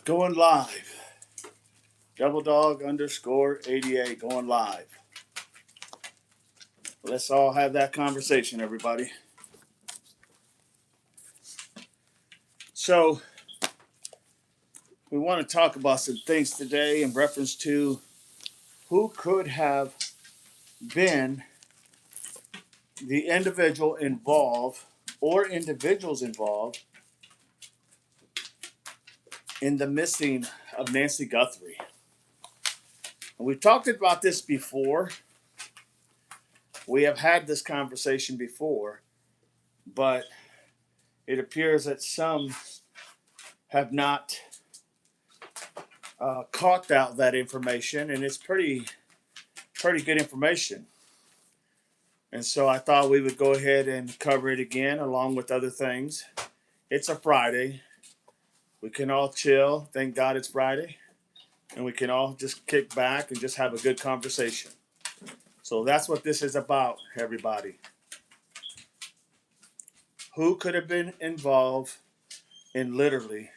Going live. Double dog underscore 88 going live. Let's all have that conversation, everybody. So, we want to talk about some things today in reference to who could have been the individual involved or individuals involved in the missing of Nancy Guthrie. And we've talked about this before. We have had this conversation before, but it appears that some have not caught that information, and it's pretty good information. And so I thought we would go ahead and cover it again, along with other things. It's a Friday. We can all chill. Thank God it's Friday, and we can all just kick back and just have a good conversation. So that's what this is about, everybody. Who could have been involved in literally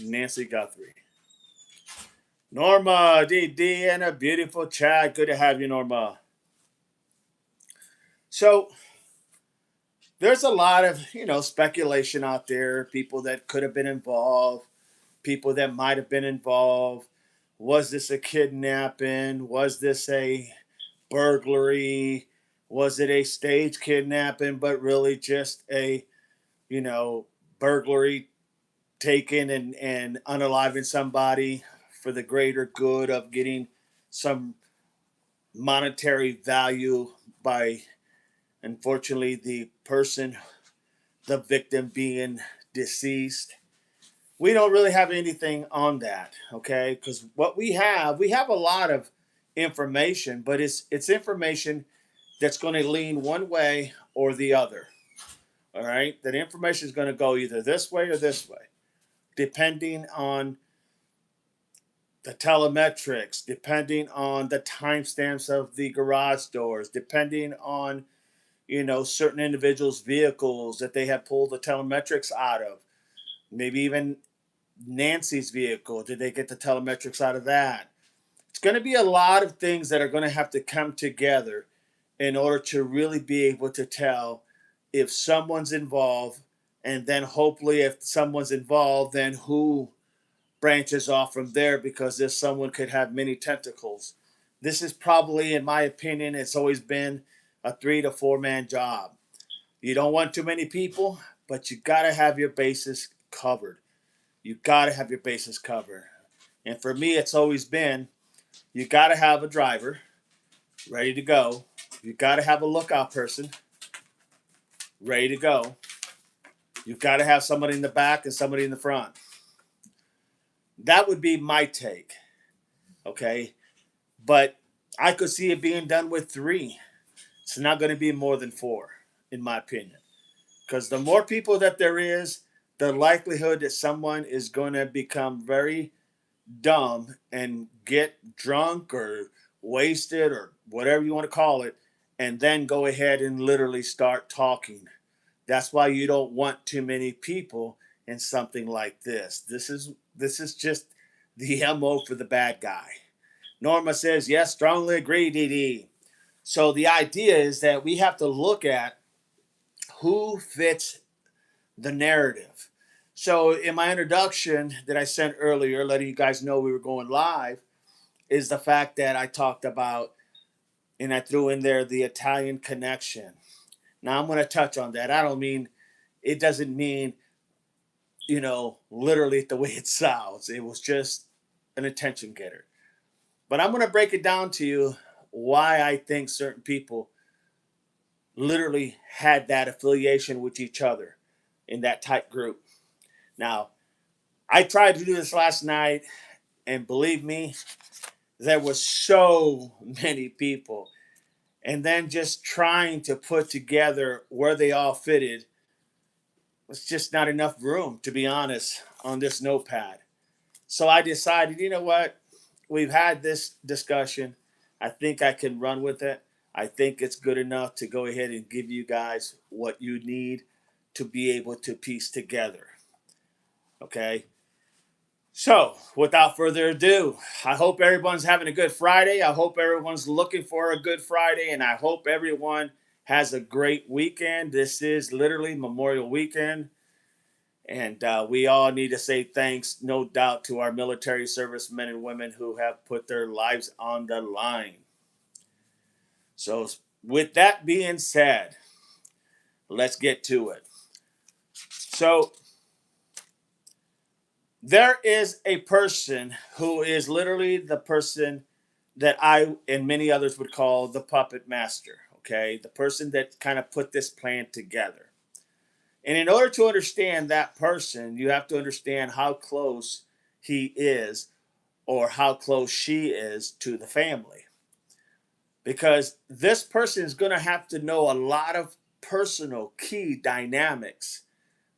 Nancy Guthrie? Norma, DD, and a beautiful chat. Good to have you, Norma. So there's a lot of, speculation out there, people that could have been involved, people that might have been involved. Was this a kidnapping? Was this a burglary? Was it a stage kidnapping, but really just a, burglary, taking and unaliving somebody for the greater good of getting some monetary value by, unfortunately, the victim being deceased? We don't really have anything on that, okay? Because what we have a lot of information, but it's information that's going to lean one way or the other. All right, that information is going to go either this way or this way, depending on the telemetrics, depending on the timestamps of the garage doors, depending on certain individuals' vehicles that they have pulled the telemetrics out of. Maybe even Nancy's vehicle. Did they get the telemetrics out of that? It's going to be a lot of things that are going to have to come together in order to really be able to tell if someone's involved, and then hopefully if someone's involved, then who branches off from there, because this someone could have many tentacles. This is probably, in my opinion, it's always been a 3 to 4 man job. You don't want too many people, but you got to have your bases covered. You got to have your bases covered. And for me, it's always been, you got to have a driver ready to go. You got to have a lookout person ready to go. You've got to have somebody in the back and somebody in the front. That would be my take. Okay. But I could see it being done with 3. It's not going to be more than 4, in my opinion. Because the more people that there is, the likelihood that someone is going to become very dumb and get drunk or wasted or whatever you want to call it, and then go ahead and literally start talking. That's why you don't want too many people in something like this. This is just the MO for the bad guy. Norma says, yes, strongly agree, DD. So the idea is that we have to look at who fits the narrative. So in my introduction that I sent earlier, letting you guys know we were going live, is the fact that I talked about, and I threw in there the Italian connection. Now I'm going to touch on that. It doesn't mean, literally the way it sounds. It was just an attention getter. But I'm going to break it down to you why I think certain people literally had that affiliation with each other in that tight group. Now, I tried to do this last night, and believe me, there were so many people. And then just trying to put together where they all fitted was just not enough room, to be honest, on this notepad. So I decided, you know what? We've had this discussion. I think I can run with it. I think it's good enough to go ahead and give you guys what you need to be able to piece together. Okay? So, without further ado, I hope everyone's having a good Friday. I hope everyone's looking for a good Friday, and I hope everyone has a great weekend. This is literally Memorial Weekend, and we all need to say thanks, no doubt, to our military servicemen and women who have put their lives on the line. So, with that being said, let's get to it. So, there is a person who is literally the person that I and many others would call the puppet master, okay? The person that kind of put this plan together. And in order to understand that person, you have to understand how close he is or how close she is to the family. Because this person is going to have to know a lot of personal key dynamics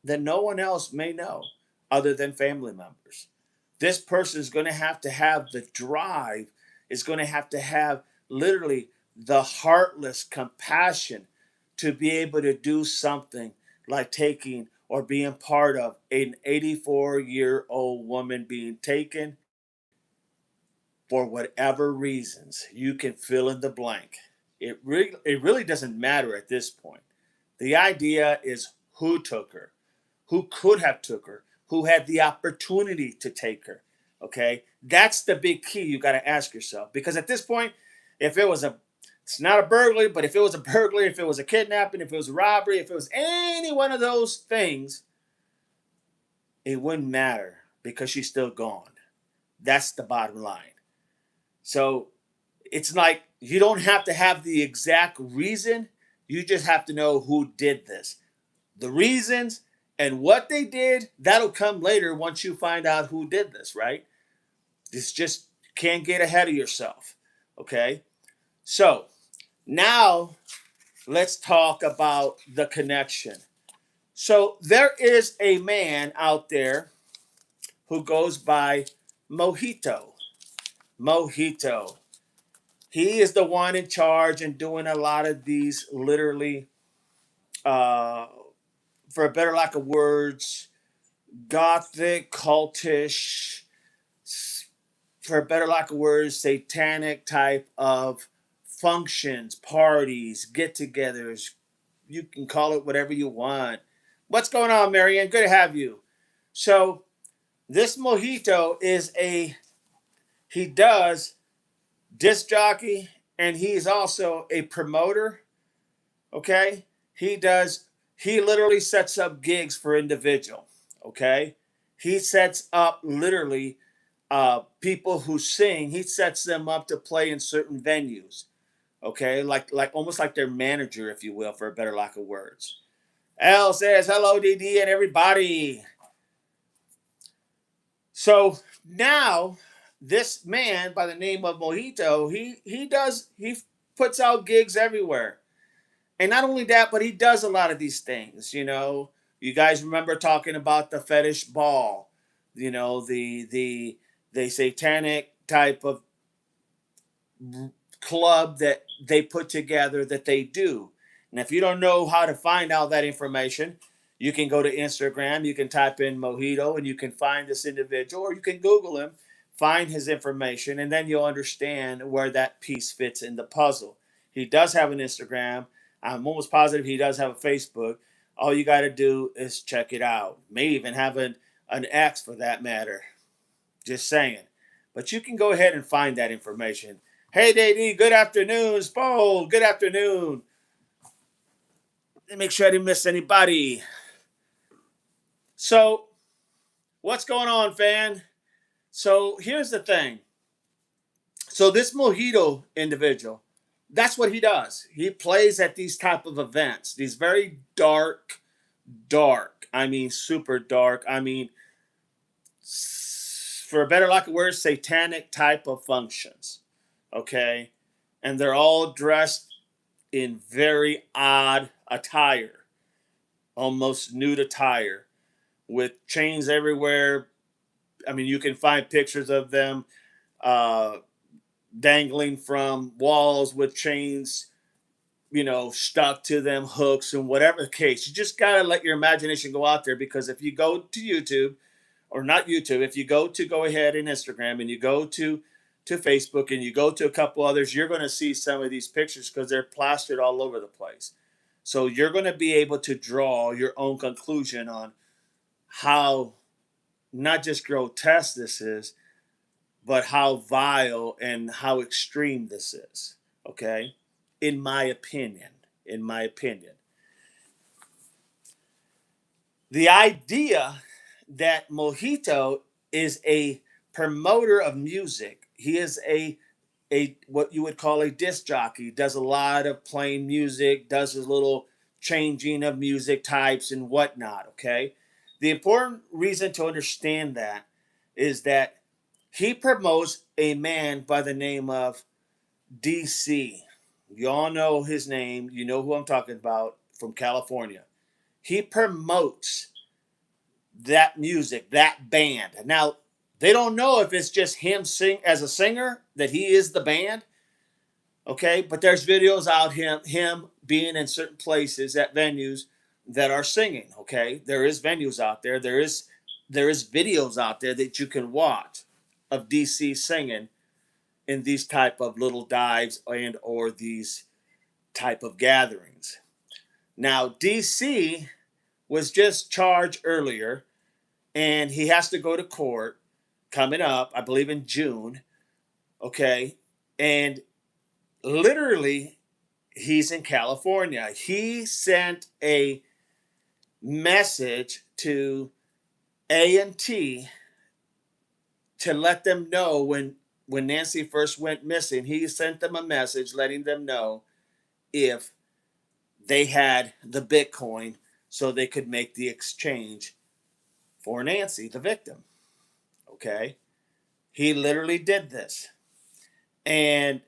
that no one else may know other than family members. This person is going to have the drive, is going to have literally the heartless compassion to be able to do something like taking or being part of an 84-year-old woman being taken for whatever reasons. You can fill in the blank. It really doesn't matter at this point. The idea is who took her, who could have took her, who had the opportunity to take her. Okay, that's the big key you got to ask yourself, because at this point, if it was a, it's not a burglary, but if it was a burglary, if it was a kidnapping, if it was a robbery, if it was any one of those things, it wouldn't matter because she's still gone. That's the bottom line. So it's like you don't have to have the exact reason, you just have to know who did this. The reasons and what they did, that'll come later once you find out who did this, right? It's just can't get ahead of yourself. Okay? So now let's talk about the connection. So there is a man out there who goes by Mojito. Mojito. He is the one in charge and doing a lot of these literally, uh, for a better lack of words, gothic, cultish, for a better lack of words, satanic type of functions, parties, get togethers. You can call it whatever you want. What's going on, Marianne? Good to have you. So, this Mojito is he does disc jockey, and he's also a promoter. Okay? He literally sets up gigs for individual. Okay? He sets up literally people who sing. He sets them up to play in certain venues. Okay, like almost like their manager, if you will, for a better lack of words. Al says hello, DD, and everybody. So now this man by the name of Mojito, he puts out gigs everywhere. And not only that, but he does a lot of these things. You guys remember talking about the fetish ball, the satanic type of club that they put together that they do. And if you don't know how to find out that information, you can go to Instagram, you can type in Mojito, and you can find this individual, or you can Google him, find his information, and then you'll understand where that piece fits in the puzzle. He does have an Instagram. I'm almost positive he does have a Facebook. All you got to do is check it out. May even have an X for that matter. Just saying. But you can go ahead and find that information. Hey, DD, good afternoon. Spo, good afternoon. Let me make sure I didn't miss anybody. So, what's going on, fan? So, here's the thing. So, this Mojito individual, that's what he does. He plays at these type of events, these very dark. I mean, super dark. I mean, for a better lack of words, satanic type of functions. Okay? And they're all dressed in very odd attire, almost nude attire, with chains everywhere. I mean, you can find pictures of them uh, dangling from walls with chains, stuck to them, hooks, and whatever the case. You just got to let your imagination go out there, because if you go to YouTube or not YouTube, if you go ahead in Instagram and you go to Facebook and you go to a couple others, you're going to see some of these pictures because they're plastered all over the place. So you're going to be able to draw your own conclusion on how not just grotesque this is, but how vile and how extreme this is. Okay, in my opinion, in my opinion, the idea that Mojito is a promoter of music. He is a what you would call a disc jockey. Does a lot of playing music, does his little changing of music types and whatnot. Okay, the important reason to understand that is that he promotes a man by the name of DC. You all know his name. You know who I'm talking about, from California. He promotes that music, that band. Now, they don't know if it's just him sing as a singer, that he is the band, okay? But there's videos out him being in certain places at venues that are singing, okay? There is venues out there. There is videos out there that you can watch of DC singing in these type of little dives and or these type of gatherings. Now, DC was just charged earlier, and he has to go to court coming up, I believe in June. Okay. And literally, he's in California. He sent a message to A&T to let them know when Nancy first went missing. He sent them a message letting them know if they had the Bitcoin so they could make the exchange for Nancy, the victim. Okay. He literally did this. And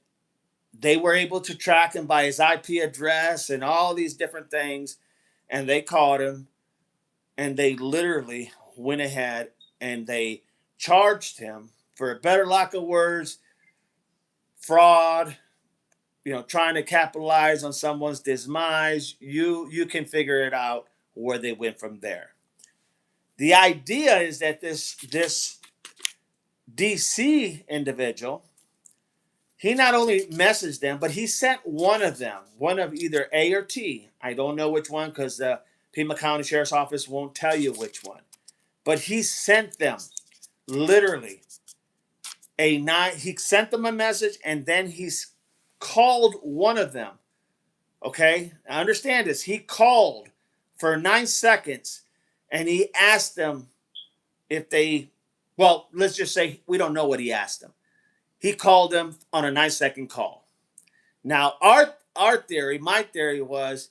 they were able to track him by his IP address and all these different things. And they caught him, and they literally went ahead and they charged him, for a better lack of words, fraud, trying to capitalize on someone's demise. You can figure it out where they went from there. The idea is that this DC individual, he not only messaged them, but he sent one of them, one of either A or T. I don't know which one because the Pima County Sheriff's Office won't tell you which one. But he sent them literally he sent them a message, and then he's called one of them. Okay? I understand this. He called for 9 seconds, and he asked them if they, well, let's just say we don't know what he asked them. He called them on a 9-second call. Now, our theory, my theory was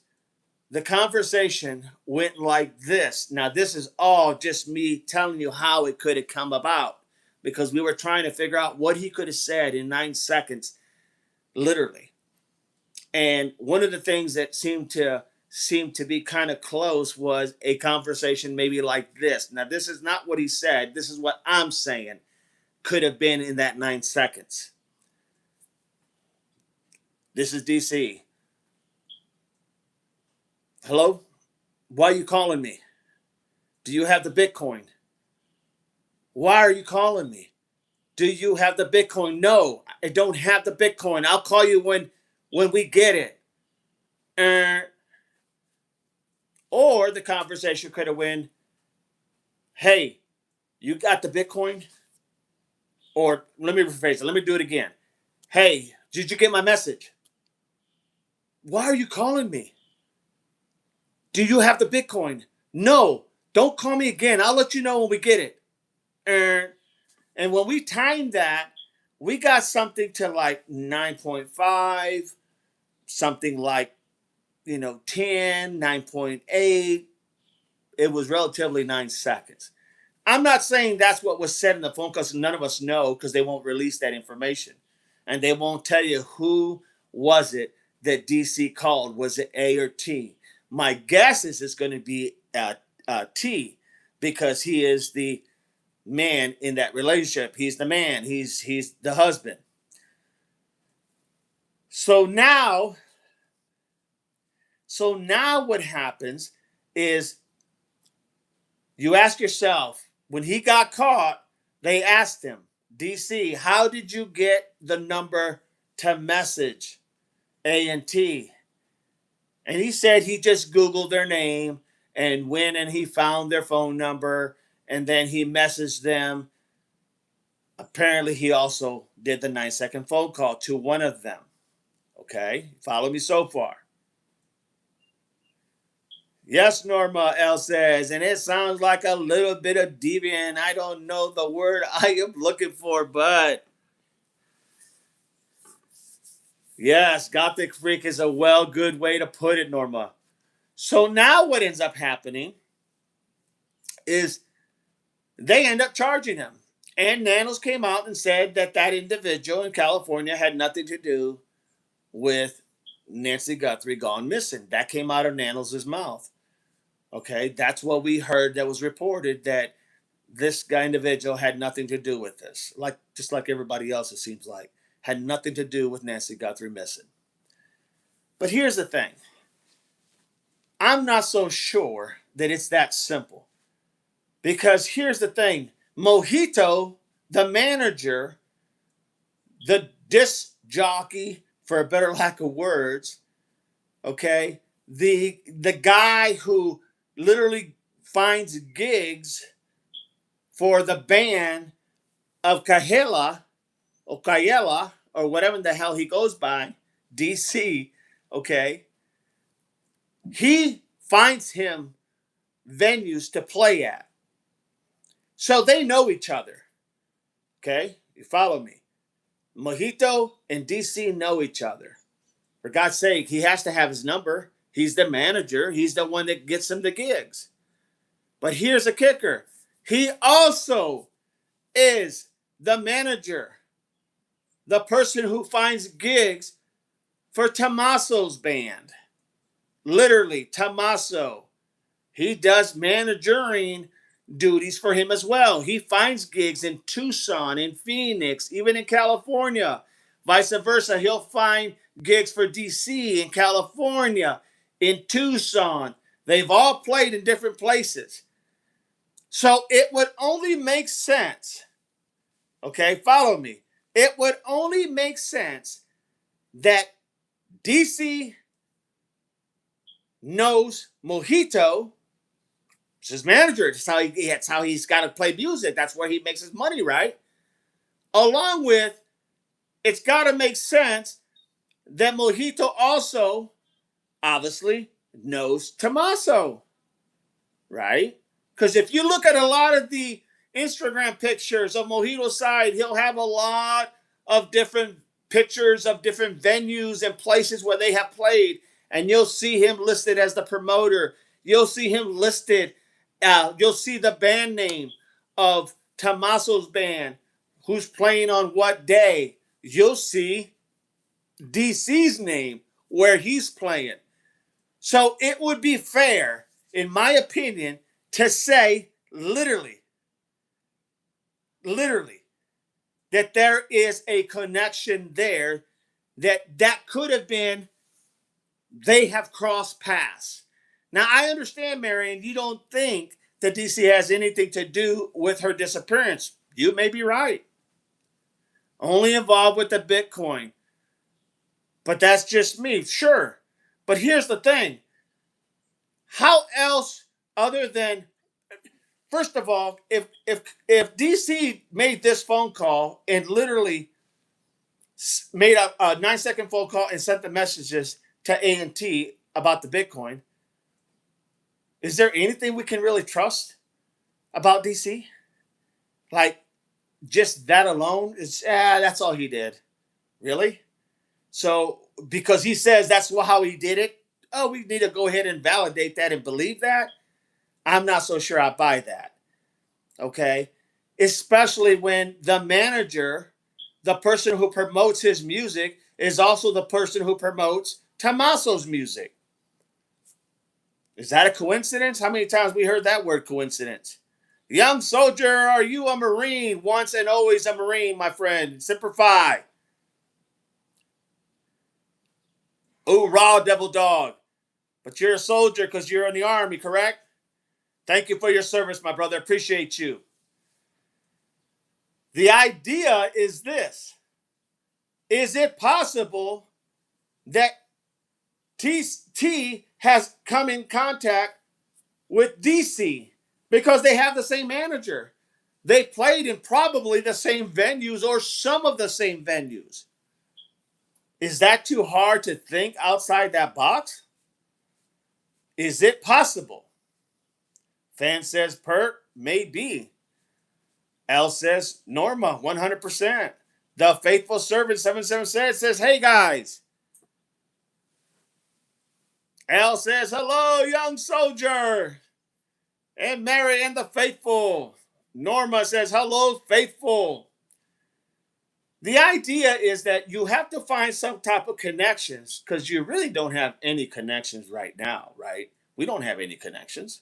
the conversation went like this. Now, this is all just me telling you how it could have come about, because we were trying to figure out what he could have said in 9 seconds, literally. And one of the things that seemed to be kind of close was a conversation maybe like this. Now, this is not what he said. This is what I'm saying could have been in that 9 seconds. This is DC. Hello? Why are you calling me? Do you have the Bitcoin? Why are you calling me? Do you have the Bitcoin? No, I don't have the Bitcoin. I'll call you when we get it. Or the conversation could have went, hey, you got the Bitcoin? Or let me rephrase it. Let me do it again. Hey, did you get my message? Why are you calling me? Do you have the Bitcoin? No, don't call me again. I'll let you know when we get it. And when we timed that, we got something to like 9.5, something like, 10, 9.8. It was relatively 9 seconds. I'm not saying that's what was said in the phone, because none of us know, because they won't release that information. And they won't tell you who was it that DC called. Was it A or T? My guess is it's going to be T, because he is the man in that relationship. He's the man. He's the husband. So now what happens is you ask yourself, when he got caught, they asked him, DC, how did you get the number to message A&T? And he said he just Googled their name and went and he found their phone number and then he messaged them. Apparently, he also did the 9-second phone call to one of them. Okay, follow me so far. Yes, Norma L says, and it sounds like a little bit of deviant. I don't know the word I am looking for, but yes, Gothic freak is a good way to put it, Norma. So now what ends up happening is they end up charging him. And Nanos came out and said that that individual in California had nothing to do with Nancy Guthrie gone missing. That came out of Nanos' mouth. Okay, that's what we heard that was reported, that this guy individual had nothing to do with this. Like just like everybody else, it seems like. Had nothing to do with Nancy Guthrie missing. But here's the thing. I'm not so sure that it's that simple. Because here's the thing. Mojito, the manager, the disc jockey, for a better lack of words, okay, the guy who literally finds gigs for the band of Kahela or Kayela or whatever the hell he goes by, DC, okay, he finds him venues to play at. So they know each other. Okay, you follow me. Mojito and DC know each other. For God's sake, he has to have his number. He's the manager. He's the one that gets him the gigs. But here's a kicker. He also is the manager, the person who finds gigs for Tommaso's band. Literally, Tommaso. He does managering duties for him as well. He finds gigs in Tucson, in Phoenix, even in California. Vice versa, he'll find gigs for DC in California, in Tucson. They've all played in different places. So it would only make sense, okay, follow me. It would only make sense that DC knows Mojito, it's his manager. That's how he's got to play music. That's where he makes his money, right? Along with, it's got to make sense that Mojito also, obviously, knows Tommaso, right? Because if you look at a lot of the Instagram pictures of Mojito's side, he'll have a lot of different pictures of different venues and places where they have played, and you'll see him listed as the promoter. You'll see him listed. You'll see the band name of Tommaso's band, who's playing on what day. You'll see DC's name, where he's playing. So it would be fair, in my opinion, to say literally, that there is a connection there, that could have been, they have crossed paths. Now, I understand, Marion, you don't think that DC has anything to do with her disappearance. You may be right. Only involved with the Bitcoin. But that's just me, sure. But here's the thing. How else, other than, first of all, if DC made this phone call and literally made a 9-second phone call and sent the messages to A&T about the Bitcoin, is there anything we can really trust about DC? Like, just that alone is, that's all he did. Really? So, because he says that's how he did it, oh, we need to go ahead and validate that and believe that? I'm not so sure I buy that. Okay? Especially when the manager, the person who promotes his music, is also the person who promotes Tommaso's music. Is that a coincidence? How many times we heard that word coincidence? Young soldier, are you a Marine? Once and always a Marine, my friend. Semper Fi. Ooh, raw devil dog. But you're a soldier because you're in the Army, correct? Thank you for your service, my brother. Appreciate you. The idea is this: is it possible that T has come in contact with DC because they have the same manager? They played in probably the same venues or some of the same venues. Is that too hard to think outside that box? Is it possible? Fan says Pert, maybe. L says Norma, 100%. The Faithful Servant 777 says, hey guys. L says, hello, young soldier. And Mary and the Faithful. Norma says, hello, Faithful. The idea is that you have to find some type of connections because you really don't have any connections right now, right? We don't have any connections.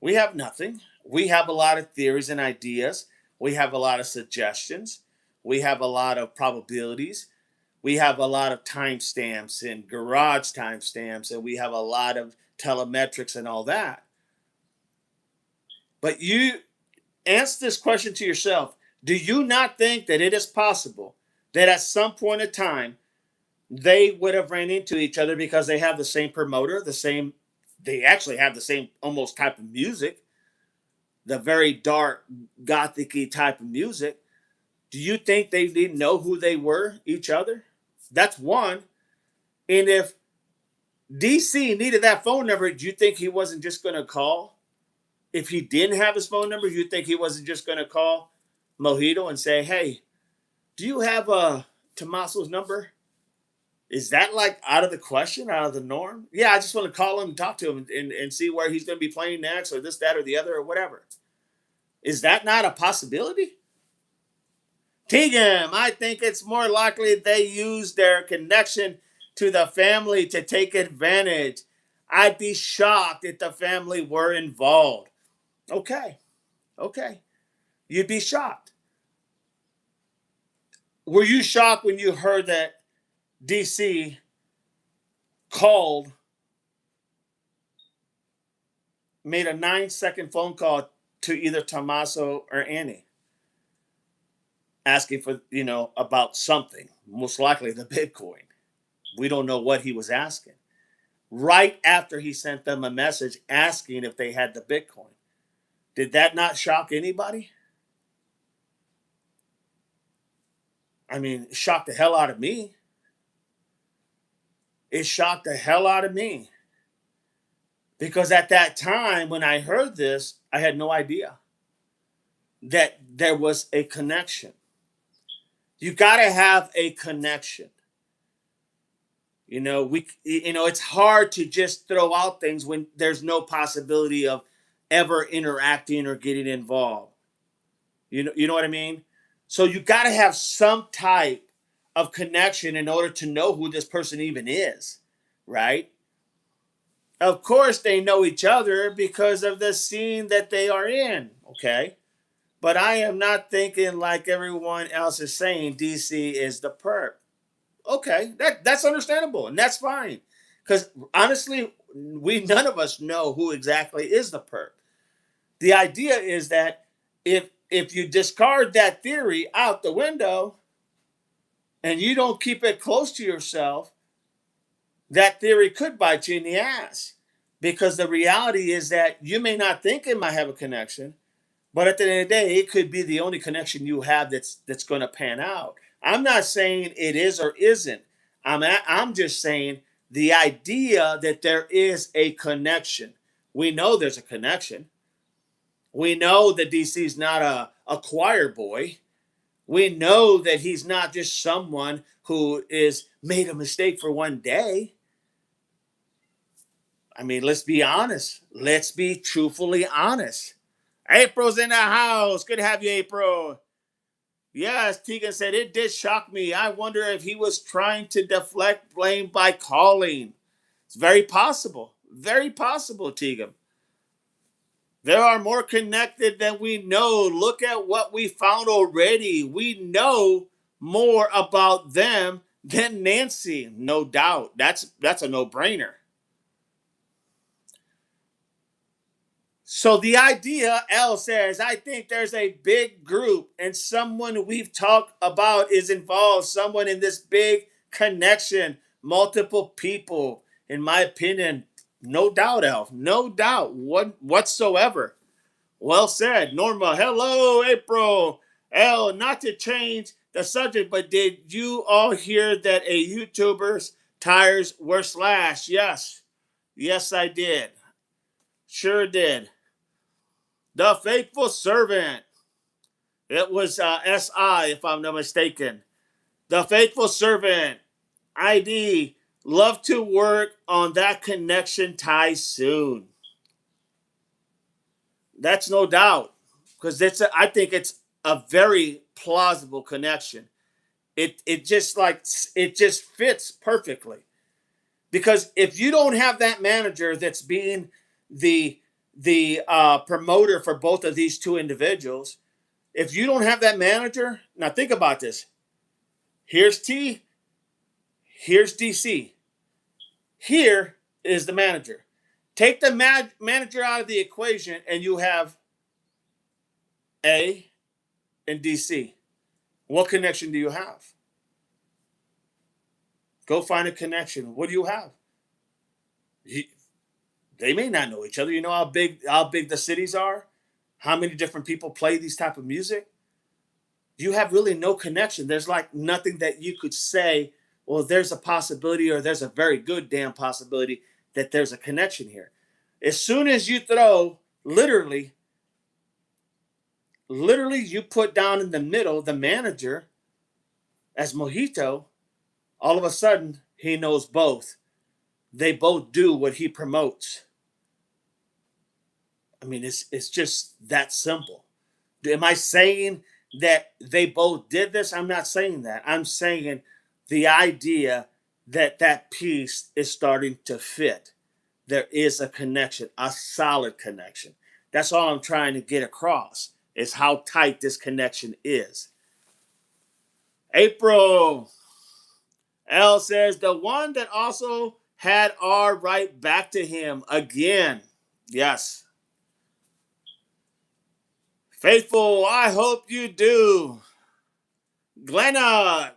We have nothing. We have a lot of theories and ideas. We have a lot of suggestions. We have a lot of probabilities. We have a lot of timestamps and garage timestamps, and we have a lot of telemetrics and all that. But you answer this question to yourself. Do you not think that it is possible that at some point in time they would have ran into each other because they have the same promoter, they actually have the same almost type of music, the very dark, gothic-y type of music? Do you think they didn't know who they were, each other? That's one. And if DC needed that phone number, do you think he wasn't just going to call? If he didn't have his phone number, you think he wasn't just going to call Mojito and say, hey, do you have Tommaso's number? Is that like out of the question, out of the norm? Yeah, I just want to call him and talk to him and see where he's going to be playing next or this, that, or the other or whatever. Is that not a possibility? Tegan, I think it's more likely they use their connection to the family to take advantage. I'd be shocked if the family were involved. Okay, okay. You'd be shocked. Were you shocked when you heard that DC called, made a 9-second phone call to either Tommaso or Annie, asking for, about something, most likely the Bitcoin? We don't know what he was asking. Right after he sent them a message asking if they had the Bitcoin. Did that not shock anybody? I mean, it shocked the hell out of me. It shocked the hell out of me. Because at that time, when I heard this, I had no idea that there was a connection. You got to have a connection. It's hard to just throw out things when there's no possibility of ever interacting or getting involved. You know what I mean? So you got to have some type of connection in order to know who this person even is, right? Of course, they know each other because of the scene that they are in, okay? But I am not thinking like everyone else is saying DC is the perp. Okay, that's understandable and that's fine. Because honestly, we none of us know who exactly is the perp. The idea is that if you discard that theory out the window and you don't keep it close to yourself, that theory could bite you in the ass. Because the reality is that you may not think it might have a connection, but at the end of the day, it could be the only connection you have that's going to pan out. I'm not saying it is or isn't. I'm just saying the idea that there is a connection. We know there's a connection. We know that DC's not a choir boy. We know that he's not just someone who is made a mistake for one day. I mean, let's be honest. Let's be truthfully honest. April's in the house. Good to have you, April. Yes, Tegan said, it did shock me. I wonder if he was trying to deflect blame by calling. It's very possible. Very possible, Tegan. They are more connected than we know. Look at what we found already. We know more about them than Nancy, no doubt. That's a no-brainer. So the idea, L says, I think there's a big group and someone we've talked about is involved, someone in this big connection, multiple people. In my opinion, no doubt, L, no doubt whatsoever. Well said, Norma. Hello, April. L, not to change the subject, but did you all hear that a YouTuber's tires were slashed? Yes. Yes, I did. Sure did. The faithful servant. It was SI, if I'm not mistaken. The faithful servant. ID. Love to work on that connection tie soon. That's no doubt. Because I think it's a very plausible connection. It just fits perfectly. Because if you don't have that manager that's being the promoter for both of these two individuals, if you don't have that manager, now think about this. Here's T, here's DC. Here is the manager. Take the manager out of the equation, and you have A and DC. What connection do you have? Go find a connection. What do you have? They may not know each other. You know how big the cities are? How many different people play these type of music? You have really no connection. There's like nothing that you could say, well, there's a possibility or there's a very good damn possibility that there's a connection here. As soon as you throw literally you put down in the middle the manager as Mojito, all of a sudden he knows both. They both do what he promotes. I mean, it's just that simple. Am I saying that they both did this? I'm not saying that. I'm saying the idea that that piece is starting to fit. There is a connection, a solid connection. That's all I'm trying to get across is how tight this connection is. April L says the one that also had R right back to him again. Yes. Faithful, I hope you do. Glenna,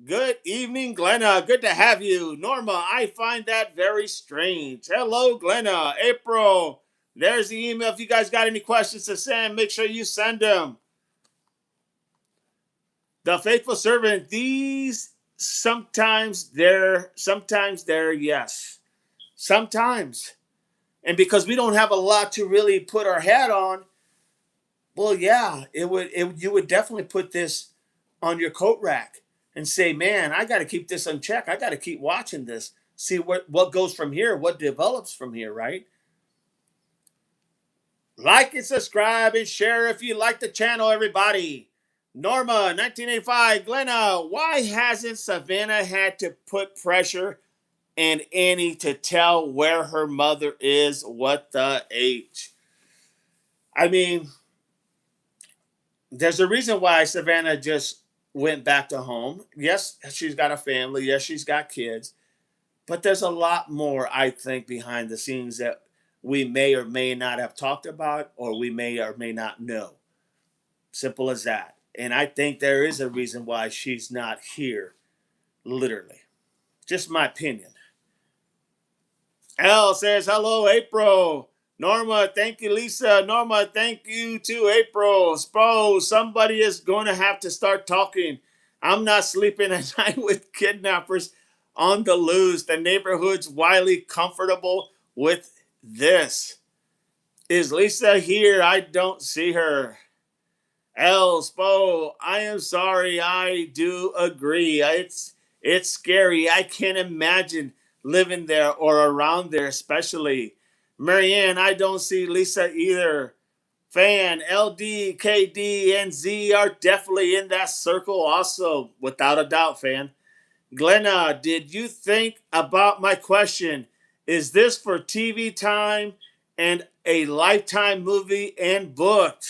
good evening, Glenna. Good to have you. Norma, I find that very strange. Hello, Glenna. April, there's the email. If you guys got any questions to send, make sure you send them. The faithful servant, these sometimes they're yes. Sometimes. And because we don't have a lot to really put our head on, well, yeah, you would definitely put this on your coat rack and say, man, I got to keep this in check. I got to keep watching this, see what goes from here, what develops from here, right? Like and subscribe and share if you like the channel, everybody. Norma, 1985, Glenna, why hasn't Savannah had to put pressure and Annie to tell where her mother is? What the H? I mean, there's a reason why Savannah just went back to home. Yes, she's got a family. Yes, she's got kids. But there's a lot more, I think, behind the scenes that we may or may not have talked about or we may or may not know. Simple as that. And I think there is a reason why she's not here, literally. Just my opinion. L says, hello, April. Norma, thank you, Lisa. Norma, thank you to April. Spo, somebody is going to have to start talking. I'm not sleeping at night with kidnappers on the loose. The neighborhood's wildly comfortable with this. Is Lisa here? I don't see her. L, Spo, I am sorry. I do agree. It's scary. I can't imagine living there or around there, especially. Marianne, I don't see Lisa either. Fan, LD, KD, and Z are definitely in that circle also, without a doubt, fan. Glenna, did you think about my question? Is this for TV time and a Lifetime movie and book?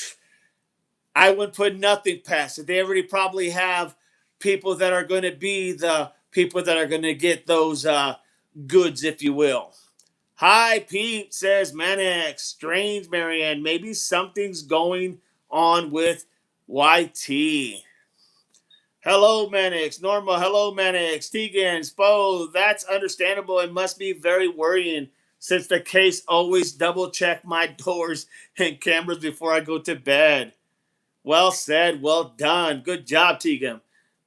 I would put nothing past it. They already probably have people that are going to be the people that are going to get those goods, if you will. Hi, Pete, says Manex. Strange, Marianne. Maybe something's going on with YT. Hello, Manix. Norma, hello, Manix. Tegan, Spo, that's understandable and must be very worrying since the case always double check my doors and cameras before I go to bed. Well said, well done. Good job, Tegan.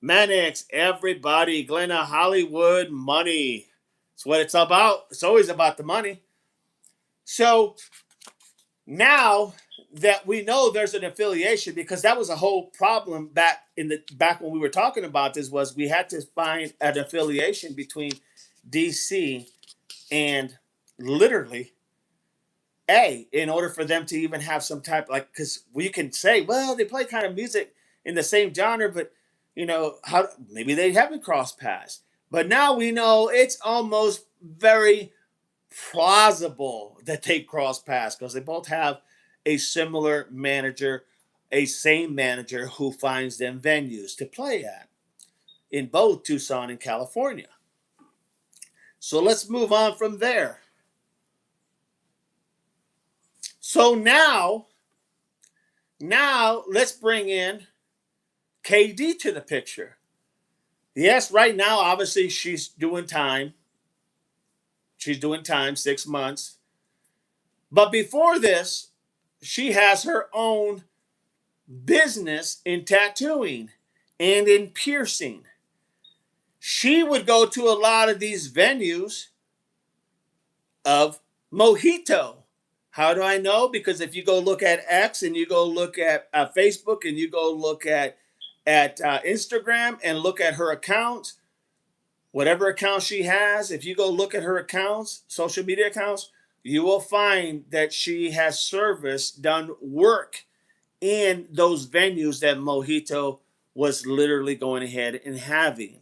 Manix, everybody, Glenna, Hollywood, money. That's what it's about. It's always about the money. So now that we know there's an affiliation, because that was a whole problem back when we were talking about this, was we had to find an affiliation between DC and literally in order for them to even have some type, like, because we can say, well, they play kind of music in the same genre, but how maybe they haven't crossed paths. But now we know it's almost very plausible that they cross paths because they both have a similar manager, a same manager who finds them venues to play at in both Tucson and California. So let's move on from there. So now let's bring in KD to the picture. Yes, right now, obviously, she's doing time. She's doing time, 6 months. But before this, she has her own business in tattooing and in piercing. She would go to a lot of these venues of Mojito. How do I know? Because if you go look at X and you go look at Facebook and you go look at Instagram and look at her accounts, whatever account she has, if you go look at her accounts, social media accounts, you will find that she has done work in those venues that Mojito was literally going ahead and having.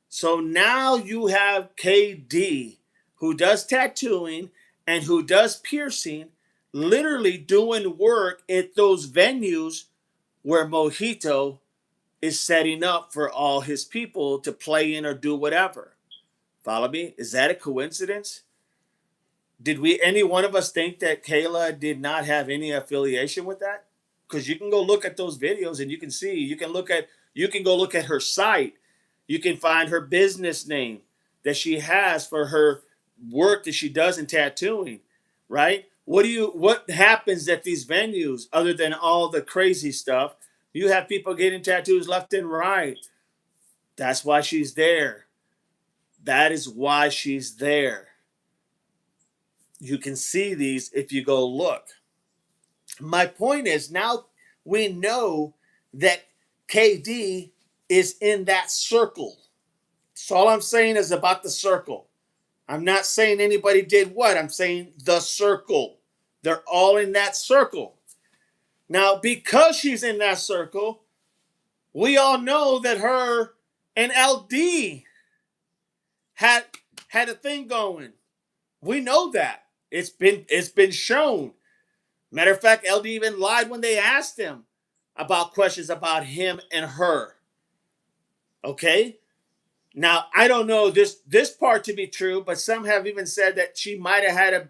So now you have KD, who does tattooing and who does piercing, literally doing work at those venues where Mojito is setting up for all his people to play in or do whatever. Follow me? Is that a coincidence? Did any one of us think that Kayla did not have any affiliation with that? Because you can go look at those videos and you can see, you can go look at her site. You can find her business name that she has for her work that she does in tattooing, right? What happens at these venues other than all the crazy stuff? You have people getting tattoos left and right. That's why she's there. That is why she's there. You can see these if you go look. My point is, now we know that KD is in that circle. So all I'm saying is about the circle. I'm not saying anybody did what. I'm saying the circle. They're all in that circle. Now, because she's in that circle, we all know that her and LD had a thing going. We know that. It's been shown. Matter of fact, LD even lied when they asked him about questions about him and her. Okay? Now, I don't know this part to be true, but some have even said that she might have had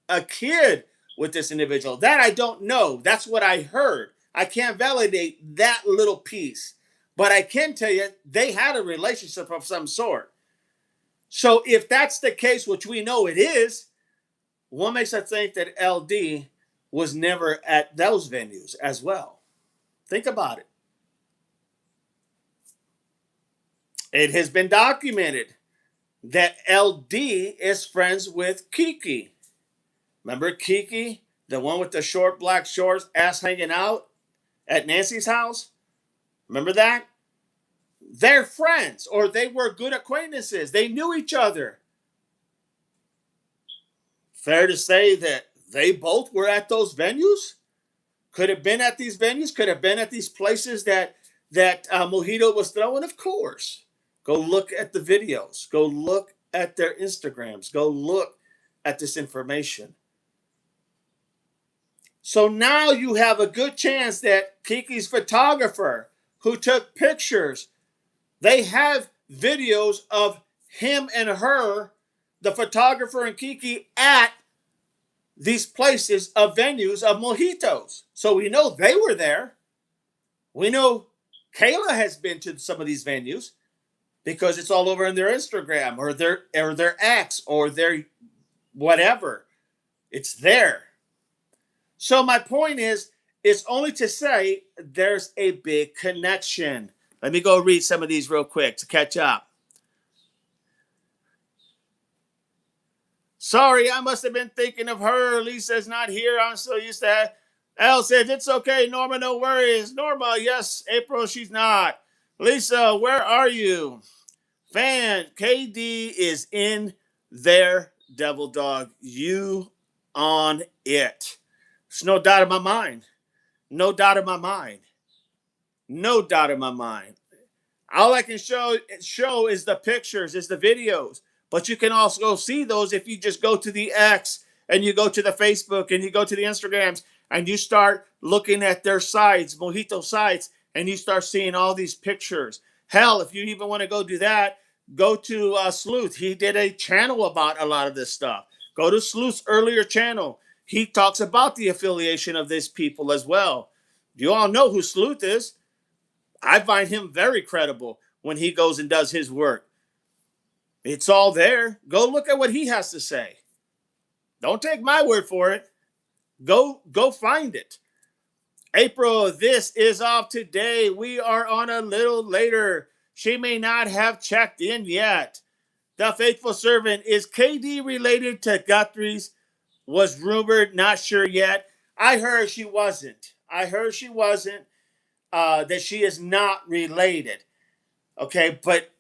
a kid with this individual. That I don't know. That's what I heard. I can't validate that little piece. But I can tell you they had a relationship of some sort. So if that's the case, which we know it is, what makes us think that LD was never at those venues as well? Think about it. It has been documented that LD is friends with Kiki. Remember Kiki, the one with the short black shorts, ass hanging out at Nancy's house? Remember that? They're friends, or they were good acquaintances. They knew each other. Fair to say that they both were at those venues? Could have been at these venues, could have been at these places that Mojito was throwing, of course. Go look at the videos. Go look at their Instagrams. Go look at this information. So now you have a good chance that Kiki's photographer who took pictures, they have videos of him and her the photographer and Kiki at these places of venues of mojitos. So we know they were there. We know Kayla has been to some of these venues because it's all over on their Instagram or their X or their whatever. It's there. So my point is only to say there's a big connection. Let me go read some of these real quick to catch up. Sorry, I must have been thinking of her. Lisa's not here. I'm so used to that. Al says, it's okay, Norma, no worries. Norma, yes. April, she's not. Lisa, where are you? Fan, KD is in there, Devil Dog. You on it. There's no doubt in my mind. No doubt in my mind. No doubt in my mind. All I can show is the pictures, is the videos. But you can also go see those if you just go to the X and you go to the Facebook and you go to the Instagrams and you start looking at their sites, Mojito sites, and you start seeing all these pictures. Hell, if you even want to go do that, go to Sleuth. He did a channel about a lot of this stuff. Go to Sleuth's earlier channel. He talks about the affiliation of these people as well. You all know who Sleuth is. I find him very credible when he goes and does his work. It's all there. Go look at what he has to say. Don't take my word for it. Go find it. April, this is off today. We are on a little later. She may not have checked in yet. The faithful servant, is KD related to Guthrie's? Was rumored, not sure yet. I heard she wasn't. That she is not related. Okay, but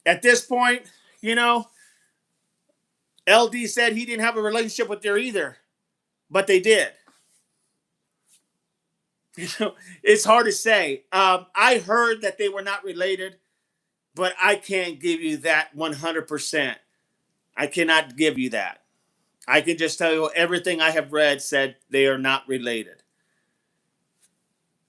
at this point, LD said he didn't have a relationship with her either, but they did. It's hard to say. I heard that they were not related, but I can't give you that 100%. I cannot give you that. I can just tell you everything I have read said they are not related.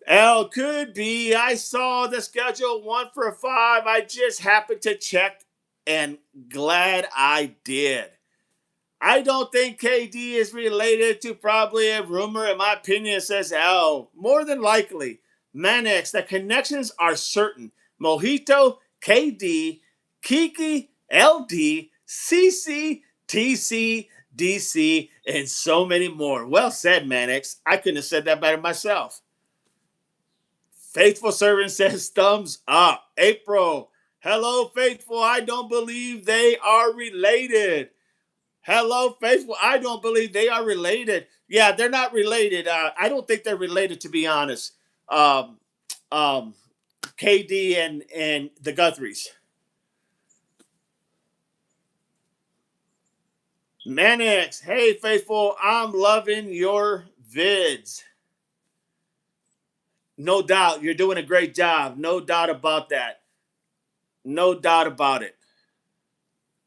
L could be. I saw the schedule 1 for 5. I just happened to check and glad I did. I don't think KD is related to probably a rumor. In my opinion, says L. More than likely. Manix, the connections are certain. Mojito, KD, Kiki, LD, CC, TC, DC, and so many more. Well said, Manix. I couldn't have said that better myself. Faithful servant says thumbs up. April, hello, Faithful. I don't believe they are related. Hello, Faithful. I don't believe they are related. Yeah, they're not related. I don't think they're related, to be honest. Um, KD and the Guthries. Manix, hey, Faithful. I'm loving your vids. No doubt. You're doing a great job. No doubt about that. No doubt about it.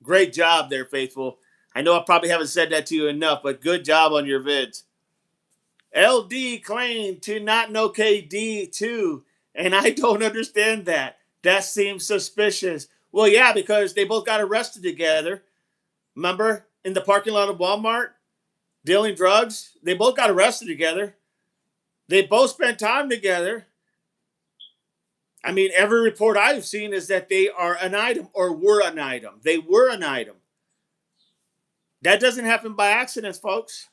Great job there, Faithful. I know I probably haven't said that to you enough, but good job on your vids. LD claimed to not know KD too, and I don't understand that. That seems suspicious. Well, yeah, because they both got arrested together. Remember, in the parking lot of Walmart, dealing drugs? They both got arrested together. They both spent time together. I mean, every report I've seen is that they are an item or were an item. They were an item. That doesn't happen by accident, folks.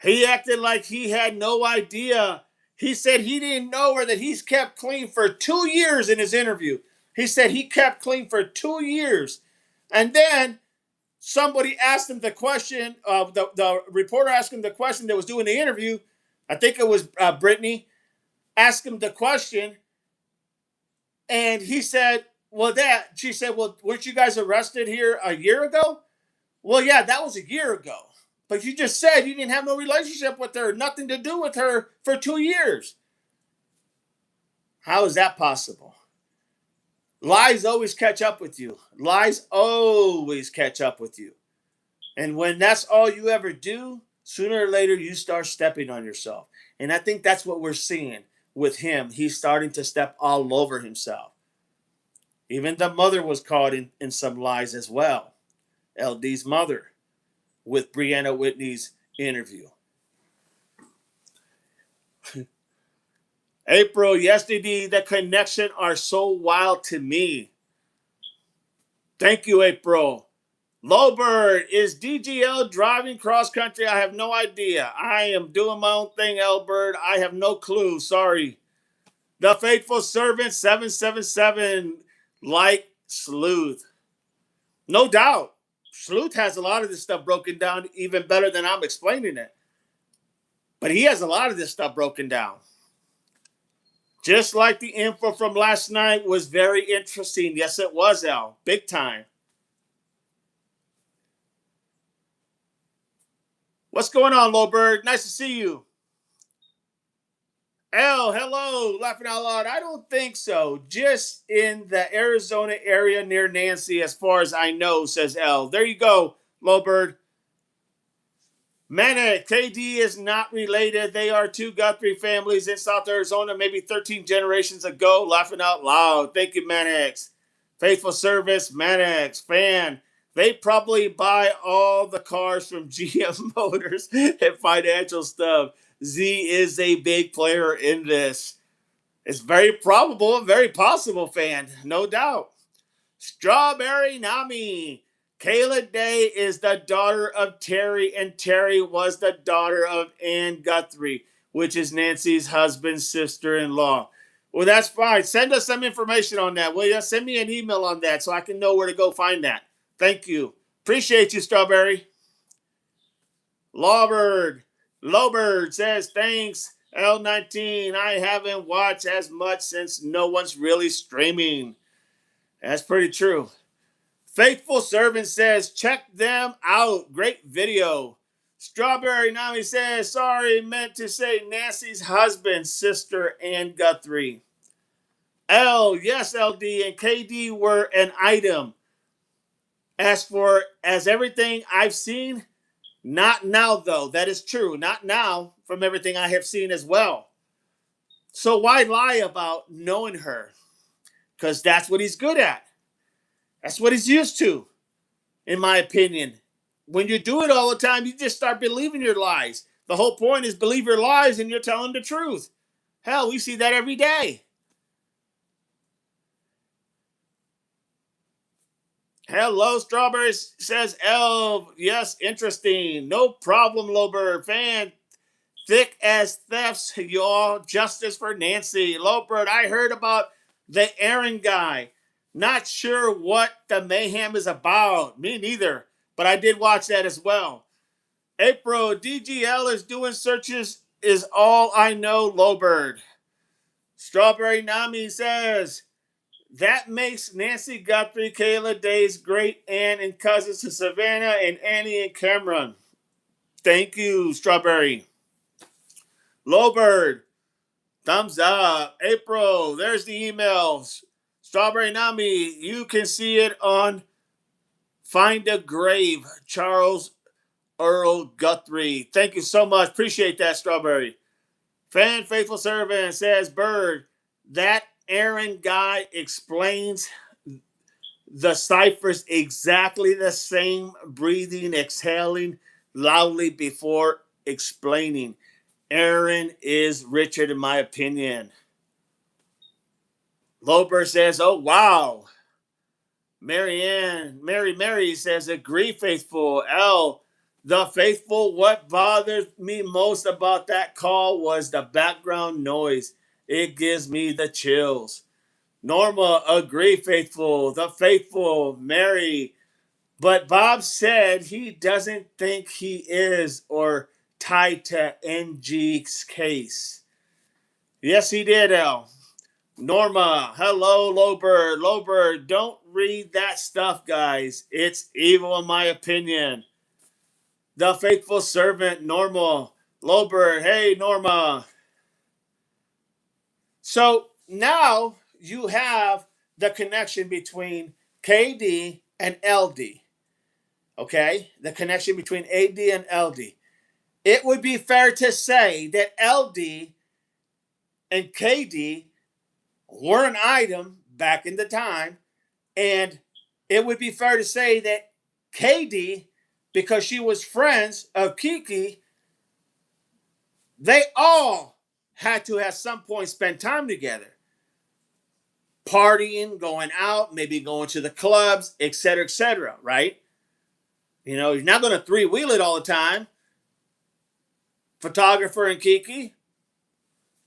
He acted like he had no idea. He said he didn't know her, that he's kept clean for 2 years in his interview. He said he kept clean for 2 years. And then somebody asked him the question, the reporter asked him the question that was doing the interview. I think it was Brittany, asked him the question. And he said, she said, well, weren't you guys arrested here a year ago? Well, yeah, that was a year ago. But you just said you didn't have no relationship with her, nothing to do with her for 2 years. How is that possible? Lies always catch up with you. Lies always catch up with you. And when that's all you ever do, sooner or later you start stepping on yourself. And I think that's what we're seeing with him. He's starting to step all over himself. Even the mother was caught in some lies as well. LD's mother, with Brianna Whitney's interview. April, yesterday, the connection are so wild to me. Thank you, April. Lowbird, is DGL driving cross country? I have no idea. I am doing my own thing, Elbird. I have no clue. Sorry. The Faithful Servant 777, like Sleuth. No doubt. Sleuth has a lot of this stuff broken down even better than I'm explaining it. But he has a lot of this stuff broken down. Just like the info from last night was very interesting. Yes, it was, Al. Big time. What's going on, Lowbird? Nice to see you. Al, hello. Laughing out loud. I don't think so. Just in the Arizona area near Nancy, as far as I know, says L. There you go, Lowbird. Manic, KD is not related. They are two Guthrie families in South Arizona, maybe 13 generations ago. Laughing out loud. Thank you, Manix. Faithful Service, Manix, fan. They probably buy all the cars from GM Motors and financial stuff. Z is a big player in this. It's very probable, very possible, fan. No doubt. Strawberry Nami. Kayla Day is the daughter of Terry, and Terry was the daughter of Ann Guthrie, which is Nancy's husband's sister-in-law. Well, that's fine. Send us some information on that, will you? Send me an email on that so I can know where to go find that. Thank you. Appreciate you, Strawberry. Lawbird. Lowbird says, thanks, L19. I haven't watched as much since no one's really streaming. That's pretty true. Faithful Servant says, check them out. Great video. Strawberry Nami says, sorry, meant to say Nancy's husband, sister, and Guthrie. L, yes, LD, and KD were an item. As everything I've seen, not now, though. That is true. Not now, from everything I have seen as well. So why lie about knowing her? Because that's what he's good at. That's what he's used to, in my opinion. When you do it all the time, you just start believing your lies. The whole point is believe your lies and you're telling the truth. Hell, we see that every day. Hello, Strawberry says, Elv. Yes, interesting. No problem, Lowbird. Fan. Thick as thefts, y'all. Justice for Nancy. Lowbird, I heard about the Aaron guy. Not sure what the mayhem is about. Me neither. But I did watch that as well. April, DGL is doing searches is all I know, Lowbird. Strawberry Nami says, that makes Nancy Guthrie, Kayla Day's great aunt and cousins to Savannah and Annie and Cameron. Thank you, Strawberry. Lowbird, thumbs up. April, there's the emails. Strawberry Nami, you can see it on Find a Grave, Charles Earl Guthrie. Thank you so much. Appreciate that, Strawberry. Fan Faithful Servant says, Bird, that Aaron guy explains the ciphers exactly the same, breathing, exhaling loudly before explaining. Aaron is Richard, in my opinion. Loper says, oh, wow. Mary says, agree, Faithful. L, the Faithful, what bothered me most about that call was the background noise. It gives me the chills. Norma, agree, Faithful. The Faithful, Mary. But Bob said he doesn't think he is or tied to NG's case. Yes, he did, L. Norma, hello, Lowbird. Lowbird, don't read that stuff, guys. It's evil, in my opinion. The Faithful Servant, Norma. Lowbird, hey, Norma. So now you have the connection between KD and LD. Okay? The connection between AD and LD. It would be fair to say that LD and KD were an item back in the time, and it would be fair to say that KD, because she was friends of Kiki, they all had to at some point spend time together. Partying, going out, maybe going to the clubs, etc., right? You know, you're not going to three-wheel it all the time. Photographer and Kiki,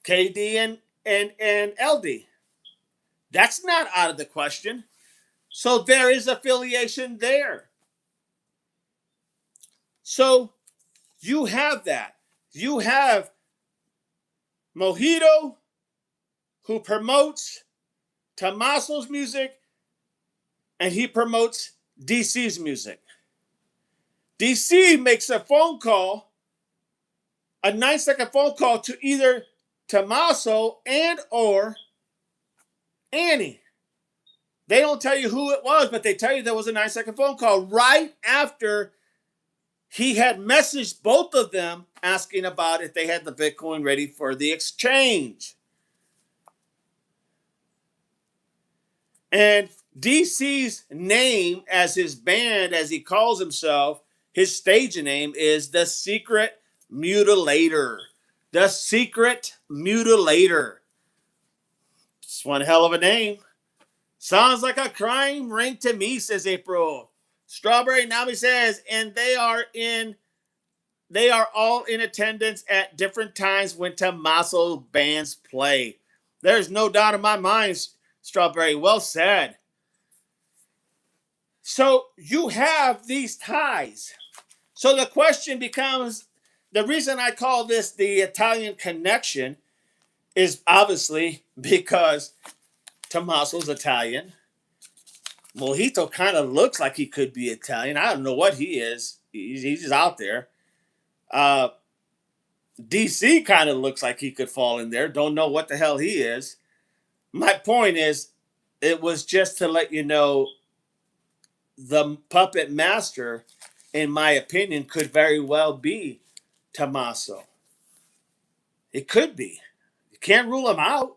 KD and LD. That's not out of the question. So there is affiliation there. So you have that. You have Mojito, who promotes Tommaso's music, and he promotes DC's music. DC makes a phone call, a 9-second phone call to either Tommaso and or Annie. They don't tell you who it was, but they tell you there was a 9-second phone call right after he had messaged both of them asking about if they had the Bitcoin ready for the exchange. And DC's name as his band, as he calls himself, his stage name is The Secret Mutilator. The Secret Mutilator. It's one hell of a name. Sounds like a crime ring to me, says April. Strawberry Nami says, and they are all in attendance at different times when Tommaso bands play. There's no doubt in my mind, Strawberry. Well said. So you have these ties. So the question becomes, the reason I call this the Italian connection is obviously because Tommaso's Italian. Mojito kind of looks like he could be Italian. I don't know what he is. He's just out there. DC kind of looks like he could fall in there. Don't know what the hell he is. My point is, it was just to let you know the puppet master, in my opinion, could very well be Tommaso. It could be. You can't rule him out.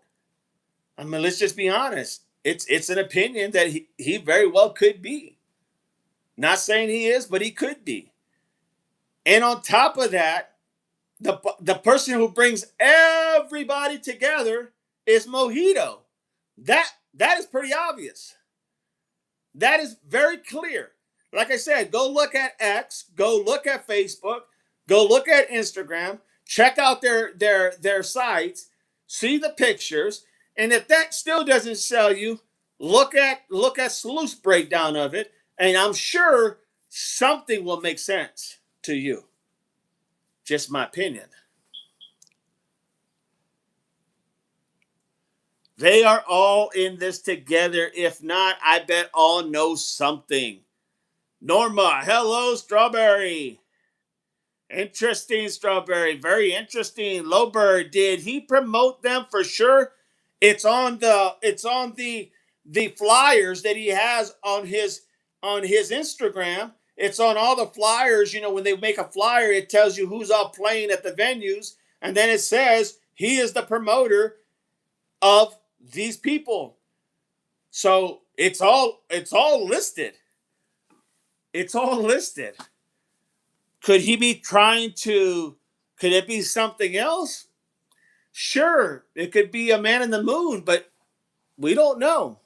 I mean, let's just be honest. It's an opinion that he very well could be. Not saying he is, but he could be. And on top of that, the person who brings everybody together is Mojito. That is pretty obvious. That is very clear. Like I said, go look at X, go look at Facebook, go look at Instagram, check out their sites, see the pictures, and if that still doesn't sell you, look at Sleuth's breakdown of it, and I'm sure something will make sense to you. Just my opinion. They are all in this together. If not, I bet all know something. Norma, hello, Strawberry. Interesting, Strawberry. Very interesting. Lowbird, did he promote them for sure? It's on the flyers that he has on his Instagram. It's on all the flyers. You know, when they make a flyer, it tells you who's all playing at the venues, and then it says he is the promoter of these people. So it's all listed. It's all listed. Could he be trying to, could it be something else? Sure, it could be a man in the moon, but we don't know.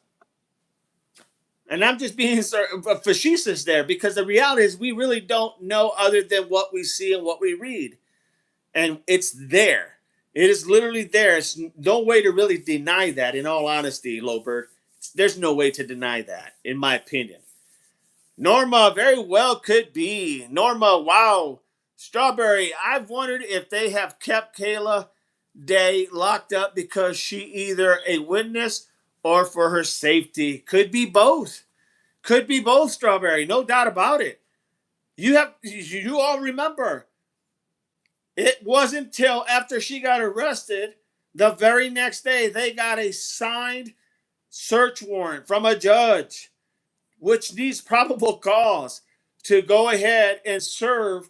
And I'm just being facetious there, because the reality is we really don't know other than what we see and what we read. And it's there. It is literally there. It's no way to really deny that, in all honesty, Lowbird. There's no way to deny that, in my opinion. Norma, very well could be. Norma, wow. Strawberry, I've wondered if they have kept Kayla Day locked up because she either a witness or for her safety. Could be both. Could be both, Strawberry. No doubt about it. You all remember, it wasn't till after she got arrested, the very next day, they got a signed search warrant from a judge, which needs probable cause, to go ahead and serve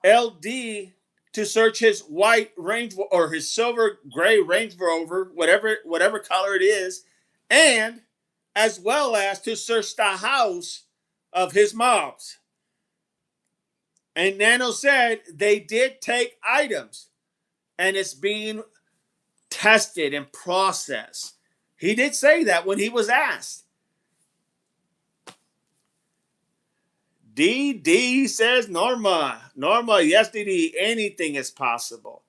LD to search his white Range or his silver gray Range Rover, whatever color it is, and as well as to search the house of his mobs. And Nano said they did take items and it's being tested and processed. He did say that when he was asked. DD says Norma. Norma, yes, DD, anything is possible.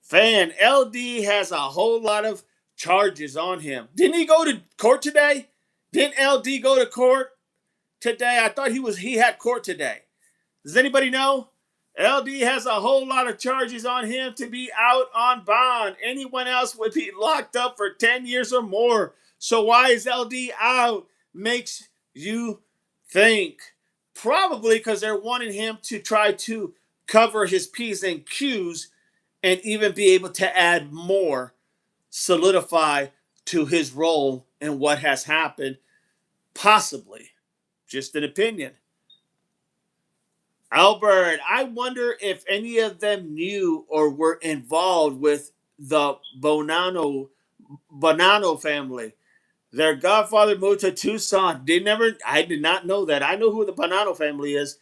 Fan, LD has a whole lot of charges on him. Didn't he go to court today? Didn't LD go to court today? I thought he had court today. Does anybody know? LD has a whole lot of charges on him to be out on bond. Anyone else would be locked up for 10 years or more. So why is LD out? Makes you think. Probably because they're wanting him to try to cover his P's and Q's and even be able to add more, solidify to his role in what has happened. Possibly. Just an opinion. Albert, I wonder if any of them knew or were involved with the Bonanno family. Their godfather moved to Tucson. I did not know that. I know who the Bonanno family is,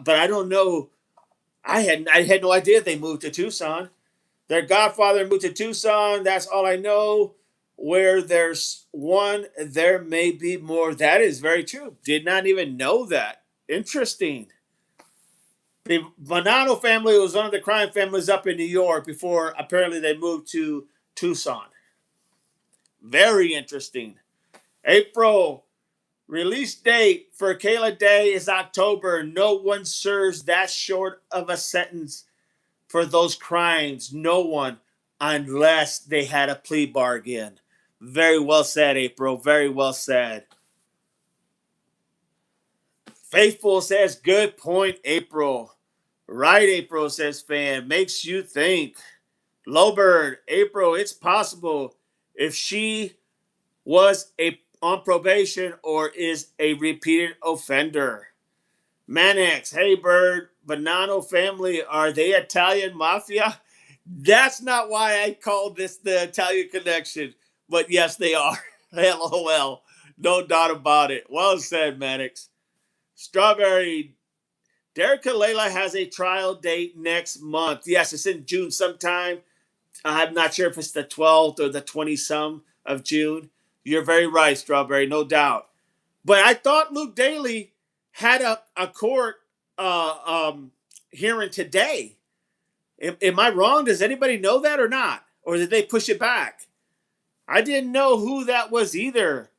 but I don't know. I had no idea they moved to Tucson. Their godfather moved to Tucson. That's all I know. Where there's one, there may be more. That is very true. Did not even know that. Interesting. The Bonanno family was one of the crime families up in New York before apparently they moved to Tucson. Very interesting. April, release date for Kayla Day is October. No one serves that short of a sentence for those crimes. No one, unless they had a plea bargain. Very well said, April. Very well said. Faithful says, good point, April. Right, April, says fan. Makes you think. Lowbird, April, it's possible if she was on probation or is a repeated offender. Manex, hey, Bird, Bonanno family, are they Italian mafia? That's not why I called this the Italian connection, but yes, they are. LOL. No doubt about it. Well said, Manex. Strawberry, Derek Kalela has a trial date next month. Yes, it's in June sometime. I'm not sure if it's the 12th or the 20-some of June. You're very right, Strawberry, no doubt. But I thought Luke Daly had a court hearing today. Am I wrong? Does anybody know that or not? Or did they push it back? I didn't know who that was either.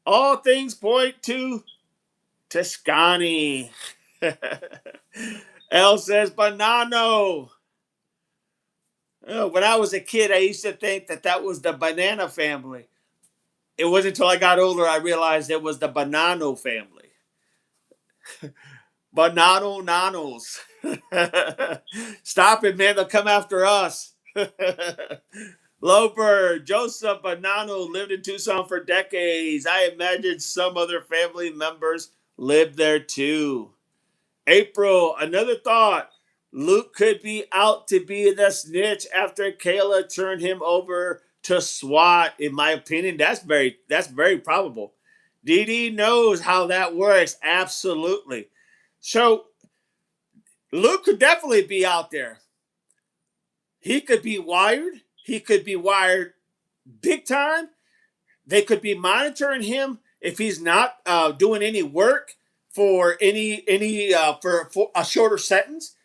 All things point to Toscani. L says, Bonanno. Oh, when I was a kid, I used to think that was the Banana family. It wasn't until I got older I realized it was the Bonanno family. Bonanno nanos. Stop it, man. They'll come after us. Lowbird, Joseph Bonanno lived in Tucson for decades. I imagine some other family members lived there too. April, another thought. Luke could be out to be the snitch after Kayla turned him over to SWAT. In my opinion, that's very probable. DD knows how that works. Absolutely. So Luke could definitely be out there. He could be wired. He could be wired big time. They could be monitoring him if he's not doing any work for for a shorter sentence.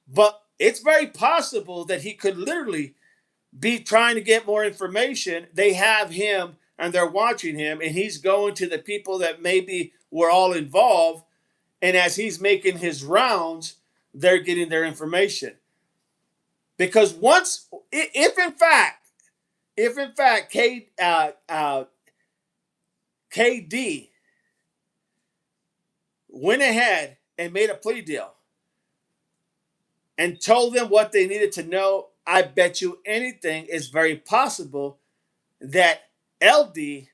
But it's very possible that he could literally be trying to get more information. They have him and they're watching him, and he's going to the people that maybe were all involved. And as he's making his rounds, they're getting their information. Because if in fact, KD went ahead and made a plea deal and told them what they needed to know, I bet you anything it's very possible that LD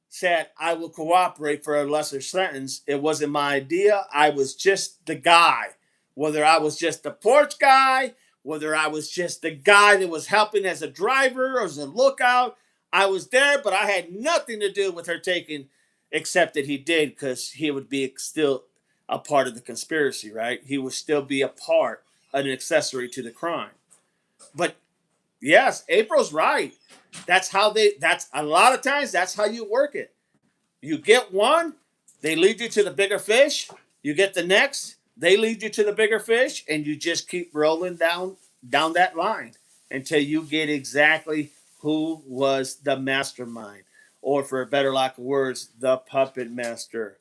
said, I will cooperate for a lesser sentence. It wasn't my idea. I was just the guy. Whether I was just the porch guy, whether I was just the guy that was helping as a driver or as a lookout, I was there, but I had nothing to do with her taking except that he did because he would be still a part of the conspiracy, right? He would still be a part, an accessory to the crime. But yes, April's right. That's a lot of times that's how you work it. You get one, they lead you to the bigger fish. You get the next, they lead you to the bigger fish, and you just keep rolling down that line until you get exactly who was the mastermind, or for a better lack of words, the puppet master.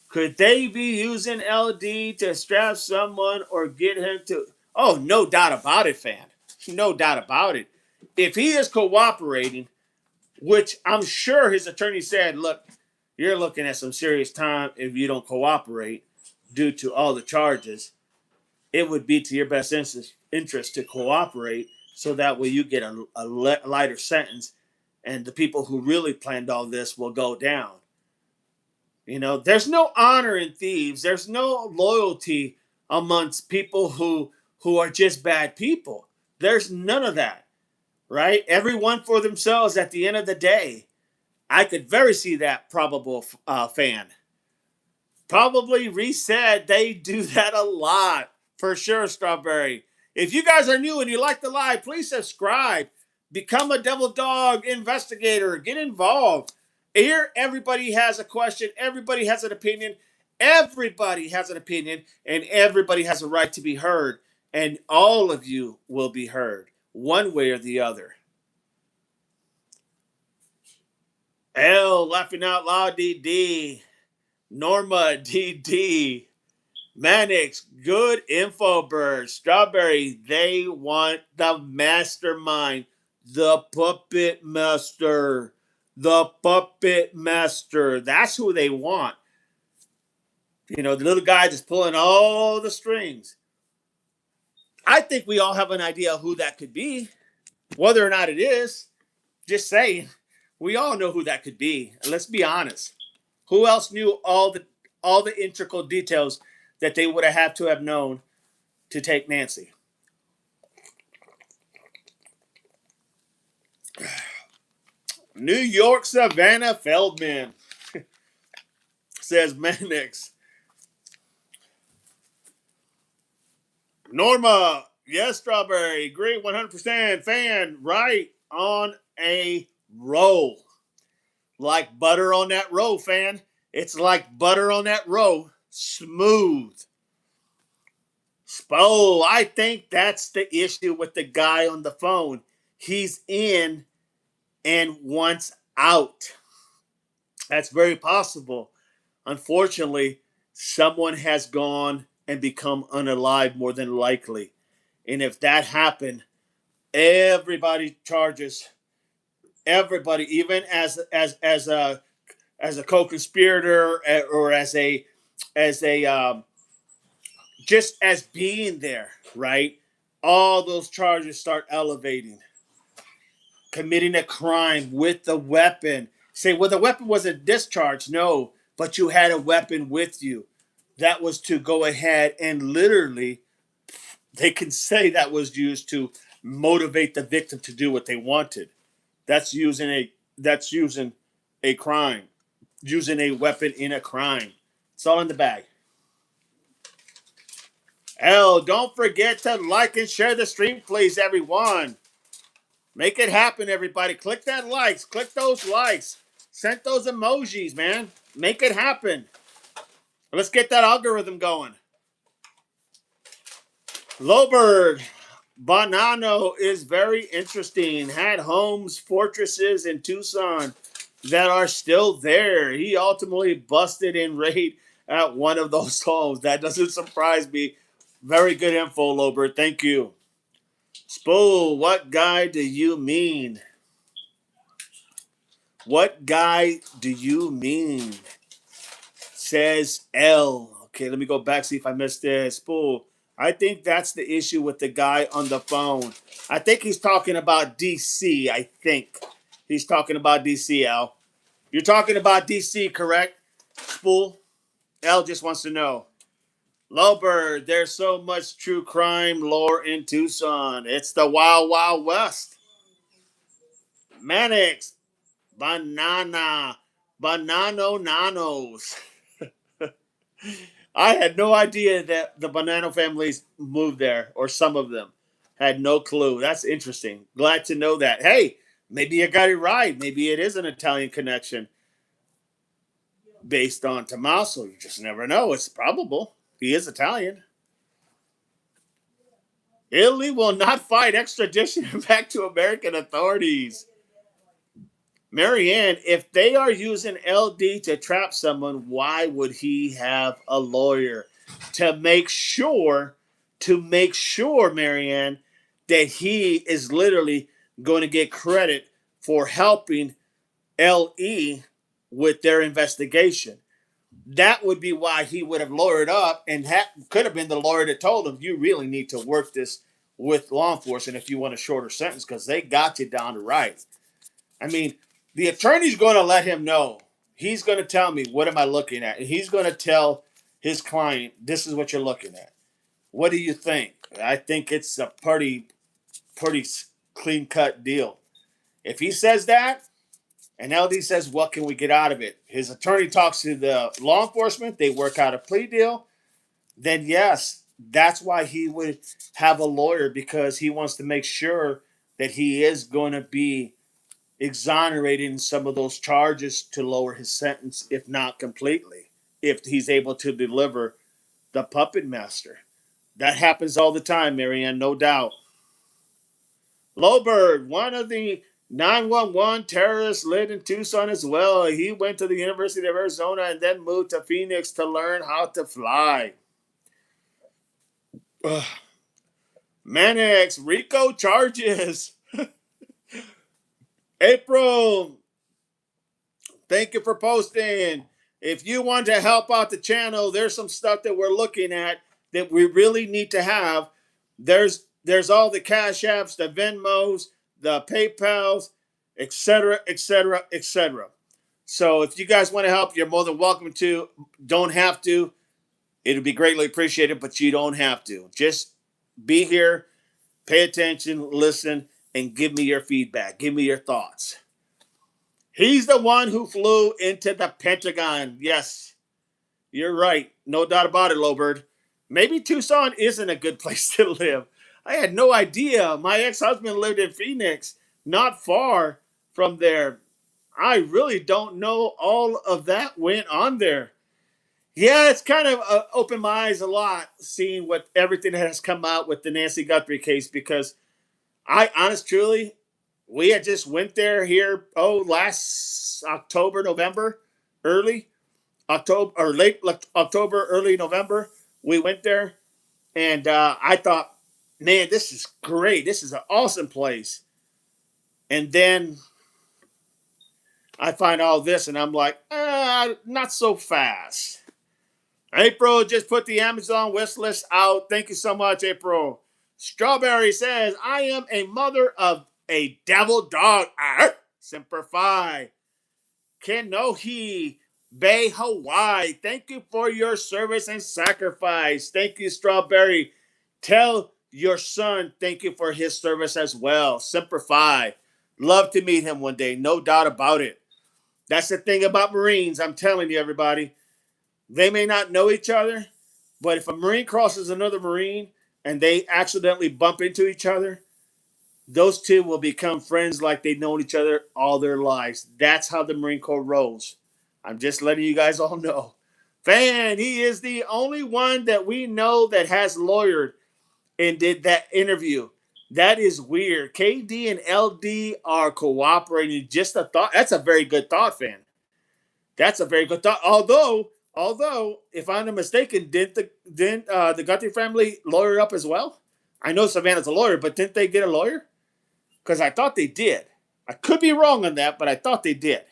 Could they be using LD to strap someone or get him to? Oh, no doubt about it, fan. No doubt about it. If he is cooperating, which I'm sure his attorney said, look, you're looking at some serious time if you don't cooperate due to all the charges. It would be to your best interest to cooperate so that way you get a lighter sentence and the people who really planned all this will go down. You know, there's no honor in thieves. There's no loyalty amongst people who are just bad people. There's none of that, right? Everyone for themselves at the end of the day. I could very see that probable fan. Probably reset. They do that a lot for sure, Strawberry. If you guys are new and you like the live, please subscribe. Become a Devil Dog investigator. Get involved. Here, everybody has a question. Everybody has an opinion. Everybody has an opinion, and everybody has a right to be heard. And all of you will be heard, one way or the other. L, laughing out loud, DD. Norma, DD. Mannix, good info, bird. Strawberry, they want the mastermind, the puppet master. The puppet master. That's who they want. You know, the little guy just pulling all the strings. I think we all have an idea who that could be. Whether or not it is, just saying, we all know who that could be. And let's be honest. Who else knew all the integral details that they would have had to have known to take Nancy? New York Savannah Feldman says Mannix. Norma, yes, Strawberry, agree 100%. Fan, right on a roll. Like butter on that roll, fan. It's like butter on that roll. Smooth. Spo, I think that's the issue with the guy on the phone. He's in and wants out. That's very possible. Unfortunately, someone has gone and become unalive more than likely. And if that happened, everybody charges everybody, even as a co-conspirator or as a just as being there, right? All those charges start elevating. Committing a crime with the weapon. Say, well, the weapon wasn't discharged. No, but you had a weapon with you. That was to go ahead and literally, they can say that was used to motivate the victim to do what they wanted. That's using a crime, using a weapon in a crime. It's all in the bag. L, don't forget to like and share the stream, please, everyone. Make it happen, everybody. Click that likes. Click those likes. Send those emojis, man. Make it happen. Let's get that algorithm going. Lowbird. Bonanno is very interesting. Had homes, fortresses in Tucson that are still there. He ultimately busted in raid at one of those homes. That doesn't surprise me. Very good info, Lowbird. Thank you. Spool, what guy do you mean? What guy do you mean? Says L. Okay, let me go back, see if I missed this. Spool. I think that's the issue with the guy on the phone. I think he's talking about DC. I think he's talking about DC, L. You're talking about DC, correct? Spool? L just wants to know. Lowbird, there's so much true crime lore in Tucson. It's the Wild Wild West. Mannix, Banano nanos. I had no idea that the Banana families moved there, or some of them. Had no clue. That's interesting. Glad to know that. Hey, maybe you got it right. Maybe it is an Italian connection based on Tommaso. You just never know. It's probable. He is Italian. Italy will not fight extradition back to American authorities. Marianne, if they are using LD to trap someone, why would he have a lawyer? To make sure, Marianne, that he is literally going to get credit for helping LE with their investigation. That would be why he would have lawyered up, and could have been the lawyer that told him, you really need to work this with law enforcement if you want a shorter sentence, because they got you down to right. I mean, the attorney's going to let him know. He's going to tell me, what am I looking at? And he's going to tell his client, this is what you're looking at. What do you think? I think it's a pretty clean-cut deal. If he says that, and LD says, what can we get out of it? His attorney talks to the law enforcement. They work out a plea deal. Then, yes, that's why he would have a lawyer, because he wants to make sure that he is going to be exonerating some of those charges to lower his sentence, if not completely, if he's able to deliver the puppet master. That happens all the time, Marianne, no doubt. Lowbird, one of the 911 terrorists, lived in Tucson as well. He went to the University of Arizona and then moved to Phoenix to learn how to fly. Ugh. Manix, RICO charges. April, thank you for posting. If you want to help out the channel, there's some stuff that we're looking at that we really need to have. There's all the Cash Apps, the Venmos, the PayPals, etc., etc., etc. So if you guys want to help, you're more than welcome to. Don't have to. It'll be greatly appreciated, but you don't have to. Just be here, pay attention, listen, and give me your feedback. Give me your thoughts. He's the one who flew into the Pentagon. Yes, you're right. No doubt about it, Lowbird. Maybe Tucson isn't a good place to live. I had no idea. My ex-husband lived in Phoenix, not far from there. I really don't know all of that went on there. Yeah, it's kind of opened my eyes a lot seeing what everything that has come out with the Nancy Guthrie case, because truly, we had just went there here, last October, November, early October, or late October, early November. We went there, and I thought, man, this is great. This is an awesome place. And then I find all this, and I'm like, not so fast. April just put the Amazon wish list out. Thank you so much, April. Strawberry says, I am a mother of a devil dog. Semper Fi. Kenohi Bay, Hawaii. Thank you for your service and sacrifice. Thank you, Strawberry. Tell your son thank you for his service as well. Semper Fi. Love to meet him one day. No doubt about it. That's the thing about Marines. I'm telling you, everybody. They may not know each other, but if a Marine crosses another Marine and they accidentally bump into each other, those two will become friends like they've known each other all their lives. That's how the Marine Corps rolls. I'm just letting you guys all know. Fan, he is the only one that we know that has lawyered and did that interview. That is weird. KD and LD are cooperating. Just a thought. That's a very good thought, Fan. That's a very good thought. Although, if I'm not mistaken, didn't the Guthrie family lawyer up as well? I know Savannah's a lawyer, but didn't they get a lawyer? Because I thought they did. I could be wrong on that, but I thought they did.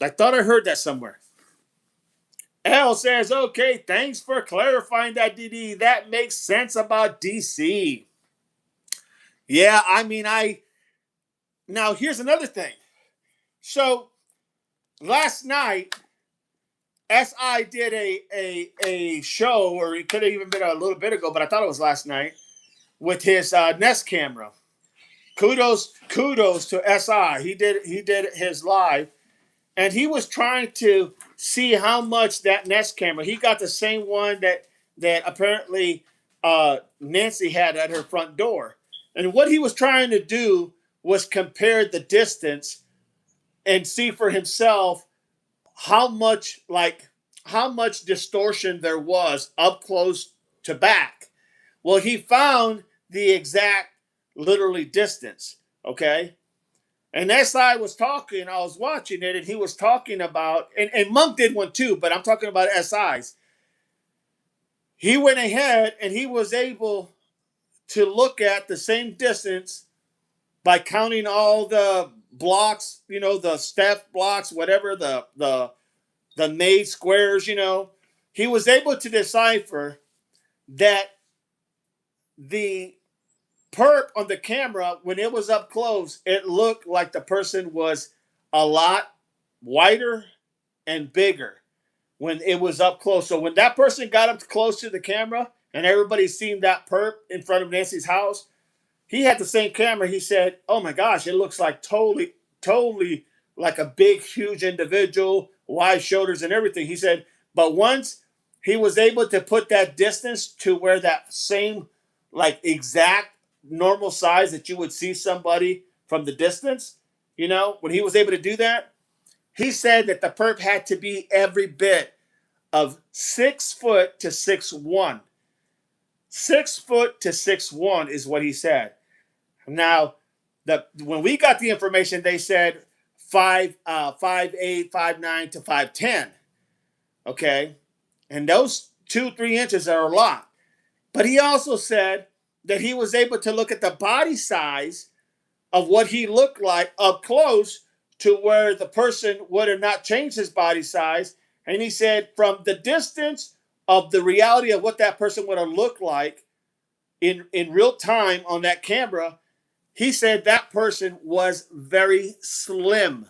I thought I heard that somewhere. L says, okay, thanks for clarifying that, DD. That makes sense about DC. Yeah, now here's another thing. So last night, SI did a show, or it could have even been a little bit ago, but I thought it was last night, with his Nest camera. Kudos to SI. He did his live, and he was trying to see how much that Nest camera. He got the same one that apparently Nancy had at her front door, and what he was trying to do was compare the distance and see for himself how much how much distortion there was up close to back. Well, he found the exact literally distance. Okay. And SI was talking, I was watching it, and he was talking about, and Monk did one too, but I'm talking about SI's. He went ahead and he was able to look at the same distance by counting all the blocks, the step blocks, whatever the made squares. He was able to decipher that the perp on the camera, when it was up close, it looked like the person was a lot wider and bigger when it was up close. So when that person got up close to the camera and everybody seen that perp in front of Nancy's house, he had the same camera. He said, "Oh my gosh, it looks like totally like a big, huge individual, wide shoulders and everything." He said, but once he was able to put that distance to where that same, like exact normal size that you would see somebody from the distance, when he was able to do that, he said that the perp had to be every bit of 6 foot to 6'1". 6 foot to 6'1" is what he said. Now, when we got the information, they said 5'8", 5'9" to 5'10". Okay, and those 2-3 inches are a lot. But he also said that he was able to look at the body size of what he looked like up close to where the person would have not changed his body size. And he said from the distance of the reality of what that person would have looked like in real time on that camera, he said that person was very slim.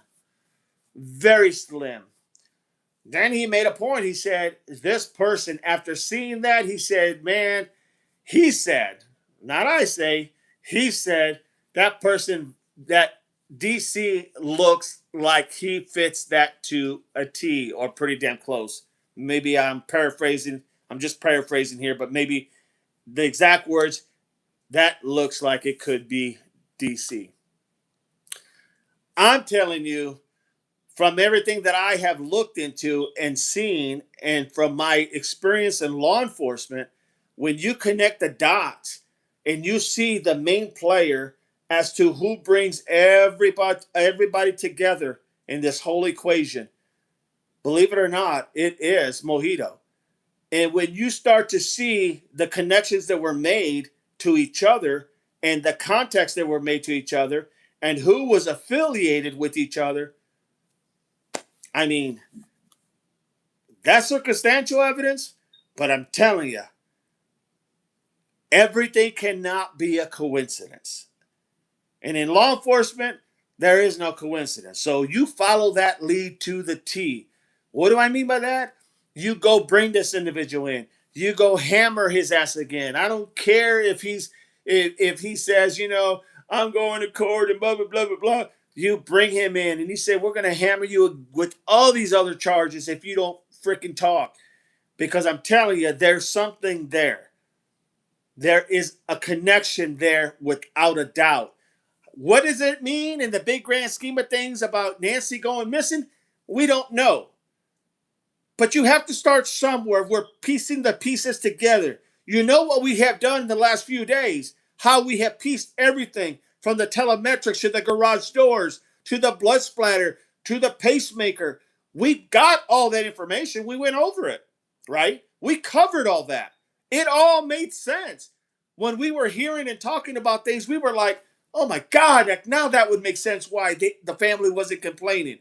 Very slim. Then he made a point. He said, this person, after seeing that, he said, man, he said, not I say, he said, that person, that DC looks like he fits that to a T or pretty damn close. Maybe I'm paraphrasing. I'm just paraphrasing here, but maybe the exact words, that looks like it could be DC. I'm telling you, from everything that I have looked into and seen, and from my experience in law enforcement, when you connect the dots and you see the main player as to who brings everybody together in this whole equation, believe it or not, it is Mojito. And when you start to see the connections that were made to each other and the context that were made to each other and who was affiliated with each other, I mean, that's circumstantial evidence, but I'm telling you, everything cannot be a coincidence. And in law enforcement, there is no coincidence. So you follow that lead to the T. What do I mean by that? You go bring this individual in. You go hammer his ass again. I don't care if if he says, I'm going to court and blah blah blah blah blah. You bring him in and he said, we're gonna hammer you with all these other charges if you don't freaking talk. Because I'm telling you, there's something there. There is a connection there without a doubt. What does it mean in the big grand scheme of things about Nancy going missing? We don't know. But you have to start somewhere. We're piecing the pieces together. You know what we have done in the last few days, how we have pieced everything from the telemetrics to the garage doors, to the blood splatter, to the pacemaker. We got all that information. We went over it, right? We covered all that. It all made sense. When we were hearing and talking about things, we were like, oh my God, now that would make sense why the family wasn't complaining.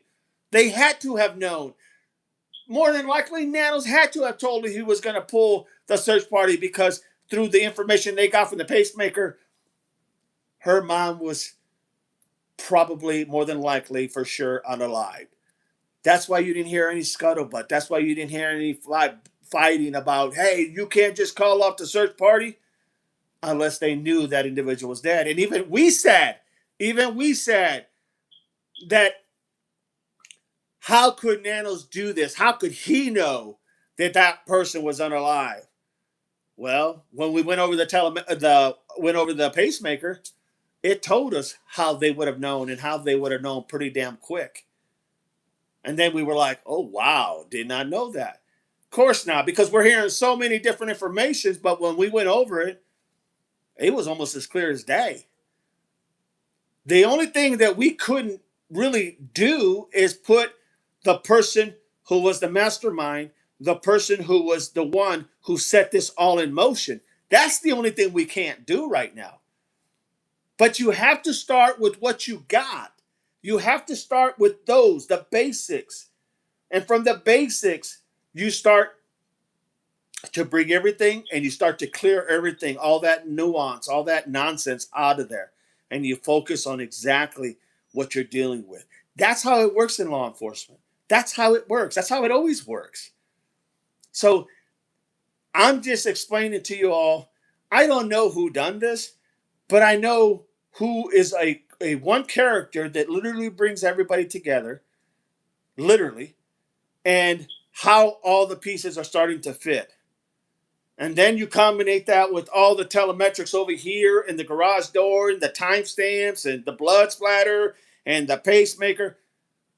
They had to have known. More than likely, Nanos had to have told her he was going to pull the search party because through the information they got from the pacemaker, her mom was probably more than likely for sure unalive. That's why you didn't hear any scuttlebutt. That's why you didn't hear any fighting about, hey, you can't just call off the search party unless they knew that individual was dead. And even we said that how could Nanos do this? How could he know that that person was unalive? Well, when we went over the pacemaker, it told us how they would have known, and how they would have known pretty damn quick. And then we were like, oh, wow, did not know that. Of course not, because we're hearing so many different informations. But when we went over it, it was almost as clear as day. The only thing that we couldn't really do is put the person who was the mastermind, the person who was the one who set this all in motion. That's the only thing we can't do right now. But you have to start with what you got. You have to start with the basics. And from the basics, you start to bring everything, and you start to clear everything, all that nuance, all that nonsense out of there. And you focus on exactly what you're dealing with. That's how it works in law enforcement. That's how it works. That's how it always works. So I'm just explaining to you all, I don't know who done this, but I know who is a one character that literally brings everybody together, literally, and how all the pieces are starting to fit. And then you combine that with all the telemetrics over here, and the garage door, and the timestamps, and the blood splatter, and the pacemaker.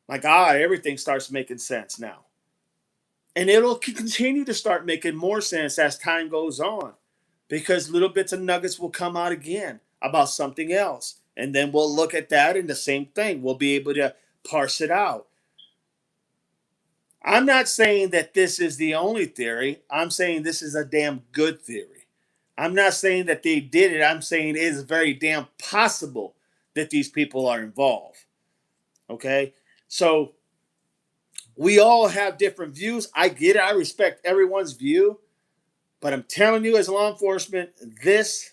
My God, everything starts making sense now. And it'll continue to start making more sense as time goes on, because little bits of nuggets will come out again about something else. And then we'll look at that, and the same thing. We'll be able to parse it out. I'm not saying that this is the only theory. I'm saying this is a damn good theory. I'm not saying that they did it. I'm saying it is very damn possible that these people are involved. Okay? So we all have different views. I get it. I respect everyone's view. But I'm telling you, as law enforcement, this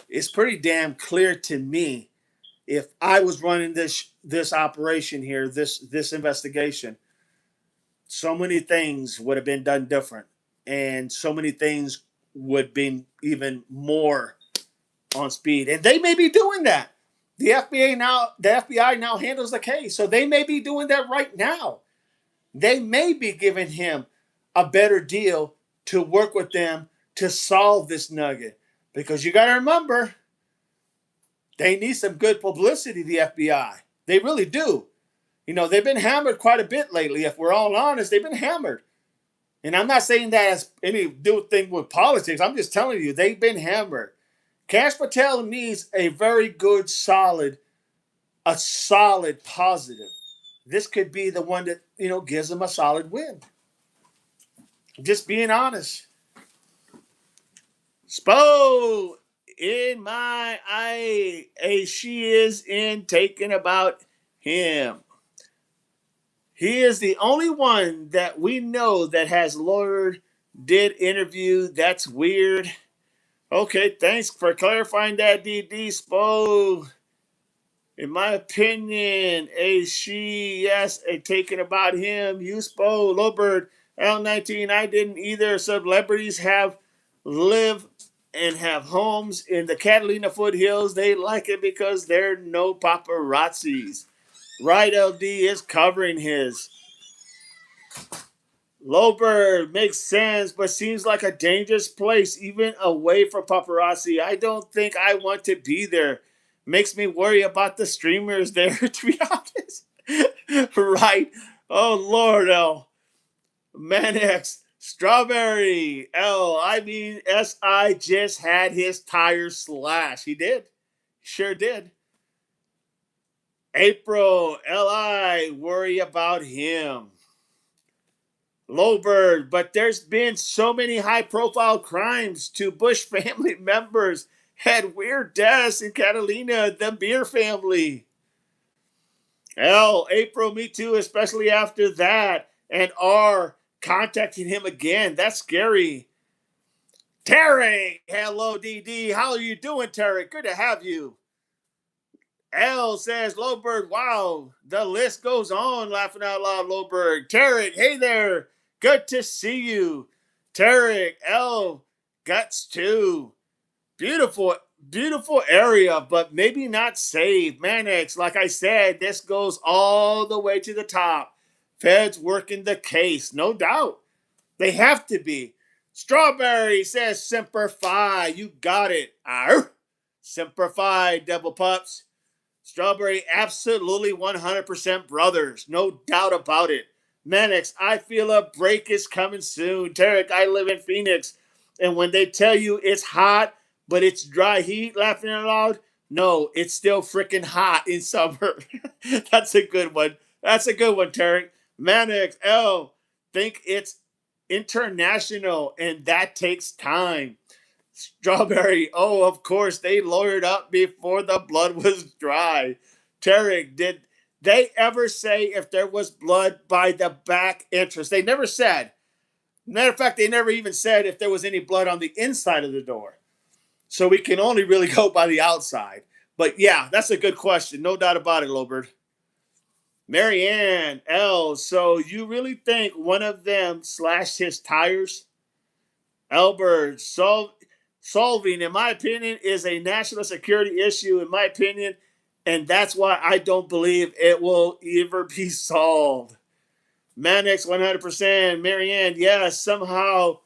is pretty damn clear to me. If I was running this operation here, this investigation, so many things would have been done different, and so many things would be even more on speed. And they may be doing that. The FBI now handles the case, so they may be doing that right now. They may be giving him a better deal to work with them to solve this nugget, because you got to remember, they need some good publicity. The FBI, they really do. You know, they've been hammered quite a bit lately. If we're all honest, they've been hammered. And I'm not saying that as any do thing with politics. I'm just telling you, they've been hammered. Cash Patel needs a very good, solid positive. This could be the one that, gives him a solid win. Just being honest. Spo, in my eye, she is in taking about him. He is the only one that we know that has lawyered, did interview. That's weird. Okay, thanks for clarifying that, DD Spo. In my opinion, yes, taking about him. You Spo, Lowbird, L19. I didn't either. Celebrities have live and have homes in the Catalina foothills. They like it because there are no paparazzis. Right, LD is covering his. Lowbird makes sense, but seems like a dangerous place, even away from paparazzi. I don't think I want to be there. Makes me worry about the streamers there, to be honest. Right. Oh, Lord, L. Manex. Strawberry. SI just had his tires slashed. He did. Sure did. April, LI, worry about him. Lowbird, but there's been so many high-profile crimes to Bush family members. Had weird deaths in Catalina, the Beer family. April, me too, especially after that. And R, contacting him again. That's scary. Tarek, hello, DD. How are you doing, Tarek? Good to have you. L says, Lowberg, wow, the list goes on, laughing out loud, Lowberg. Tarek, hey there, good to see you. Tarek, L, guts too. Beautiful. beautiful area, but maybe not safe. Mannix, like I said, this goes all the way to the top. Feds working the case, no doubt. They have to be. Strawberry says Semper Fi. You got it. Arr. Semper Fi, devil pups. Strawberry, absolutely 100% brothers. No doubt about it. Mannix, I feel a break is coming soon. Tarek, I live in Phoenix. And when they tell you it's hot, but it's dry heat, laughing out loud, no, it's still freaking hot in summer. That's a good one. That's a good one, Tarek. Mannix, L, think it's international and that takes time. Strawberry, oh, of course, they lawyered up before the blood was dry. Tarek, did they ever say if there was blood by the back entrance? They never said. Matter of fact, they never even said if there was any blood on the inside of the door. So we can only really go by the outside. But yeah, that's a good question. No doubt about it, Lobert. Marianne L. So you really think one of them slashed his tires? Albert, solving, in my opinion, is a national security issue, in my opinion, and that's why I don't believe it will ever be solved. Mannix, 100%. Marianne, yes, somehow,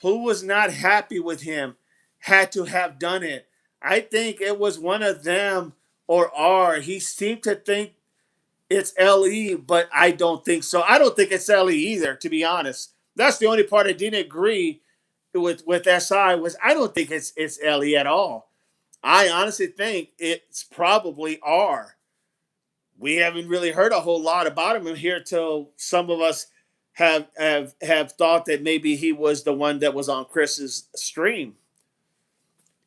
who was not happy with him had to have done it. I think it was one of them or R. He seemed to think it's LE, but I don't think so. I don't think it's LE either, to be honest. That's the only part I didn't agree with SI was I don't think it's LE at all. I honestly think it's probably R. We haven't really heard a whole lot about him here till some of us have thought that maybe he was the one that was on Chris's stream.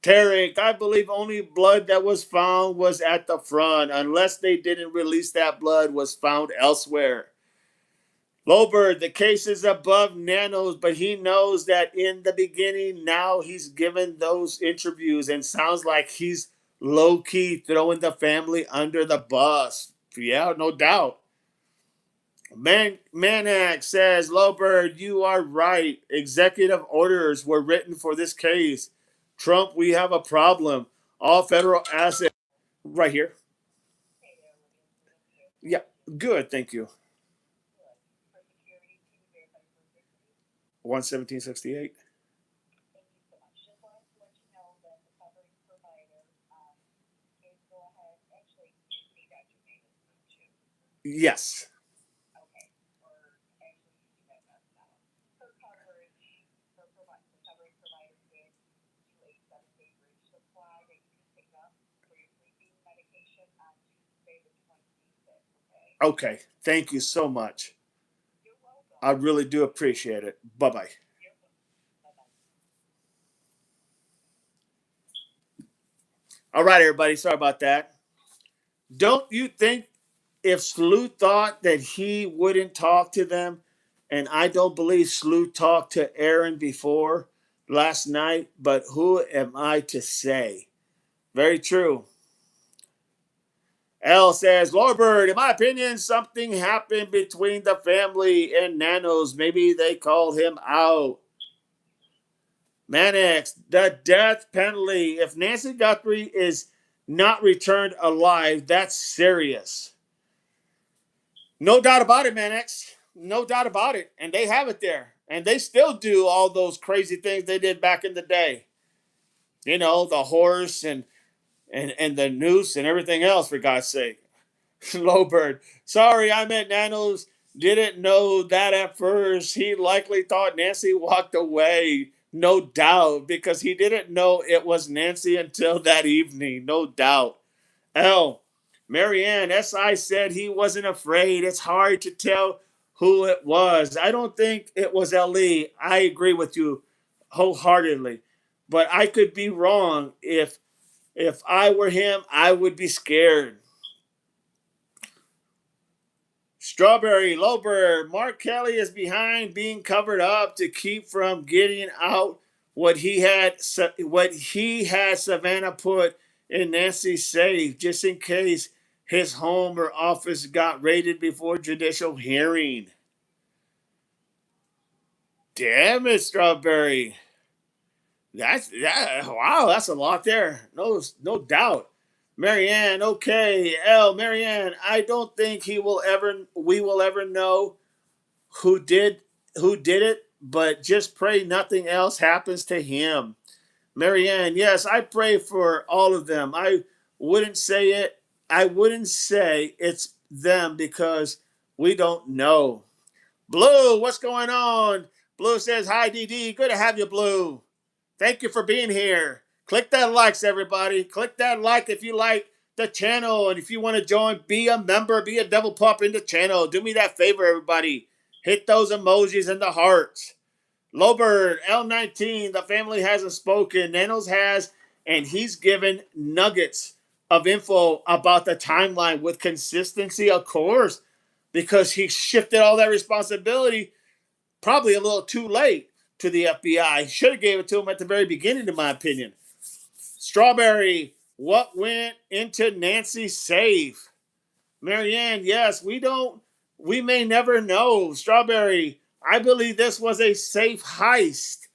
Tarek, I believe only blood that was found was at the front, unless they didn't release that blood was found elsewhere. Lowbird, the case is above Nanos, but he knows that in the beginning, now he's given those interviews and sounds like he's low key throwing the family under the bus. Yeah, no doubt. Manac says, Lowbird, you are right. Executive orders were written for this case. Trump, we have a problem. All federal assets right here. Yeah, good. Thank you. 11768. Yes. Okay. Thank you so much. I really do appreciate it. Bye bye. All right, everybody. Sorry about that. Don't you think if Slew thought that he wouldn't talk to them, and I don't believe Slew talked to Aaron before last night, but who am I to say? Very true. L says, Lawbird, in my opinion, something happened between the family and Nanos. Maybe they called him out. Mannix, the death penalty. If Nancy Guthrie is not returned alive, that's serious. No doubt about it, Mannix. No doubt about it. And they have it there. And they still do all those crazy things they did back in the day. You know, the horse and the noose and everything else, for God's sake. Lowbird. Sorry, I meant Nanos didn't know that at first. He likely thought Nancy walked away. No doubt, because he didn't know it was Nancy until that evening. No doubt. L. Marianne, SI said he wasn't afraid. It's hard to tell who it was. I don't think it was LE. I agree with you wholeheartedly. But I could be wrong. If I were him, I would be scared. Strawberry, Lowbird, Mark Kelly is behind being covered up to keep from getting out what he had Savannah put in Nancy's safe, just in case his home or office got raided before judicial hearing. Damn it, Strawberry. Wow, that's a lot there. No doubt. Marianne, okay. Marianne, I don't think we will ever know who did who did it, but just pray nothing else happens to him. Marianne, yes, I pray for all of them. Wouldn't say it. I wouldn't say it's them because we don't know. Blue, what's going on? Blue says, hi, DD. Good to have you, Blue. Thank you for being here. Click that likes, everybody. Click that like if you like the channel. And if you want to join, be a member, be a double pup in the channel. Do me that favor, everybody. Hit those emojis and the hearts. Lowbird, L19, the family hasn't spoken. Nanos has, and he's given nuggets of info about the timeline with consistency, of course, because he shifted all that responsibility probably a little too late to the FBI. Should have gave it to him at the very beginning, in my opinion. Strawberry, what went into Nancy's safe? Marianne, yes, we may never know. Strawberry, I believe this was a safe heist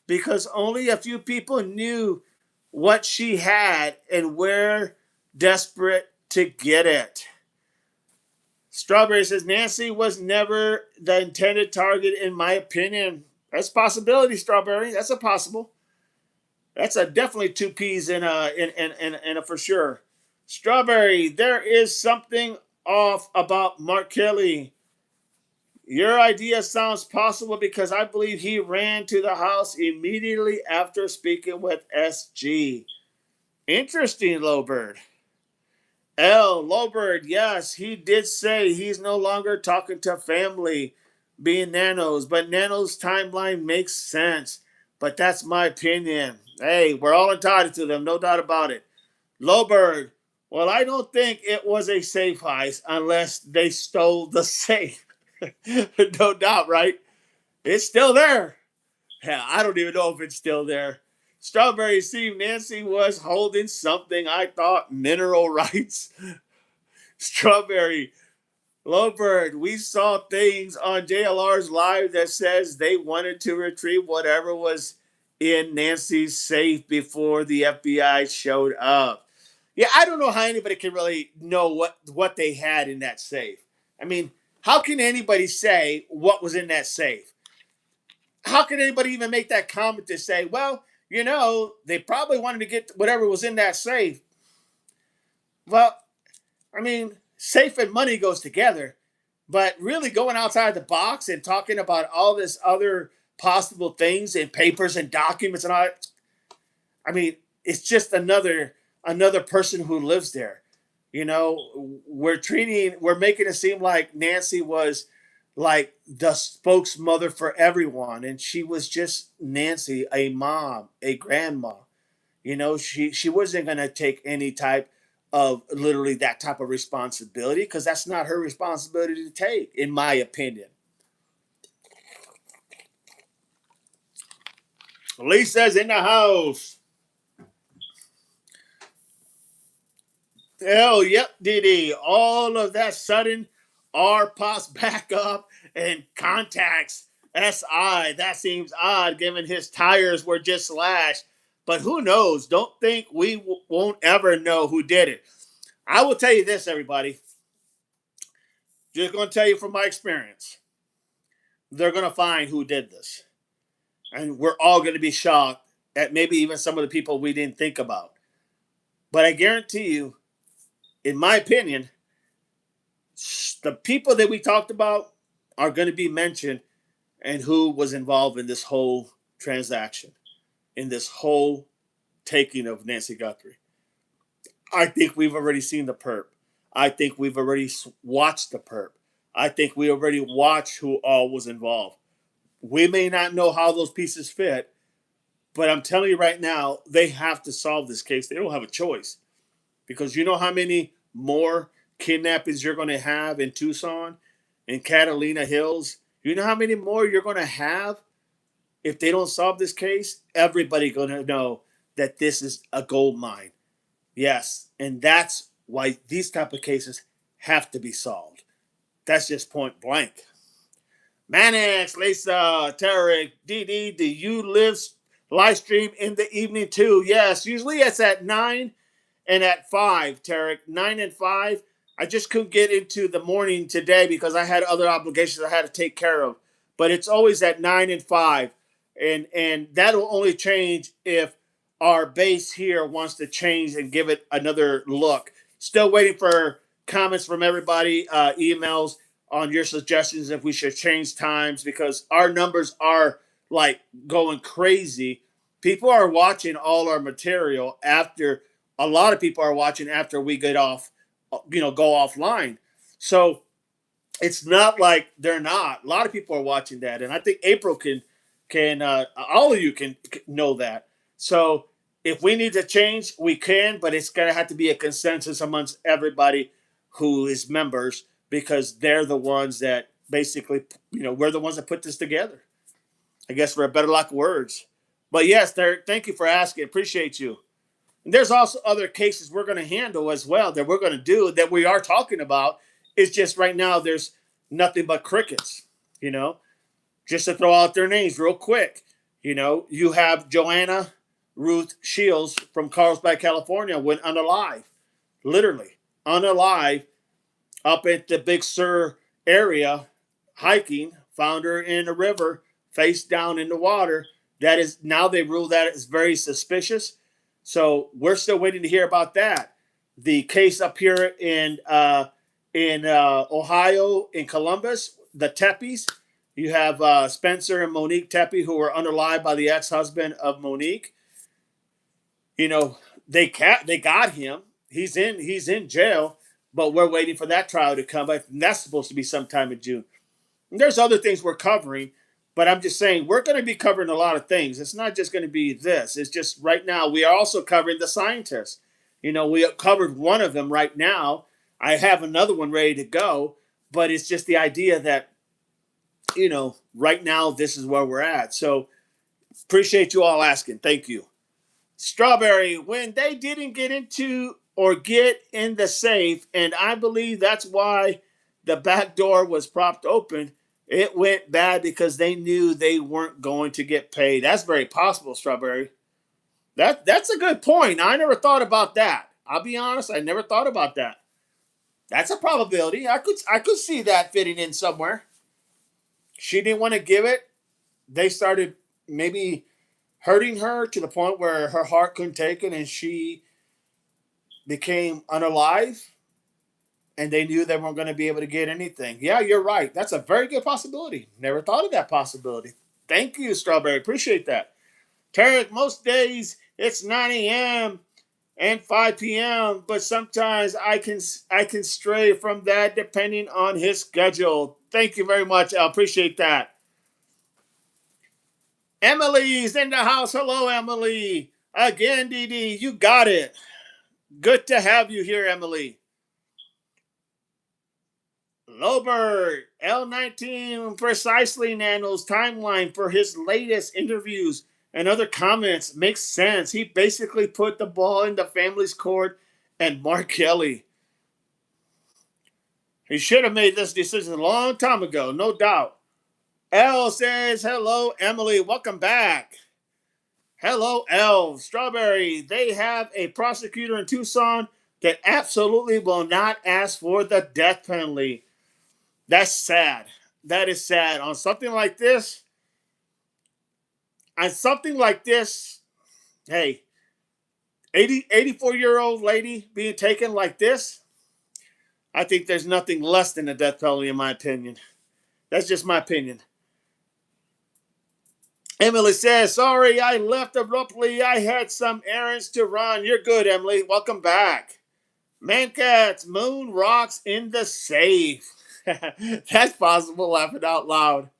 because only a few people knew what she had and were desperate to get it. Strawberry says Nancy was never the intended target, in my opinion. That's a possibility, Strawberry. That's a possible. That's a definitely two peas in a for sure. Strawberry, there is something off about Mark Kelly. Your idea sounds possible because I believe he ran to the house immediately after speaking with SG. Interesting, Lowbird. Lowbird, yes, he did say he's no longer talking to family, being Nanos, but Nanos' timeline makes sense. But that's my opinion. Hey, we're all entitled to them, no doubt about it. Lowbird, well, I don't think it was a safe heist unless they stole the safe. No doubt, right? It's still there. Hell, I don't even know if it's still there. Strawberry Steve Nancy was holding something I thought mineral rights. Strawberry Lowbird, we saw things on JLR's live that says they wanted to retrieve whatever was in Nancy's safe before the FBI showed up. Yeah, I don't know how anybody can really know what they had in that safe. I mean, how can anybody say what was in that safe? How can anybody even make that comment to say, well, they probably wanted to get whatever was in that safe? Well, I mean, safe and money goes together, but really going outside the box and talking about all this other possible things and papers and documents and all that, I mean, it's just another person who lives there. We're making it seem like Nancy was like the spokesmother for everyone, and she was just Nancy, a mom, a grandma. She wasn't gonna take any type of literally that type of responsibility because that's not her responsibility to take, in my opinion. Lisa's in the house. Oh, yep, Didi. All of that sudden, R pops back up and contacts SI. That seems odd given his tires were just slashed. But who knows? Don't think we won't ever know who did it. I will tell you this, everybody. Just going to tell you from my experience. They're going to find who did this. And we're all going to be shocked at maybe even some of the people we didn't think about. But I guarantee you, in my opinion, the people that we talked about are going to be mentioned and who was involved in this whole transaction, in this whole taking of Nancy Guthrie. I think we've already seen the perp. I think we've already watched the perp. I think we already watched who all was involved. We may not know how those pieces fit, but I'm telling you right now, they have to solve this case. They don't have a choice. Because you know how many more kidnappings you're going to have in Tucson, in Catalina Hills? You know how many more you're going to have if they don't solve this case? Everybody's going to know that this is a gold mine. Yes, and that's why these type of cases have to be solved. That's just point blank. Mannix, Lisa, Tarek, DD, do you live live stream in the evening too. Yes, usually it's at 9 and at 5, Tarek. 9 and 5. I just couldn't get into the morning today because I had other obligations I had to take care of. But it's always at 9 and 5. And that'll only change if our base here wants to change and give it another look. Still waiting for comments from everybody, emails on your suggestions if we should change times because our numbers are like going crazy. People are watching all our material after a lot of people are watching after we get off, go offline. So it's not like they're not. A lot of people are watching that, and I think April can all of you can know that. So if we need to change, we can, but it's gonna have to be a consensus amongst everybody who is members because they're the ones that basically, we're the ones that put this together. I guess for a better lack of words. But yes, thank you for asking. Appreciate you. And there's also other cases we're going to handle as well that we're going to do that we are talking about. It's just right now there's nothing but crickets, you know. Just to throw out their names real quick, you have Joanna Ruth Shields from Carlsbad, California, went unalive, literally unalive, up at the Big Sur area hiking, found her in a river, face down in the water. That is now they rule that as very suspicious. So we're still waiting to hear about that. The case up here in Ohio, in Columbus, the Teppies. You have Spencer and Monique Teppy, who were unalived by the ex-husband of Monique. They got him. He's in jail, but we're waiting for that trial to come. But that's supposed to be sometime in June. And there's other things we're covering, but I'm just saying we're going to be covering a lot of things. It's not just going to be this. It's just right now we are also covering the scientists. We have covered one of them right now. I have another one ready to go, but it's just the idea that right now this is where we're at. So appreciate you all asking. Thank you. Strawberry, when they didn't get into or get in the safe, and I believe that's why the back door was propped open, it went bad because they knew they weren't going to get paid. That's very possible, Strawberry. That's a good point. I never thought about that. I'll be honest, I never thought about that. That's a probability. I could see that fitting in somewhere. She didn't want to give it. They started maybe hurting her to the point where her heart couldn't take it and she became unalive and they knew they weren't going to be able to get anything. Yeah, you're right. That's a very good possibility. Never thought of that possibility. Thank you, Strawberry. Appreciate that. Tarek, most days it's 9 a.m. and 5 p.m., but sometimes I can stray from that depending on his schedule. Thank you very much. I appreciate that. Emily's in the house. Hello, Emily. Again, DD, you got it. Good to have you here, Emily. Lobert, L19 precisely Nano's timeline for his latest interviews and other comments makes sense. He basically put the ball in the family's court and Mark Kelly. He should have made this decision a long time ago, no doubt. L says, hello, Emily. Welcome back. Hello, L. Strawberry. They have a prosecutor in Tucson that absolutely will not ask for the death penalty. That's sad. That is sad. On something like this, hey, 84-year-old lady being taken like this, I think there's nothing less than a death penalty in my opinion. That's just my opinion. Emily says, sorry, I left abruptly. I had some errands to run. You're good, Emily. Welcome back. Mancats, moon rocks in the safe. That's possible, laughing out loud.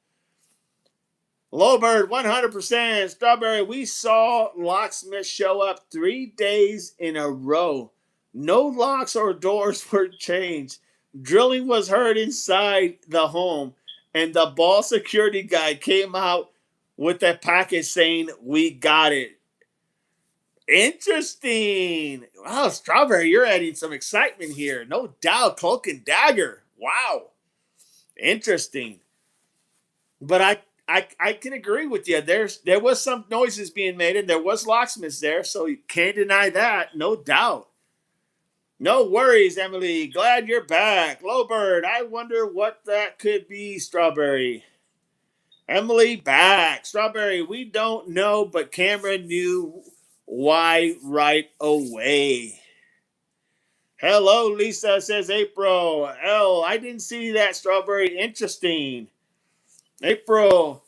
Lowbird, 100%. Strawberry, we saw locksmith show up 3 days in a row. No locks or doors were changed. Drilling was heard inside the home, and the ball security guy came out with a package saying, we got it. Interesting. Wow, Strawberry, you're adding some excitement here. No doubt, Cloak and Dagger. Wow. Interesting. But I can agree with you. There was some noises being made, and there was locksmiths there, so you can't deny that, no doubt. No worries, Emily. Glad you're back. Lowbird, I wonder what that could be, Strawberry. Emily back. Strawberry, we don't know, but Cameron knew why right away. Hello, Lisa, says April. I didn't see that, Strawberry. Interesting. April,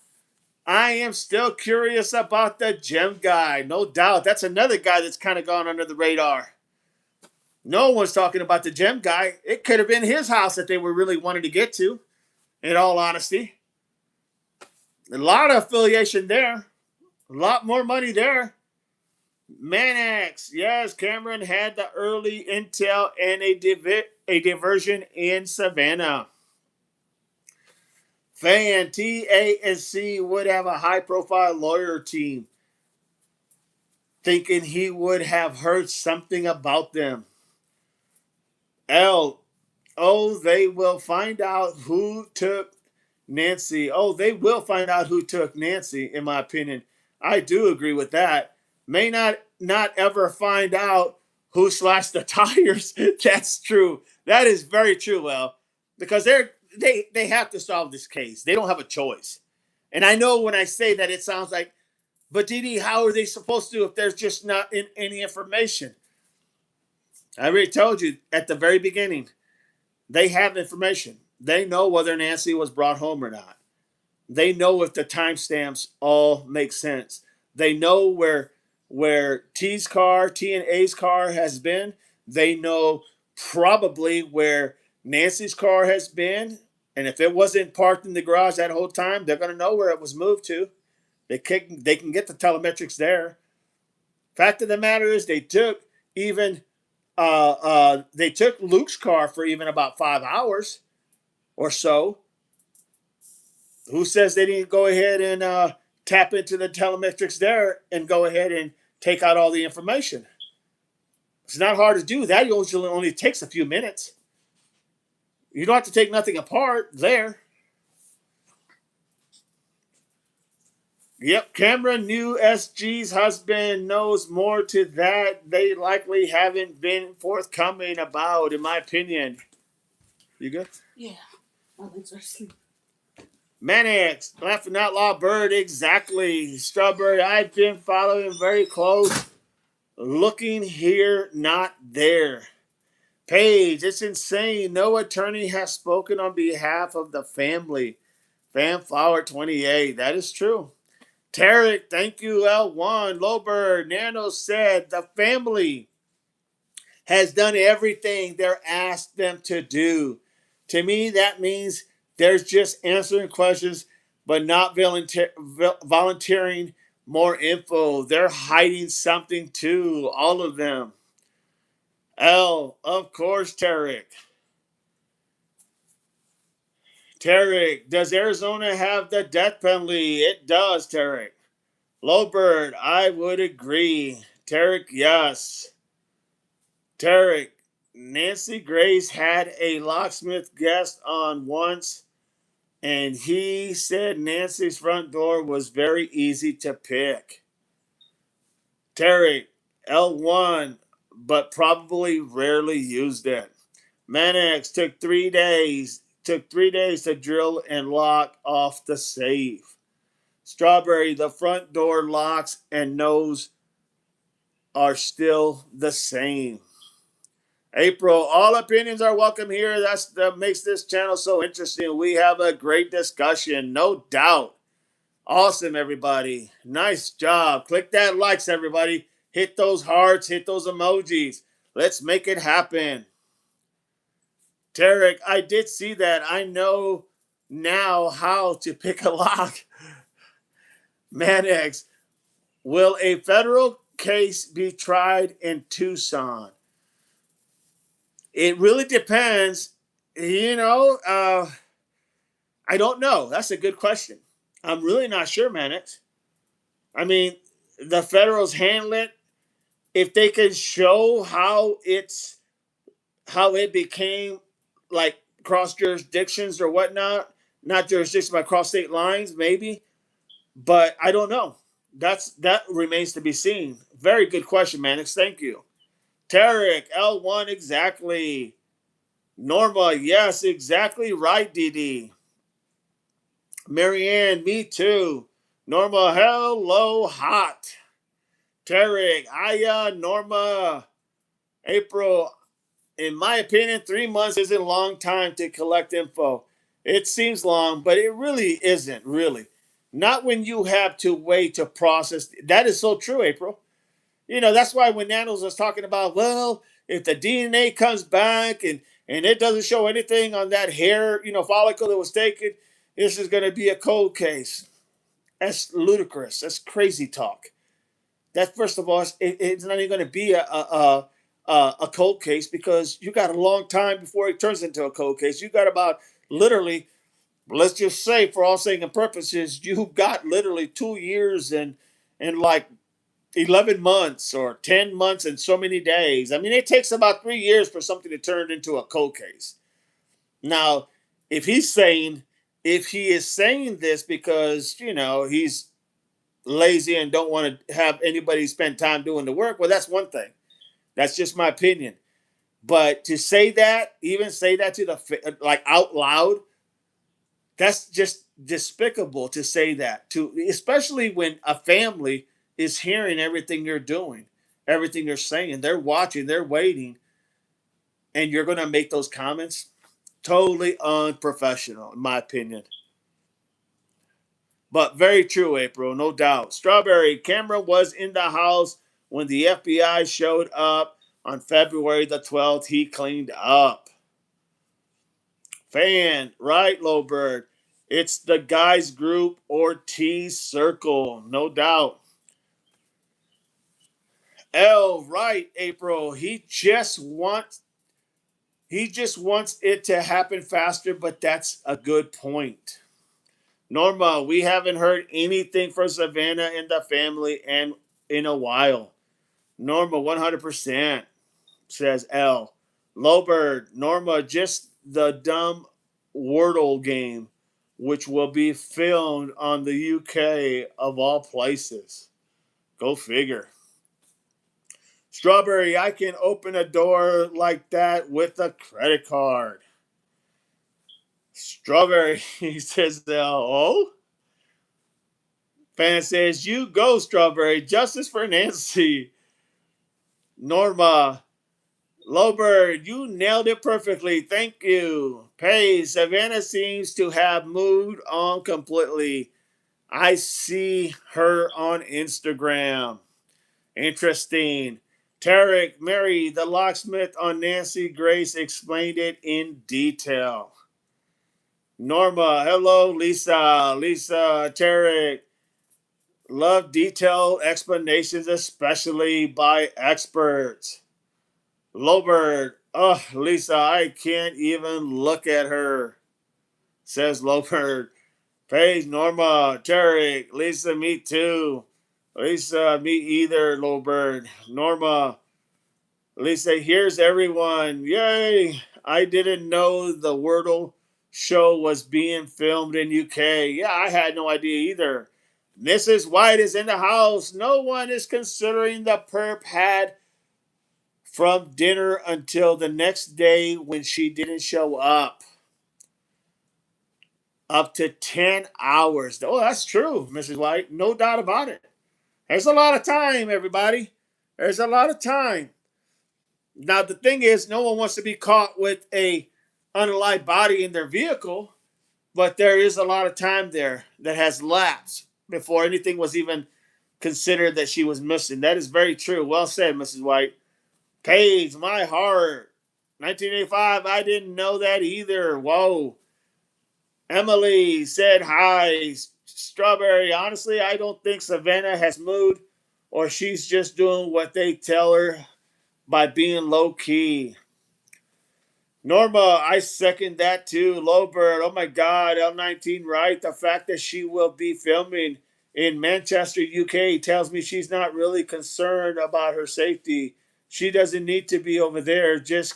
I am still curious about the gem guy. No doubt. That's another guy that's kind of gone under the radar. No one's talking about the gem guy. It could have been his house that they were really wanting to get to, in all honesty. A lot of affiliation there. A lot more money there. Manax, yes, Cameron had the early intel and a diversion in Savannah. Fan, TANC would have a high profile lawyer team, thinking he would have heard something about them. L, oh, they will find out who took Nancy. Oh, they will find out who took Nancy, in my opinion. I do agree with that. May not ever find out who slashed the tires. That's true. That is very true, well, because they have to solve this case. They don't have a choice. And I know when I say that it sounds like, but Didi, how are they supposed to if there's just not any information? I already told you at the very beginning, they have information. They know whether Nancy was brought home or not. They know if the timestamps all make sense. They know where T and A's car has been. They know probably where Nancy's car has been. And if it wasn't parked in the garage that whole time, they're going to know where it was moved to. They can get the telemetrics there. Fact of the matter is, they took even they took Luke's car for even about 5 hours or so. Who says they didn't go ahead and tap into the telemetrics there and go ahead and take out all the information? It's not hard to do that. It usually only takes a few minutes. You don't have to take nothing apart there. Yep, Cameron knew SG's husband knows more to that they likely haven't been forthcoming about, in my opinion. You good? Yeah. My legs are asleep. Manax, laughing out loud bird, exactly. Strawberry, I've been following very close. Looking here, not there. Paige, it's insane. No attorney has spoken on behalf of the family. Fanflower 28, that is true. Tarek, thank you, L1. Lowbird, Nano said the family has done everything they're asked them to do. To me, that means there's just answering questions, but not volunteering more info. They're hiding something too, all of them. L, of course, Tarek. Tarek, does Arizona have the death penalty? It does, Tarek. Lowbird, I would agree. Tarek, yes. Tarek, Nancy Grace had a locksmith guest on once, and he said Nancy's front door was very easy to pick. Tarek, L1, but probably rarely used it. Manax took 3 days. Took 3 days to drill and lock off the safe. Strawberry, the front door locks and nose are still the same. April, all opinions are welcome here. That makes this channel so interesting. We have a great discussion, no doubt. Awesome, everybody. Nice job. Click that likes, everybody. Hit those hearts, hit those emojis. Let's make it happen. Tarek, I did see that. I know now how to pick a lock. Manex, will a federal case be tried in Tucson? It really depends. I don't know. That's a good question. I'm really not sure, Manex. I mean, the federals handle it. If they can show how it became like cross jurisdictions or whatnot, Not jurisdiction by cross state lines, maybe, but I don't know. That remains to be seen. Very good question, Mannix. Thank you. Tarek, L1 exactly. Norma, yes, exactly right, DD. Marianne, me too. Norma, hello, hot. Tarek, Aya, Norma, April. In my opinion, 3 months isn't a long time to collect info. It seems long, but it really isn't, really. Not when you have to wait to process. That is so true, April. That's why when Nanos was talking about, well, if the DNA comes back and it doesn't show anything on that hair, follicle that was taken, this is going to be a cold case. That's ludicrous. That's crazy talk. That first of all, it's not even going to be a cold case because you got a long time before it turns into a cold case. You got about literally, let's just say, for all saying and purposes, you got literally 2 years and like 11 months or 10 months and so many days. I mean, it takes about 3 years for something to turn into a cold case. Now, if if he is saying this because, he's lazy and don't want to have anybody spend time doing the work, well, that's one thing. That's just my opinion. But to say that, even say that to like out loud, that's just despicable to say that to, especially when a family is hearing everything you're doing, everything you're saying. They're watching, they're waiting, and you're going to make those comments. Totally unprofessional, in my opinion. But very true, April, no doubt. Strawberry, Cameron was in the house when the FBI showed up on February the 12th. He cleaned up. Fan, right, Lowbird? It's the guys group Ortiz Circle, no doubt. L, right, April. He just wants it to happen faster, but that's a good point. Norma, we haven't heard anything from Savannah and the family and in a while. Norma, 100%, says L. Lowbird, Norma, just the dumb Wordle game, which will be filmed on the UK of all places. Go figure. Strawberry, I can open a door like that with a credit card. Strawberry, he says, oh? Fan says, you go, Strawberry. Justice for Nancy. Norma, Lowbird, you nailed it perfectly. Thank you. Paige, Savannah seems to have moved on completely. I see her on Instagram. Interesting. Tarek, Mary, the locksmith on Nancy Grace explained it in detail. Norma, hello, Lisa. Lisa, Tarek, love detailed explanations, especially by experts. Lowbird, oh, Lisa, I can't even look at her, says Lowbird. Paige, Norma, Tarek, Lisa, me too. Lisa, me either, Lowbird. Norma, Lisa, here's everyone. Yay! I didn't know the Wordle show was being filmed in UK. Yeah, I had no idea either. Mrs. White is in the house. No one is considering the perp had from dinner until the next day when she didn't show up. Up to 10 hours. Oh, that's true, Mrs. White. No doubt about it. There's a lot of time, everybody. There's a lot of time. Now, the thing is, no one wants to be caught with a unalive body in their vehicle, but there is a lot of time there that has lapsed before anything was even considered that she was missing. That is very true. Well said, Mrs. White. Paige, my heart. 1985, I didn't know that either. Whoa. Emily said hi. Strawberry, honestly, I don't think Savannah has moved or she's just doing what they tell her by being low key. Norma, I second that too. Lowbird, oh my God, L19, right? The fact that she will be filming in Manchester, UK tells me she's not really concerned about her safety. She doesn't need to be over there just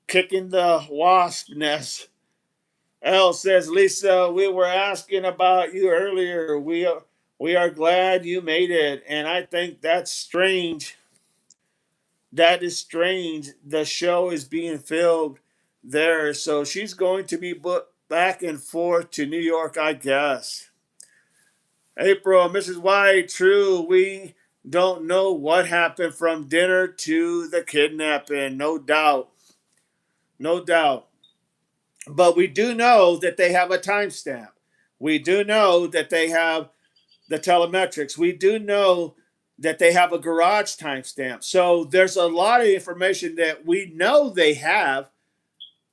kicking the wasp nest. L says, Lisa, we were asking about you earlier. We are glad you made it, and I think that's strange. That is strange. The show is being filmed there, so she's going to be booked back and forth to New York, I guess. April, Mrs. White, true. We don't know what happened from dinner to the kidnapping, no doubt. No doubt. But we do know that they have a timestamp. We do know that they have the telemetrics. We do know that they have a garage timestamp. So there's a lot of information that we know they have.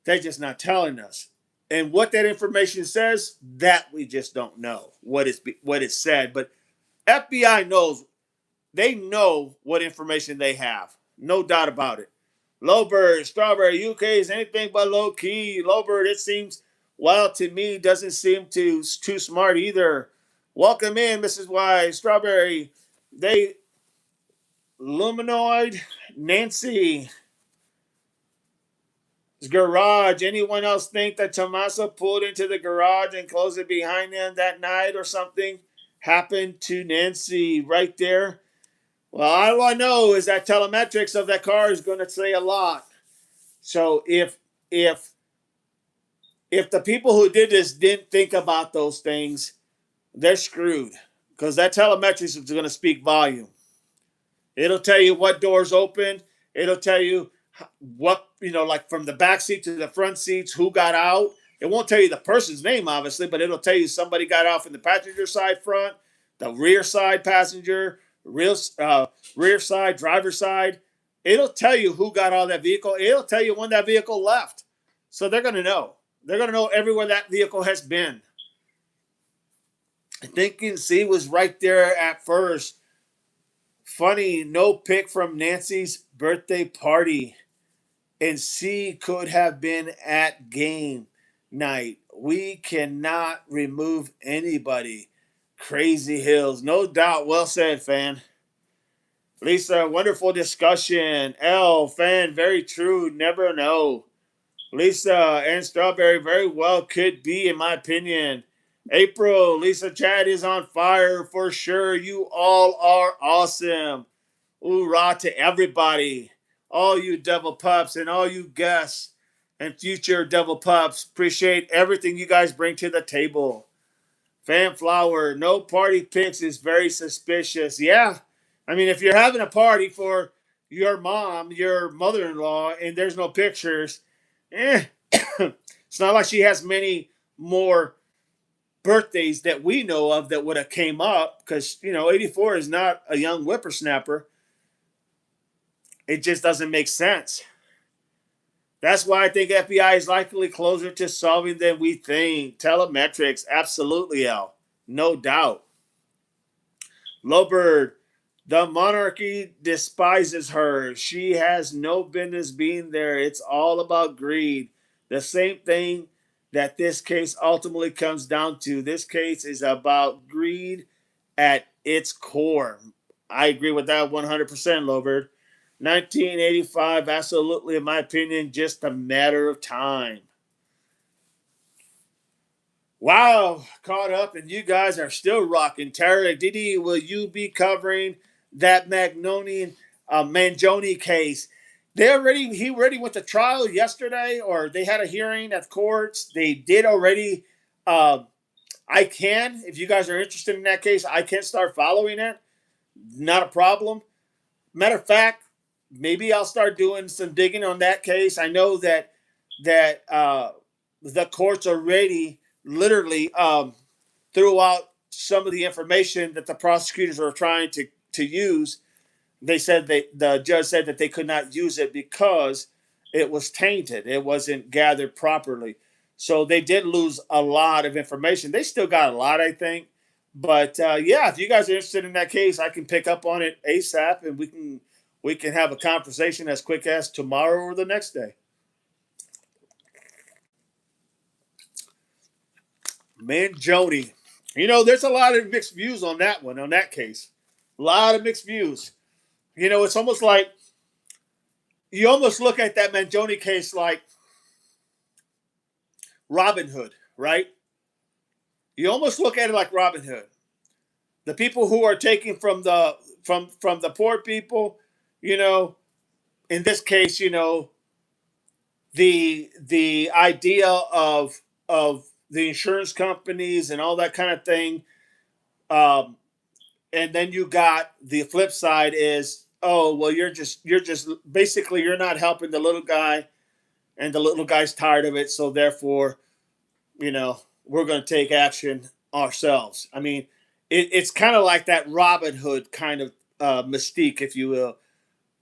They're just not telling us. And what that information says, that we just don't know what is said. But FBI knows. They know what information they have. No doubt about it. Lowbird, Strawberry, UK is anything but low key. Lowbird, it seems wild to me. Doesn't seem too smart either. Welcome in, Mrs. Y. Strawberry. They Luminoid, Nancy, garage. Anyone else think that Tommaso pulled into the garage and closed it behind him that night or something happened to Nancy right there? Well, all I know is that telemetrics of that car is going to say a lot. So if if the people who did this didn't think about those things, they're screwed because that telemetrics is going to speak volume. It'll tell you what doors open. It'll tell you what, like from the back seat to the front seats, who got out. It won't tell you the person's name, obviously, but it'll tell you somebody got out from the passenger side front, the rear side passenger, rear side, driver side. It'll tell you who got out of that vehicle. It'll tell you when that vehicle left. So they're going to know. They're going to know everywhere that vehicle has been. Thinking C was right there at first. Funny, no pic from Nancy's birthday party. And C could have been at game night. We cannot remove anybody. Crazy Hills. No doubt. Well said, fan. Lisa, wonderful discussion. L, fan, very true. Never know. Lisa and Strawberry, very well could be, in my opinion. April, Lisa Chad is on fire for sure. You all are awesome. Hoorah to everybody. All you devil pups and all you guests and future devil pups. Appreciate everything you guys bring to the table. Fanflower, no party pics is very suspicious. Yeah. I mean, if you're having a party for your mom, your mother-in-law, and there's no pictures, it's not like she has many more birthdays that we know of that would have came up because, 84 is not a young whippersnapper. It just doesn't make sense. That's why I think FBI is likely closer to solving than we think. Telemetrics, absolutely, L. No doubt. Lowbird, the monarchy despises her. She has no business being there. It's all about greed. The same thing that this case ultimately comes down to. This case is about greed at its core. I agree with that 100%, Lowbird. 1985, absolutely, in my opinion, just a matter of time. Wow, caught up, and you guys are still rocking. Tara, Didi, will you be covering that Mangione case? He already went to trial yesterday, or they had a hearing at courts. They did already. If you guys are interested in that case, I can start following it. Not a problem. Matter of fact, maybe I'll start doing some digging on that case. I know that the courts already literally threw out some of the information that the prosecutors were trying to use. The judge said that they could not use it because it was tainted. It wasn't gathered properly. So they did lose a lot of information. They still got a lot, I think. But yeah, if you guys are interested in that case, I can pick up on it ASAP, and we can have a conversation as quick as tomorrow or the next day. Man, Jody, there's a lot of mixed views on that one, on that case. A lot of mixed views. It's almost like you almost look at that Mangione case like Robin Hood. right? You almost look at it like Robin Hood. The people who are taking from the poor people, you know, in this case, the idea of the insurance companies and all that kind of thing. Um, and then you got the flip side is, oh well, you're just basically you're not helping the little guy, and the little guy's tired of it, so therefore, we're going to take action ourselves. I mean, it's kind of like that Robin Hood kind of mystique, if you will.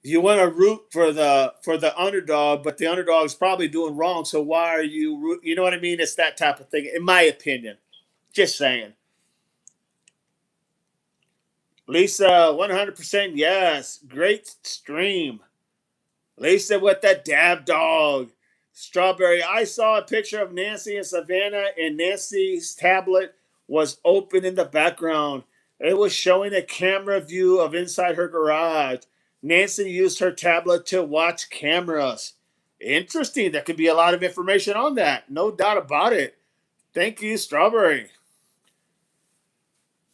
You want to root for the underdog, but the underdog is probably doing wrong. So why are you You know what I mean? It's that type of thing, in my opinion. Just saying. Lisa, 100% yes. Great stream. Lisa with the dab dog. Strawberry. I saw a picture of Nancy and Savannah, and Nancy's tablet was open in the background. It was showing a camera view of inside her garage. Nancy used her tablet to watch cameras. Interesting. There could be a lot of information on that. No doubt about it. Thank you, Strawberry.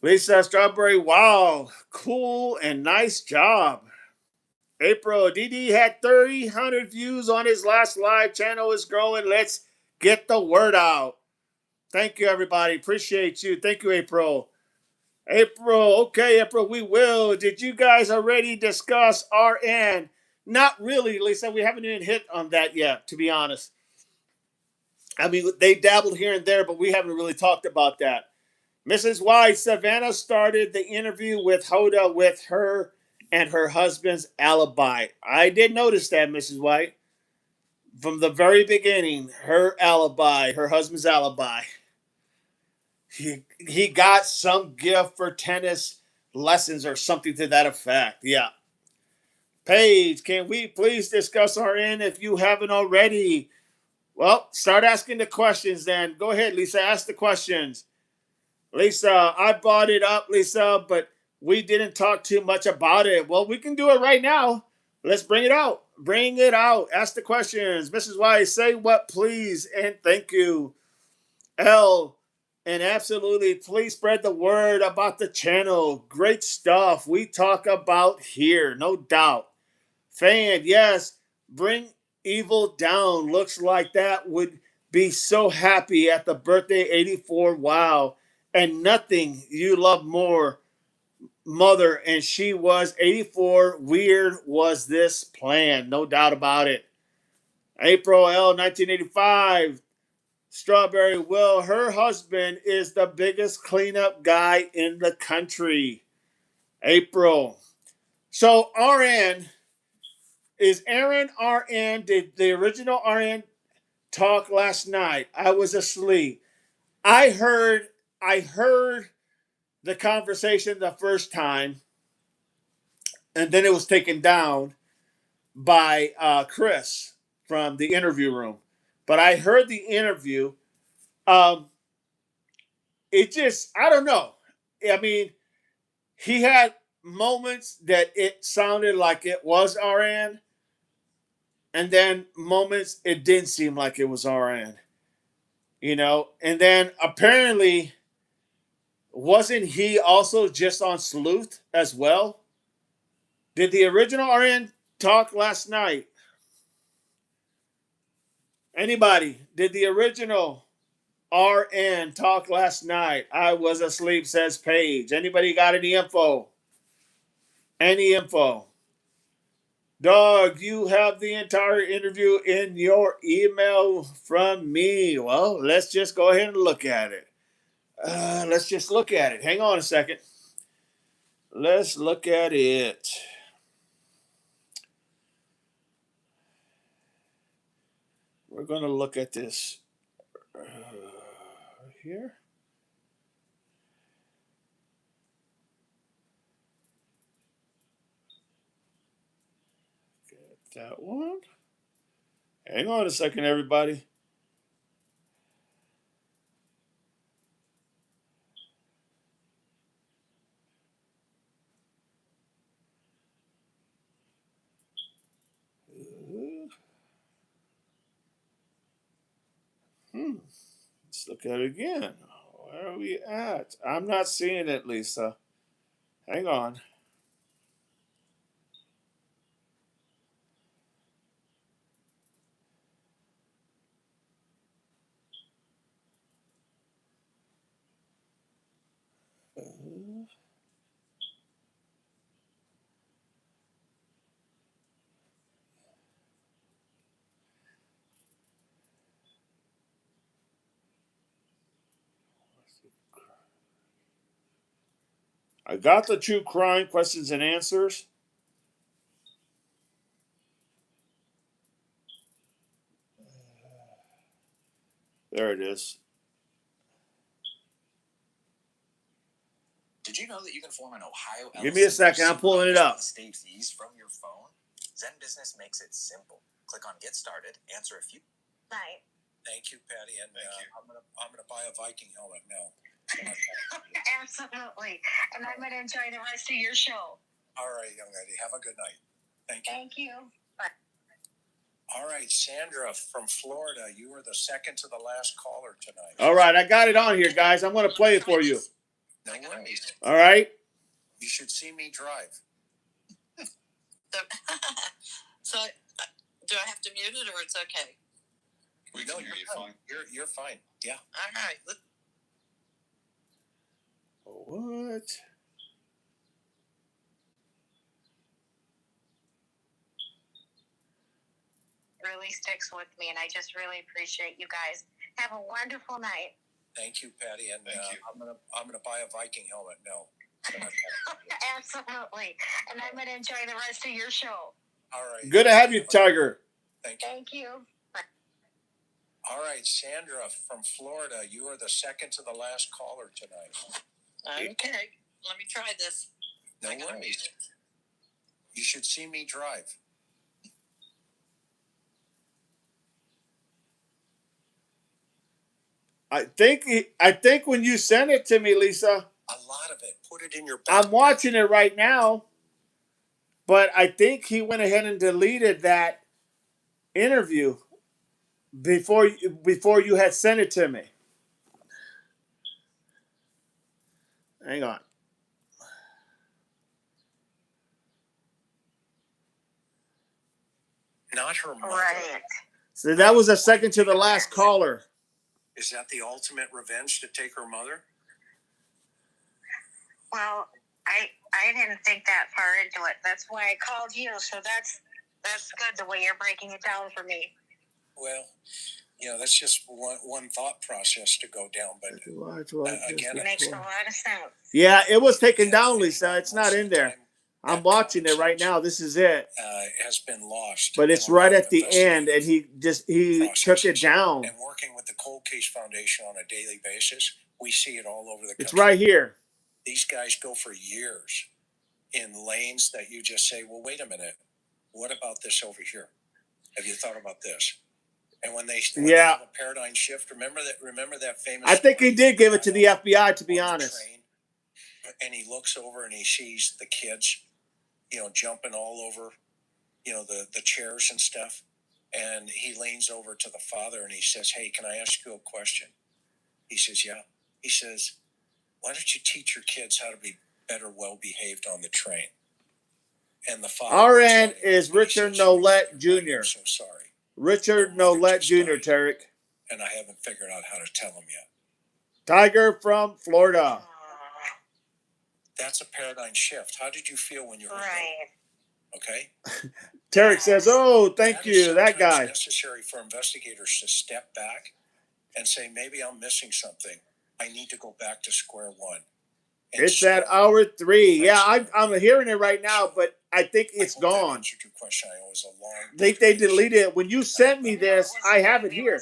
Lisa Strawberry, wow. Cool and nice job. April, DD had 300 views on his last live. Channel is growing. Let's get the word out. Thank you, everybody. Appreciate you. Thank you, April. April, okay, April, we will. Did you guys already discuss RN? Not really, Lisa. We haven't even hit on that yet, to be honest. I mean, they dabbled here and there, but we haven't really talked about that. Mrs. White, Savannah started the interview with Hoda with her and her husband's alibi. I did notice that, Mrs. White. From the very beginning, her alibi, her husband's alibi. He got some gift for tennis lessons or something to that effect. Yeah. Paige, can we please discuss RN if you haven't already? Well, start asking the questions then. Go ahead, Lisa. Ask the questions. Lisa, I brought it up, Lisa, but we didn't talk too much about it. Well, we can do it right now. Let's bring it out. Bring it out. Ask the questions. Mrs. Wise, say what, please, and thank you. L, and absolutely, please spread the word about the channel. Great stuff we talk about here, no doubt. Fan, yes, bring evil down. Looks like that would be so happy at the birthday 84. Wow. And nothing you love more, mother. And she was 84. Weird was this plan. No doubt about it. April L 1985. Strawberry Will. Her husband is the biggest cleanup guy in the country. April. So RN is Aaron RN. Did the original RN talk last night? I was asleep. I heard the conversation the first time, and then it was taken down by Chris from the interview room. But I heard the interview. Um, it just, I don't know. I mean, he had moments that it sounded like it was RN, and then moments it didn't seem like it was RN. And then apparently, wasn't he also just on Sleuth as well? Did the original RN talk last night? Anybody? Did the original RN talk last night? I was asleep, says Paige. Anybody got any info? Any info? Dog, you have the entire interview in your email from me. Well, let's just go ahead and look at it. Let's just look at it. Hang on a second. Let's look at it. We're going to look at this here. Get that one. Hang on a second, everybody. Hmm. Let's look at it again. Where are we at? I'm not seeing it, Lisa. Hang on. I got the true crime questions and answers. There it is. Did you know that you can form an Ohio LLC? Give me a second. I'm pulling it up. State fees from your phone? Zen Business makes it simple. Click on Get Started. Answer a few. Right. Thank you, Patty. And I'm gonna buy a Viking helmet now. Absolutely. And I'm going to enjoy the rest of your show. All right, young lady. Have a good night. Thank you. Thank you. Bye. All right, Sandra from Florida. You were the second to the last caller tonight. All right, I got it on here, guys. I'm going to play it for you. No worries. All right. You should see me drive. So, do I have to mute it or it's okay? We know you're fine. You're fine. Yeah. All right. What? Really sticks with me, and I just really appreciate you guys. Have a wonderful night. Thank you, Patty. And Thank you. I'm gonna buy a Viking helmet now. Absolutely. And I'm going to enjoy the rest of your show. All right. Good to have you, Tiger. Thank you. Thank you. All right, Sandra from Florida. You are the second to the last caller tonight. Okay. Let me try this. No worries. You should see me drive. I think when you sent it to me, Lisa, A lot of it. Put it in your back. I'm watching it right now, but I think he went ahead and deleted that interview before you had sent it to me. Hang on. Not her mother. Right. So that was a second to the last caller. Is that the ultimate revenge to take her mother? Well, I didn't think that far into it. That's why I called you. So that's good the way you're breaking it down for me. Well, that's just one thought process to go down. But again, It makes a lot of sense. Yeah, it was taken down, Lisa. It's not in there. I'm watching it right now. This is it. Has been lost. But it's right at the end, and he took it down. And working with the Cold Case Foundation on a daily basis, we see it all over the country. It's right here. These guys go for years in lanes that you just say, well, wait a minute. What about this over here? Have you thought about this? And when they have a paradigm shift, remember that famous. I think he did give it to the FBI, to be honest. And he looks over and he sees the kids, jumping all over, the chairs and stuff. And he leans over to the father and he says, "Hey, can I ask you a question?" He says, "Yeah." He says, "Why don't you teach your kids how to be better, well-behaved on the train?" And the father. RN is Richard Nolette Jr. I'm so sorry. Richard Nolette Jr., Tarek. And I haven't figured out how to tell him yet. Tiger from Florida. That's a paradigm shift. How did you feel when you heard that? Okay. Tarek says, "Oh, thank you, that guy." It's necessary for investigators to step back and say, maybe I'm missing something. I need to go back to square one. It's at hour 3. Yeah, I'm hearing it right now, but I think it's gone. Answered your question. I was a long. They deleted it. When you sent me this, I have it here.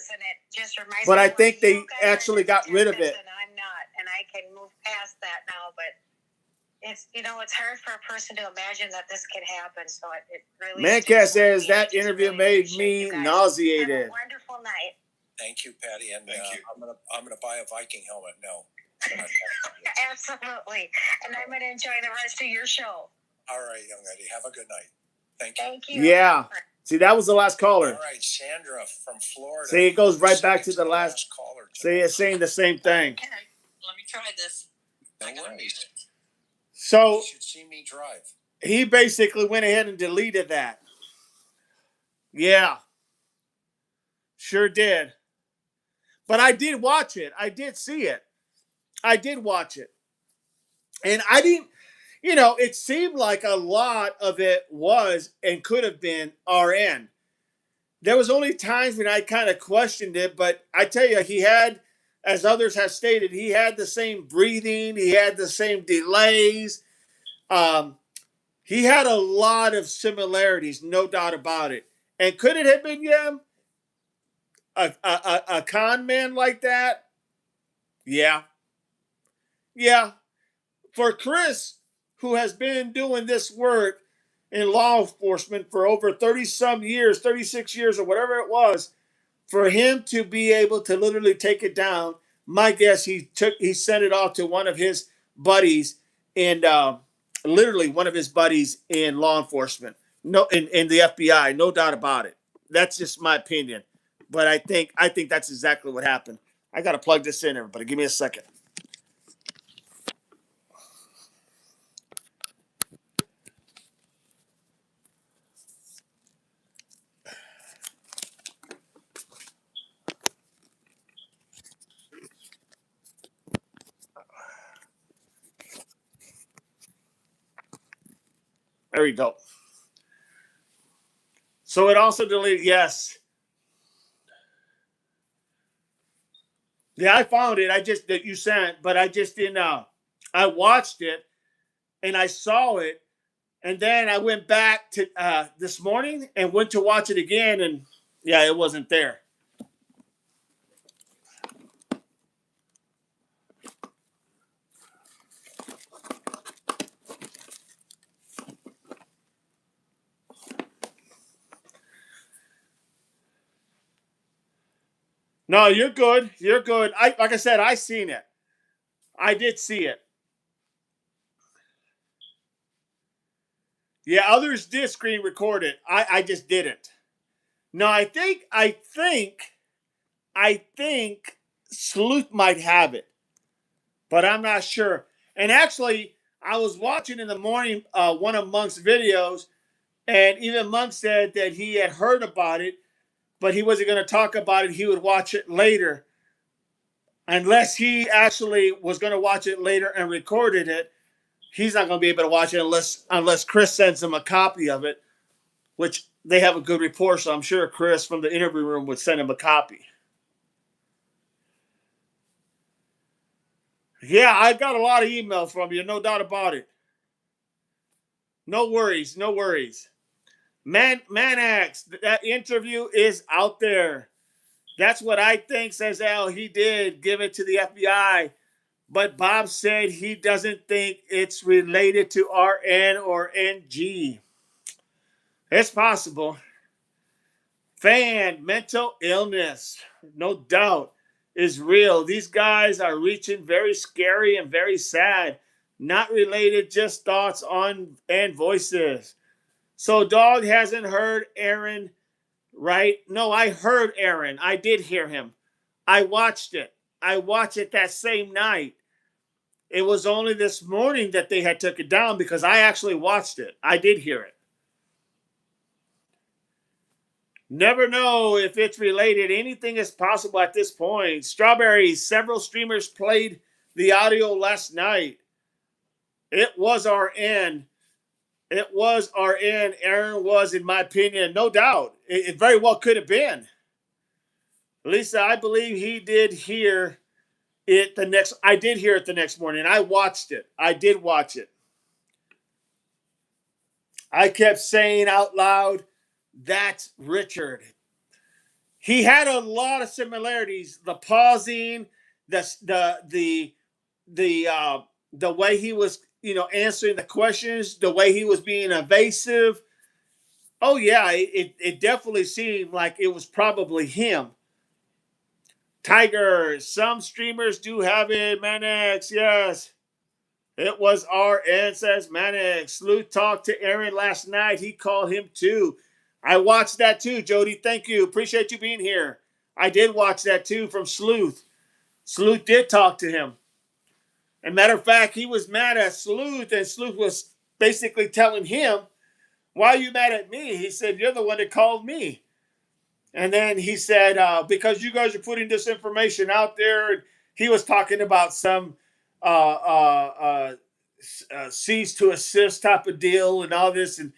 But I think they actually got rid of it. And I'm not, and I can move past that now, but it's hard for a person to imagine that this could happen. So it really. Mancat says that interview made me nauseated. Have a wonderful night. Thank you, Patty, and Thank you. I'm gonna buy a Viking helmet now. Absolutely, and I'm going to enjoy the rest of your show. All right, young lady, have a good night. Thank you. Thank you. Yeah. See, that was the last caller. All right, Sandra from Florida. See, it goes right back to the last caller saying the same thing. Okay, let me try this. No worries. So You should see me drive. he basically went ahead and deleted that. Yeah, sure did. But I did watch it. I did see it. I did watch it. And I didn't, it seemed like a lot of it was and could have been RN. There was only times when I kind of questioned it, but I tell you, he had, as others have stated, he had the same breathing, he had the same delays. Um, he had a lot of similarities, no doubt about it. And could it have been Yem? A con man like that? Yeah. Yeah. For Chris, who has been doing this work in law enforcement for over 30 some years, 36 years, or whatever it was, for him to be able to literally take it down, my guess he sent it off to one of his buddies and literally one of his buddies in law enforcement, no, in the FBI, no doubt about it. That's just my opinion, but I think that's exactly what happened. I got to plug this in, everybody. Give me a second. There we go. So it also deleted. Yes. Yeah, I found it. I just that you sent, but I just didn't. I watched it and I saw it, and then I went back to this morning and went to watch it again, and yeah, it wasn't there. No, you're good. You're good. I like I said, I seen it. I did see it. Yeah, others did screen record it. I just didn't. No, I think Sleuth might have it, but I'm not sure. And actually, I was watching in the morning one of Monk's videos, and even Monk said that he had heard about it, but he wasn't going to talk about it. He would watch it later, unless he actually was going to watch it later and recorded it. He's not going to be able to watch it unless Chris sends him a copy of it, which they have a good report. So I'm sure Chris from the interview room would send him a copy. Yeah, I got a lot of emails from you, no doubt about it. No worries, no worries. Manax, that interview is out there. That's what I think, says Al. He did give it to the FBI, but Bob said he doesn't think it's related to RN or NG. It's possible. Fan, mental illness, no doubt, is real. These guys are reaching very scary and very sad. Not related, just thoughts on and voices. So Dog hasn't heard Aaron, right? No, I heard Aaron. I did hear him. I watched it. I watched it that same night. It was only this morning that they had took it down because I actually watched it. I did hear it. Never know if it's related. Anything is possible at this point. Strawberries, several streamers played the audio last night. It was our end. It was our end. Aaron was, in my opinion, no doubt. It very well could have been. Lisa, I believe he did hear it the next. I did hear it the next morning. I watched it. I did watch it. I kept saying out loud, "That's Richard." He had a lot of similarities. The pausing, the way he was, answering the questions, the way he was being evasive. Oh yeah, it definitely seemed like it was probably him. Tiger, some streamers do have it. Manex, yes. It was RN, says Manex. Sleuth talked to Aaron last night. He called him too. I watched that too, Jody. Thank you. Appreciate you being here. I did watch that too from Sleuth. Sleuth did talk to him. And matter of fact, he was mad at Sleuth, and Sleuth was basically telling him, "Why are you mad at me?" He said, "You're the one that called me." And then he said, "Because you guys are putting this information out there." He was talking about some uh, uh, cease to assist type of deal and all this. And,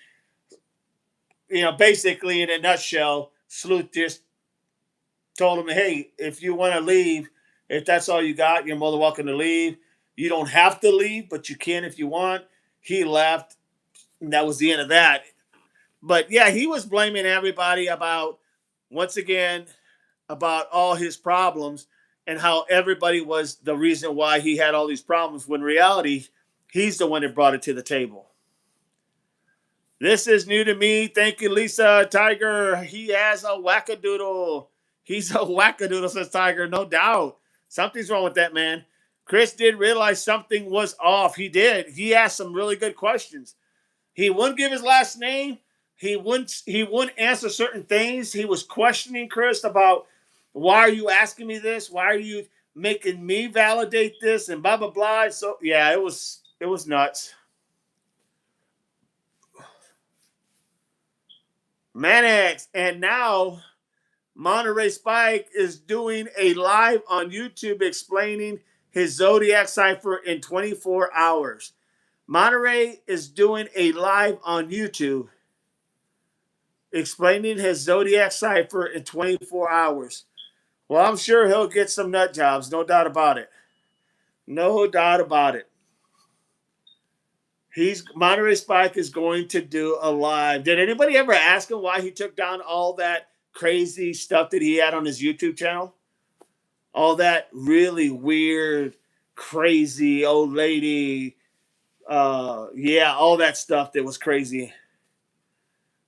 basically in a nutshell, Sleuth just told him, "Hey, if you want to leave, if that's all you got, you're more than welcome to leave. You don't have to leave, but you can if you want." He left, and that was the end of that. But yeah, he was blaming everybody about, once again, about all his problems and how everybody was the reason why he had all these problems, when in reality, he's the one that brought it to the table. This is new to me. Thank you, Lisa. Tiger, he has a wackadoodle. He's a wackadoodle, says Tiger. No doubt. Something's wrong with that man. Chris did realize something was off. He did. He asked some really good questions. He wouldn't give his last name. He wouldn't answer certain things. He was questioning Chris about, "Why are you asking me this? Why are you making me validate this?" And blah blah blah. So yeah, it was nuts. Mannix, and now Monterey Spike is doing a live on YouTube explaining his zodiac cipher in 24 hours. Monterey is doing a live on YouTube explaining his zodiac cipher in 24 hours. Well, I'm sure he'll get some nut jobs, no doubt about it. No doubt about it. Monterey Spike is going to do a live. Did anybody ever ask him why he took down all that crazy stuff that he had on his YouTube channel? All that really weird, crazy old lady, yeah, all that stuff that was crazy.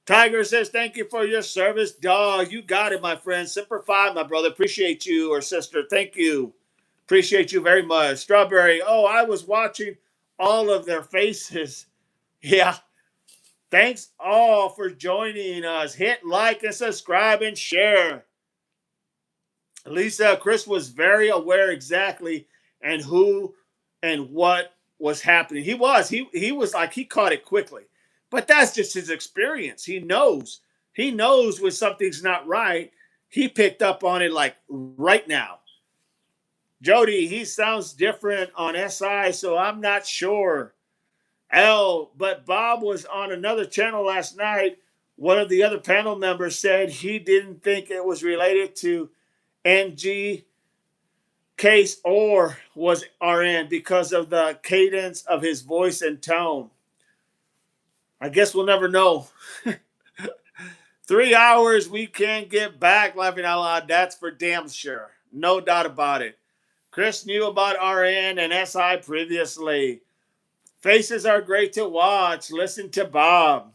Tiger says, "Thank you for your service, dog. You got it, my friend. Semper Fi, my brother. Appreciate you, or sister. Thank you. Appreciate you very much." Strawberry, "Oh, I was watching all of their faces." Yeah. Thanks all for joining us. Hit like and subscribe and share. Lisa, Chris was very aware exactly and who and what was happening. He was like, he caught it quickly. But that's just his experience. He knows. He knows when something's not right. He picked up on it like right now. Jody, he sounds different on SI, so I'm not sure. But Bob was on another channel last night. One of the other panel members said he didn't think it was related to NG case or was RN because of the cadence of his voice and tone. I guess we'll never know. 3 hours we can't get back, laughing out loud. That's for damn sure. No doubt about it. Chris knew about RN and SI previously. Faces are great to watch. Listen to Bob.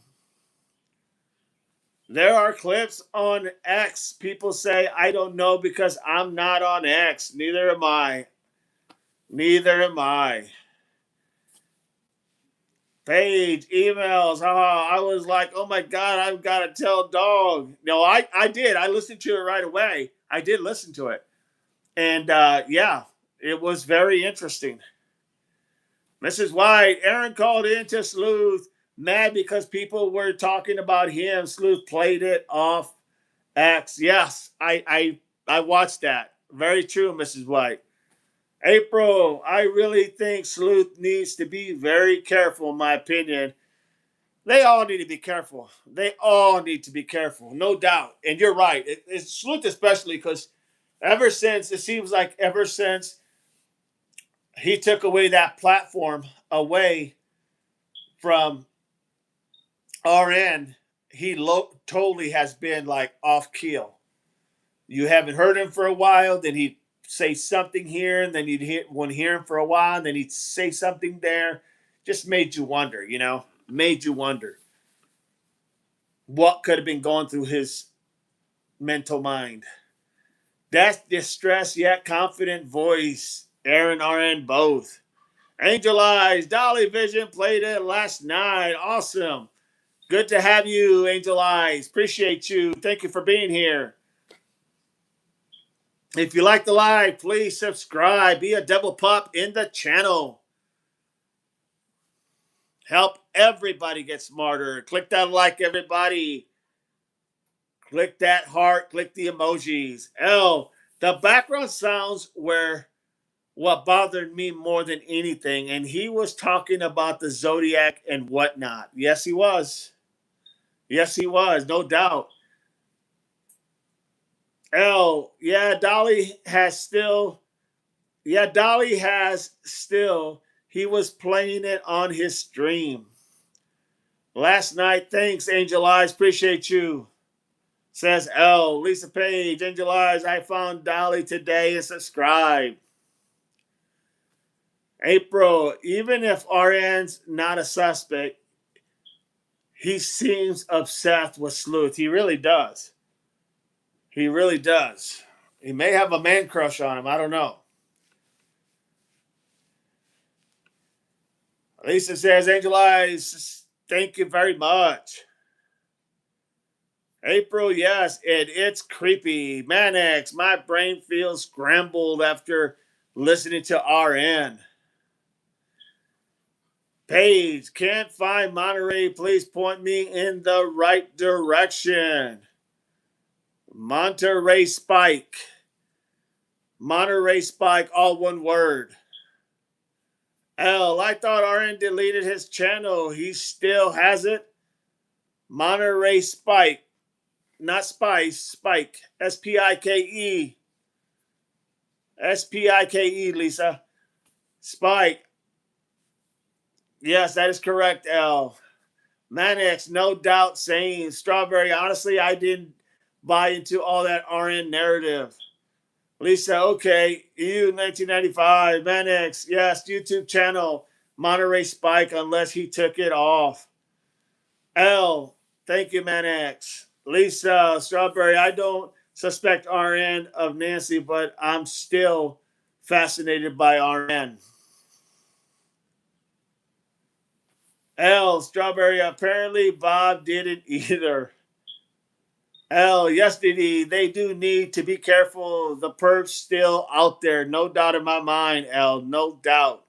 There are clips on X. People say, "I don't know because I'm not on X." Neither am I. Neither am I. Page, emails. I was like, "Oh my God, I've got to tell dog." No, I did. I listened to it right away. I did listen to it. And yeah, it was very interesting. Mrs. White, Aaron called in to Sleuth, mad because people were talking about him. Sleuth played it off X. Yes, I watched that. Very true, Mrs. White. April, I really think Sleuth needs to be very careful, in my opinion. They all need to be careful. They all need to be careful, no doubt. And you're right. It's Sleuth especially because it seems like ever since he took away that platform away from RN, he totally has been like off keel. You haven't heard him for a while, then he'd say something here, and then wouldn't hear him for a while, and then he'd say something there. Just made you wonder, made you wonder what could have been going through his mental mind. That's distressed yet confident voice. Aaron, RN, both. Angel Eyes, Dolly Vision played it last night. Awesome. Good to have you, Angel Eyes. Appreciate you. Thank you for being here. If you like the live, please subscribe. Be a double pop in the channel. Help everybody get smarter. Click that like, everybody. Click that heart. Click the emojis. The background sounds were what bothered me more than anything. And he was talking about the zodiac and whatnot. Yes, he was. Yes, he was. No doubt. Yeah, Dolly has still. Yeah, Dolly has still. He was playing it on his stream last night. Thanks, Angel Eyes. Appreciate you. Says L. Lisa Page, Angel Eyes. I found Dolly today and subscribe. April, even if RN's not a suspect, he seems obsessed with Sleuth. He really does. He really does. He may have a man crush on him. I don't know. Lisa says, Angel Eyes, thank you very much. April, yes, it's creepy. Manex, my brain feels scrambled after listening to RN. Paige, can't find Monterey. Please point me in the right direction. Monterey Spike. Monterey Spike, all one word. I thought RN deleted his channel. He still has it. Monterey Spike. Not Spice, Spike. Spike. Spike, Lisa. Spike. Yes, that is correct, L. Manex, no doubt saying Strawberry. Honestly, I didn't buy into all that RN narrative. Lisa, okay. EU 1995. Manex, yes, YouTube channel. Monterey Spike, unless he took it off. L, thank you, Manex. Lisa, Strawberry, I don't suspect RN of Nancy, but I'm still fascinated by RN. Strawberry, apparently Bob didn't either. Yesterday, they do need to be careful. The perp's still out there. No doubt in my mind, no doubt.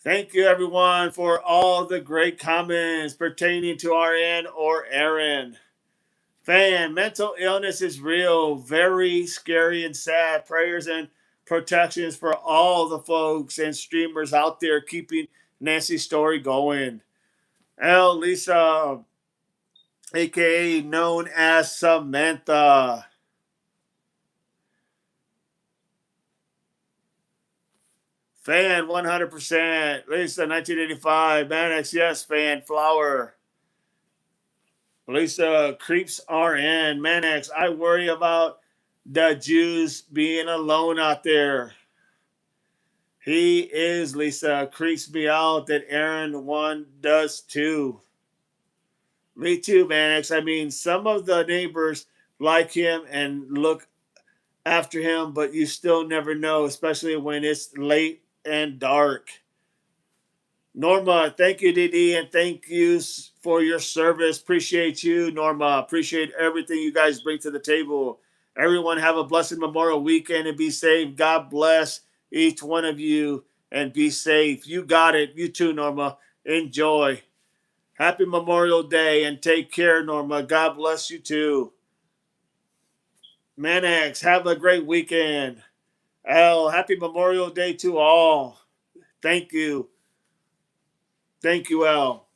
Thank you, everyone, for all the great comments pertaining to RN or Aaron. Fan, mental illness is real, very scary and sad. Prayers and protections for all the folks and streamers out there keeping Nancy's story going. Lisa, aka known as Samantha. Fan 100%. Lisa 1985. Mannix, yes, fan. Flower. Lisa Creeps RN. Mannix, I worry about the Jews being alone out there. He is, Lisa. Creeps me out that Aaron one does too. Me too, Mannix. I mean, some of the neighbors like him and look after him, but you still never know, especially when it's late and dark. Norma, thank you, DD, and thank you for your service. Appreciate you, Norma. Appreciate everything you guys bring to the table. Everyone have a blessed Memorial weekend and be safe. God bless each one of you and be safe. You got it. You too, Norma. Enjoy. Happy Memorial Day and take care, Norma. God bless you too. Manax, have a great weekend. Happy Memorial Day to all. Thank you. Thank you, Al.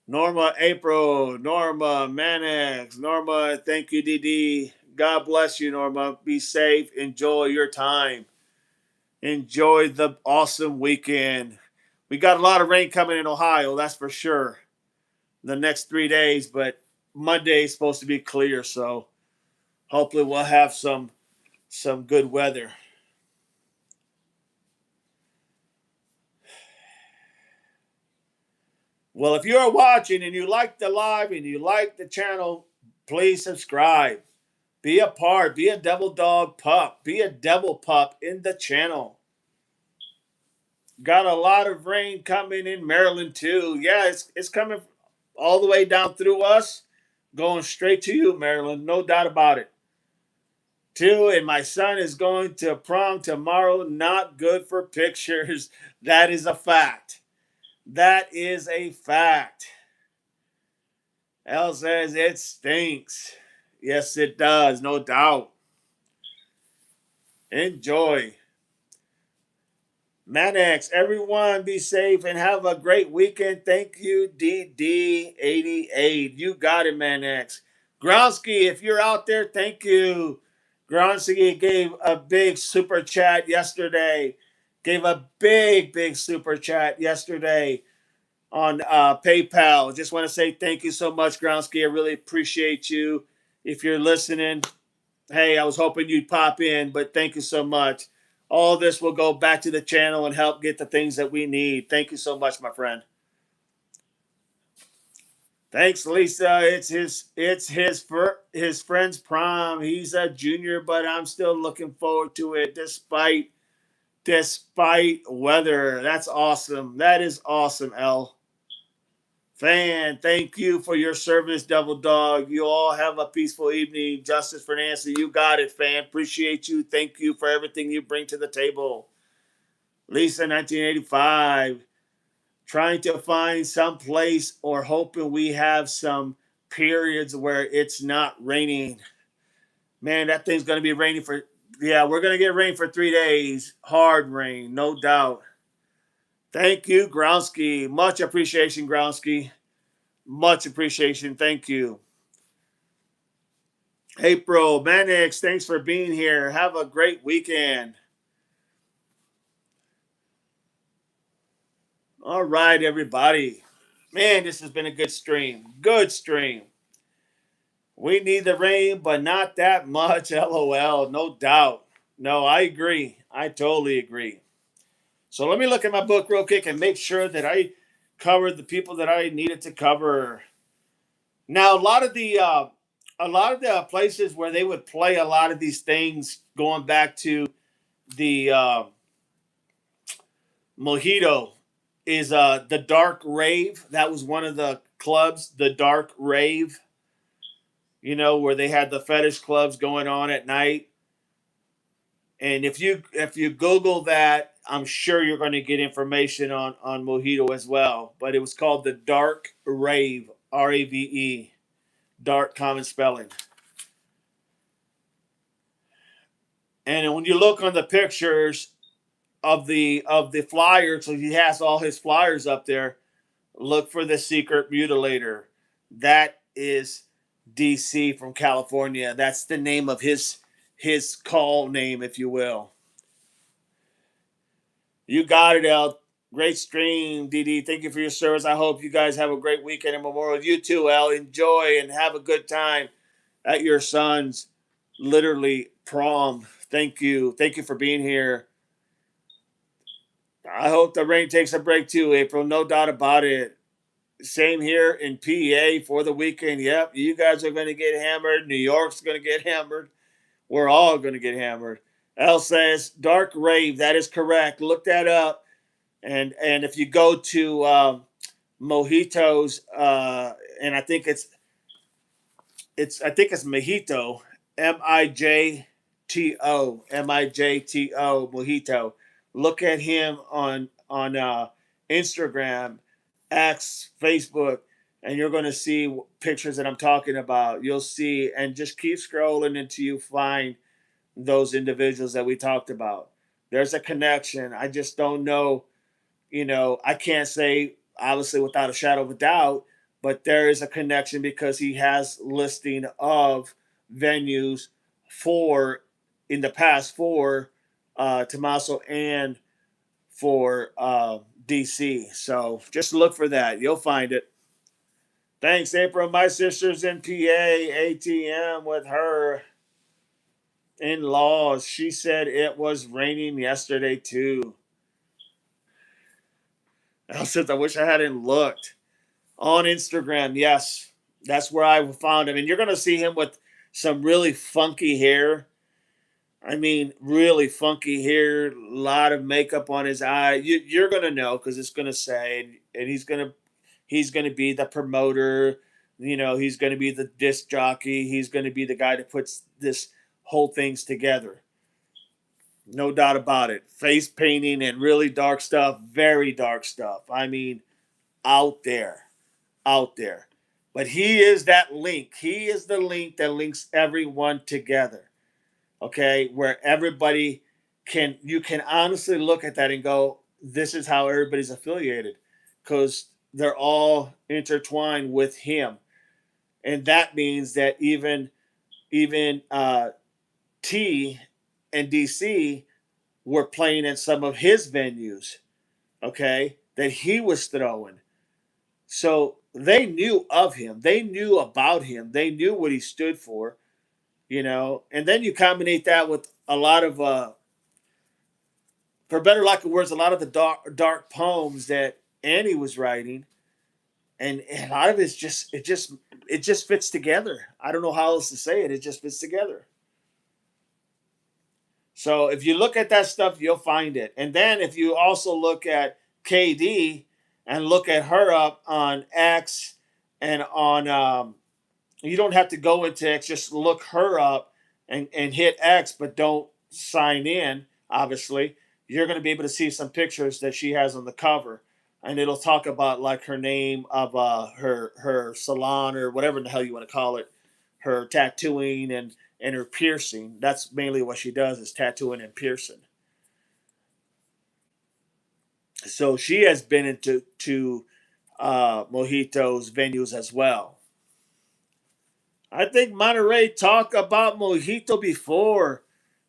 Norma April, Norma Manax, Norma, thank you, DD. God bless you, Norma. Be safe. Enjoy your time. Enjoy the awesome weekend. We got a lot of rain coming in Ohio, that's for sure. The next 3 days, but Monday is supposed to be clear, so hopefully we'll have some good weather. Well, if you're watching and you like the live and you like the channel, please subscribe. Be a part. Be a devil dog pup. Be a devil pup in the channel. Got a lot of rain coming in Maryland too. Yeah, it's coming all the way down through us, going straight to you, Maryland. No doubt about it. Too, and my son is going to prom tomorrow. Not good for pictures. That is a fact. That is a fact. Elle says it stinks. Yes, it does, no doubt. Enjoy. Manex, everyone be safe and have a great weekend. Thank you, DD88. You got it, Manex. Gronsky, if you're out there, thank you. Gronsky gave a big super chat yesterday. Gave a big super chat yesterday on PayPal. Just want to say thank you so much, Gronsky. I really appreciate you. If you're listening, hey, I was hoping you'd pop in, but thank you so much. All this will go back to the channel and help get the things that we need. Thank you so much, my friend. Thanks, Lisa. It's his friend's prom. He's a junior, but I'm still looking forward to it despite weather. That's awesome. That is awesome, L. Fan, thank you for your service, Devil Dog. You all have a peaceful evening. Justice for Nancy, you got it, fan. Appreciate you. Thank you for everything you bring to the table. Lisa, 1985, trying to find some place or hoping we have some periods where it's not raining. Man, that thing's going to be raining we're going to get rain for 3 days. Hard rain, no doubt. Thank you, Gronsky. Much appreciation, Gronsky. Much appreciation. Thank you. April, Manix, thanks for being here. Have a great weekend. All right, everybody. Man, this has been a good stream. Good stream. We need the rain, but not that much. LOL. No doubt. No, I agree. I totally agree. So let me look at my book real quick and make sure that I covered the people that I needed to cover. Now, a lot of the places where they would play a lot of these things, going back to the Mojito, is the Dark Rave. That was one of the clubs, the Dark Rave. Where they had the fetish clubs going on at night. And if you Google that, I'm sure you're going to get information on Mojito as well. But it was called the Dark Rave, Rave, dark common spelling. And when you look on the pictures of the flyers, so he has all his flyers up there. Look for the Secret Mutilator. That is DC from California. That's the name of his call name, if you will. You got it, L. Great stream, DD. Thank you for your service. I hope you guys have a great weekend and Memorial. You too, L. Enjoy and have a good time at your son's literally prom. Thank you. Thank you for being here. I hope the rain takes a break too, April. No doubt about it. Same here in PA for the weekend. Yep, you guys are going to get hammered. New York's going to get hammered. We're all going to get hammered. L says Dark Rave. That is correct. Look that up. And if you go to Mojito's, and I think it's Mojito, Mijto Mojito. Look at him on Instagram, X, Facebook, and you're going to see pictures that I'm talking about. You'll see, and just keep scrolling until you find those individuals that we talked about. There's a connection. I just don't know. I can't say obviously without a shadow of a doubt, but there is a connection because he has listing of venues for in the past for Tommaso and for DC. So just look for that. You'll find it. Thanks, April. My sister's in PA, ATM with her in-laws. She said it was raining yesterday too. I wish I hadn't looked. On Instagram, yes. That's where I found him. And you're going to see him with some really funky hair. I mean, really funky hair, a lot of makeup on his eye. You're gonna know because it's gonna say, and he's gonna be the promoter. You know, he's gonna be the disc jockey. He's gonna be the guy that puts this whole things together. No doubt about it. Face painting and really dark stuff, very dark stuff. I mean, out there, out there. But he is that link. He is the link that links everyone together. Okay, where everybody you can honestly look at that and go, this is how everybody's affiliated, because they're all intertwined with him, and that means that even T and DC were playing in some of his venues. Okay, that he was throwing. So they knew of him. They knew about him. They knew what he stood for. And then you combine that with a lot of for better lack of words, a lot of the dark poems that Annie was writing, and a lot of it just fits together. I don't know how else to say it. It just fits together. So if you look at that stuff, you'll find it. And then if you also look at KD and look at her up on X and on you don't have to go into X, just look her up and hit X, but don't sign in, obviously. You're going to be able to see some pictures that she has on the cover. And it'll talk about like her name of her salon or whatever the hell you want to call it, her tattooing and her piercing. That's mainly what she does is tattooing and piercing. So she has been into Mojito's venues as well. I think Monterey talked about Mojito before.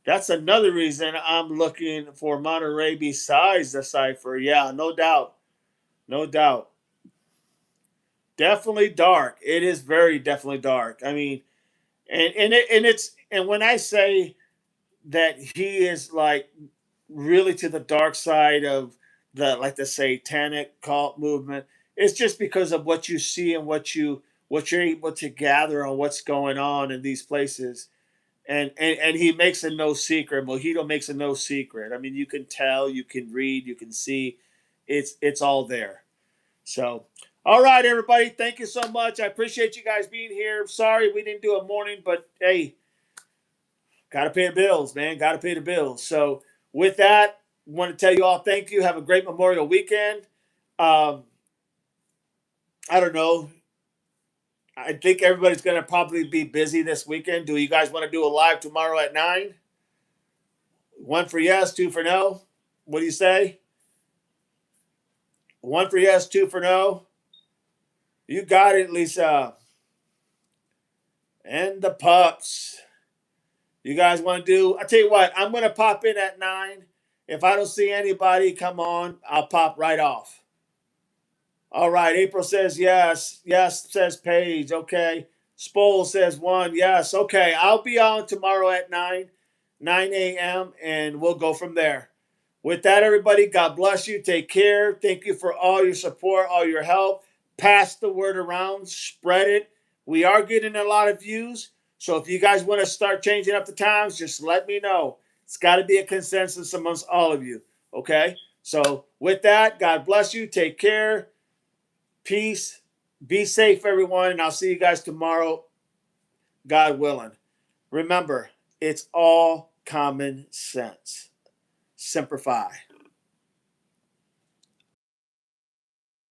That's another reason I'm looking for Monterey besides the cipher. Yeah, no doubt. No doubt. Definitely dark. It is very definitely dark. I mean, and when I say that he is like really to the dark side of the satanic cult movement, it's just because of what you see and what you're able to gather on what's going on in these places. And he makes it no secret. Mojito makes it no secret. I mean, you can tell, you can read, you can see. It's all there. So, all right, everybody, thank you so much. I appreciate you guys being here. Sorry we didn't do a morning, but hey, gotta pay the bills, man. Gotta pay the bills. So, with that, want to tell you all thank you. Have a great Memorial weekend. Um, I don't know. I think everybody's going to probably be busy this weekend. Do you guys want to do a live tomorrow at 9? One for yes, two for no. What do you say? One for yes, two for no. You got it, Lisa. And the pups. You guys want to do? I tell you what, I'm going to pop in at 9. If I don't see anybody come on, I'll pop right off. All right. April says yes. Yes, says Paige. Okay. Spole says 1. Yes. Okay. I'll be on tomorrow at 9 a.m. and we'll go from there. With that, everybody, God bless you. Take care. Thank you for all your support, all your help. Pass the word around. Spread it. We are getting a lot of views. So if you guys want to start changing up the times, just let me know. It's got to be a consensus amongst all of you. Okay? So with that, God bless you. Take care. Peace. Be safe, everyone. And I'll see you guys tomorrow, God willing. Remember, it's all common sense. Simplify.